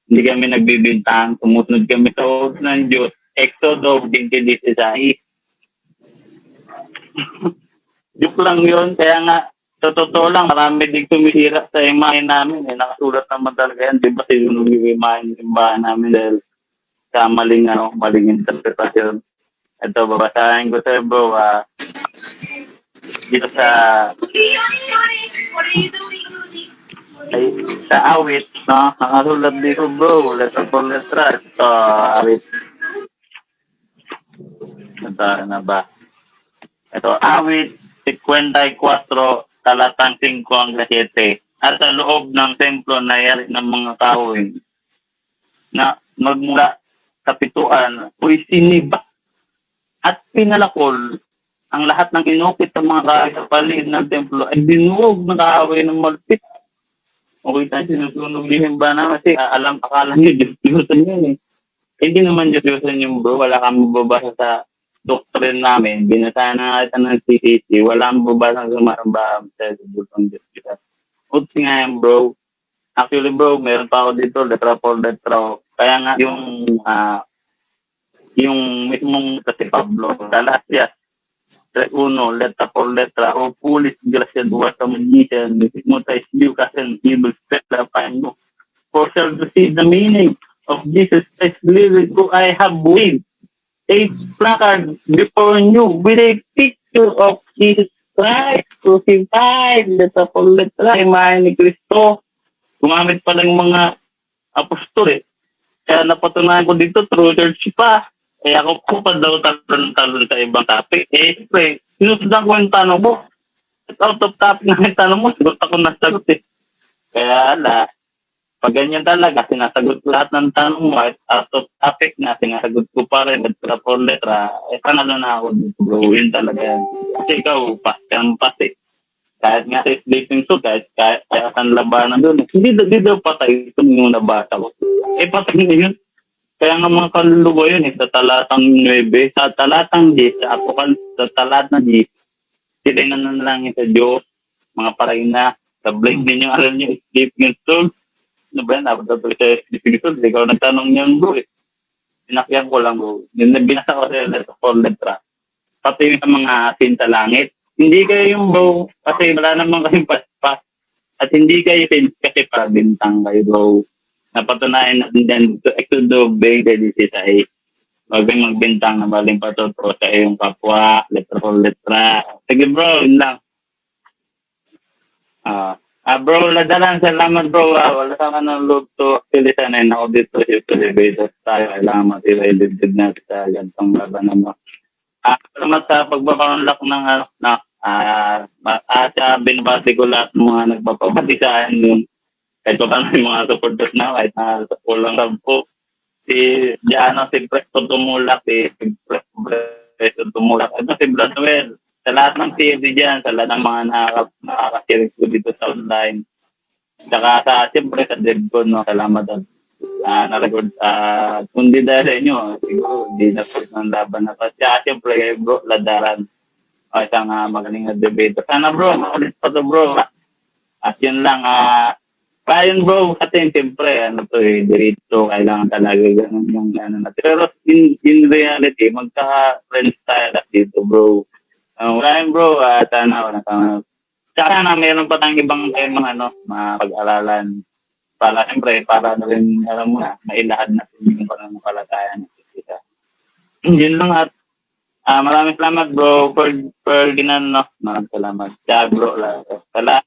A: Hindi kami nagbibintang. Tumusunod kami sa oath ng Diyos. Exodo 20:16. Joke lang yun. Kaya nga, sa totoo lang, marami din tumihira sa imahe namin. Eh. Nakasulat naman talaga yan. Di ba sinunog yung imahe namin dahil sa maling interpretasyon. Ito, babasahin ko sa'yo, bro. Dito ay, sa awit, no? Nakasulat dito, bro. Letter for letter. Ito, awit. Ito, na ba? Ito, awit 54, talatang 5 hanggang 7. At sa loob ng templo na yari ng mga kahoy na magmula sa pituan, uy siniba at pinalakol ang lahat ng inukit ng mga kahoy sa paligid ng templo ay dinuog ng kahoy ng malpit. Okay tayo sinusunog din ba na kasi akala niyo Diyos-Diyosan yun eh. Hindi naman Diyos-Diyosan yung bro, wala kang mababasa sa doctrine namin, binasahan na natin ng CCC, wala kang mababasa sa marambaham sa Diyos-Diyosan. Utsi nga yan bro. Actually bro, meron pa ako dito, letra for letra. Kaya nga yung mismong kasi Pablo, Galatias 3:1, letra por letra, o foolish gracia duwa sa magician, hypnotize you kasi evil spirit na pain mo. For shall to see the meaning of Jesus Christ lyric who I have with a placard before you with a picture of Jesus Christ crucified, letra por letra, imahe ni Kristo. Gumamit pa lang mga apostol eh. Kaya napatunayan ko dito, true church pa. Kaya ako po pa daw talon sa ibang topic. Eh, siyempre, sinusundan ko yung tanong mo. At out of topic na yung tanong mo, sagot ako nasagot eh. Kaya pag ganyan talaga, sinasagot ko lahat ng tanong mo at out of topic na, sinasagot ko pa rin, letra por letra, eh, panalo na ako dito, bro. Yun talaga yan. Kasi ikaw, pas eh. Kahit nga sa sleeping suit, kahit ang labanan doon, hindi daw patay ito yung nabasa ko. Eh, patay na yun. Kaya nga mga kaluluwa yun sa talatang 9, sa talatang 10, sa talatang 10, sila na nanalangin sa Diyos, mga parayna, sa blame ninyo, alam nyo, sleeping soul. Ano ba yan? Dapat sa sleeping soul, ikaw nagtanong niyan bro eh. Sinakyan ko lang bro. Yung binasa ko sa letter for letra. Pati yung mga sin sa langit. Hindi kayo yung bro, kasi wala naman kayong paspas. At hindi kayo kasi para bintang kayo bro. Napatunayan natin dyan to Exodo 20:16. Huwag kang magbintang na maling patotoo sa iyong kapwa, letra for letra. Sige bro, yun lang. Bro, ladalan, salamat bro. Wala ka ng loob to. Actually, sanayin ako dito. Usually, tayo. Kailangan matira-ilibid natin sa gantong laban naman. Salamat sa pagpapanglak ng binabati ko lahat ng mga nagpapabati sa akin yung kahit pa paano yung mga supporters na kahit na kulang lang po si Presto tumulak Presto tumulak ito si Bradwell sa lahat ng CD dyan sa lahat ng mga nakakasirig ko dito sa online saka siyempre sa DevCon no, salamat at na-record kundi dahil sa inyo siguro hindi na po ng laban na pa siyempre kayo bro ladaran isang magaling na debate sana bro makulit pa to bro at yun lang Ayun bro, atin siyempre, dirito, kailangan talaga ganun yung natin. Pero in reality, magka-friends tayo dito bro. Wala yun bro, sana Tsaka na meron pa tayong ibang temang mga pag-aralan. Para siyempre, para na rin, alam mo na, mailahad natin yung pananampalataya ng isa. Yun lang at maraming salamat bro, Ferdinand, no? Maraming salamat. Tsaka bro, sa lahat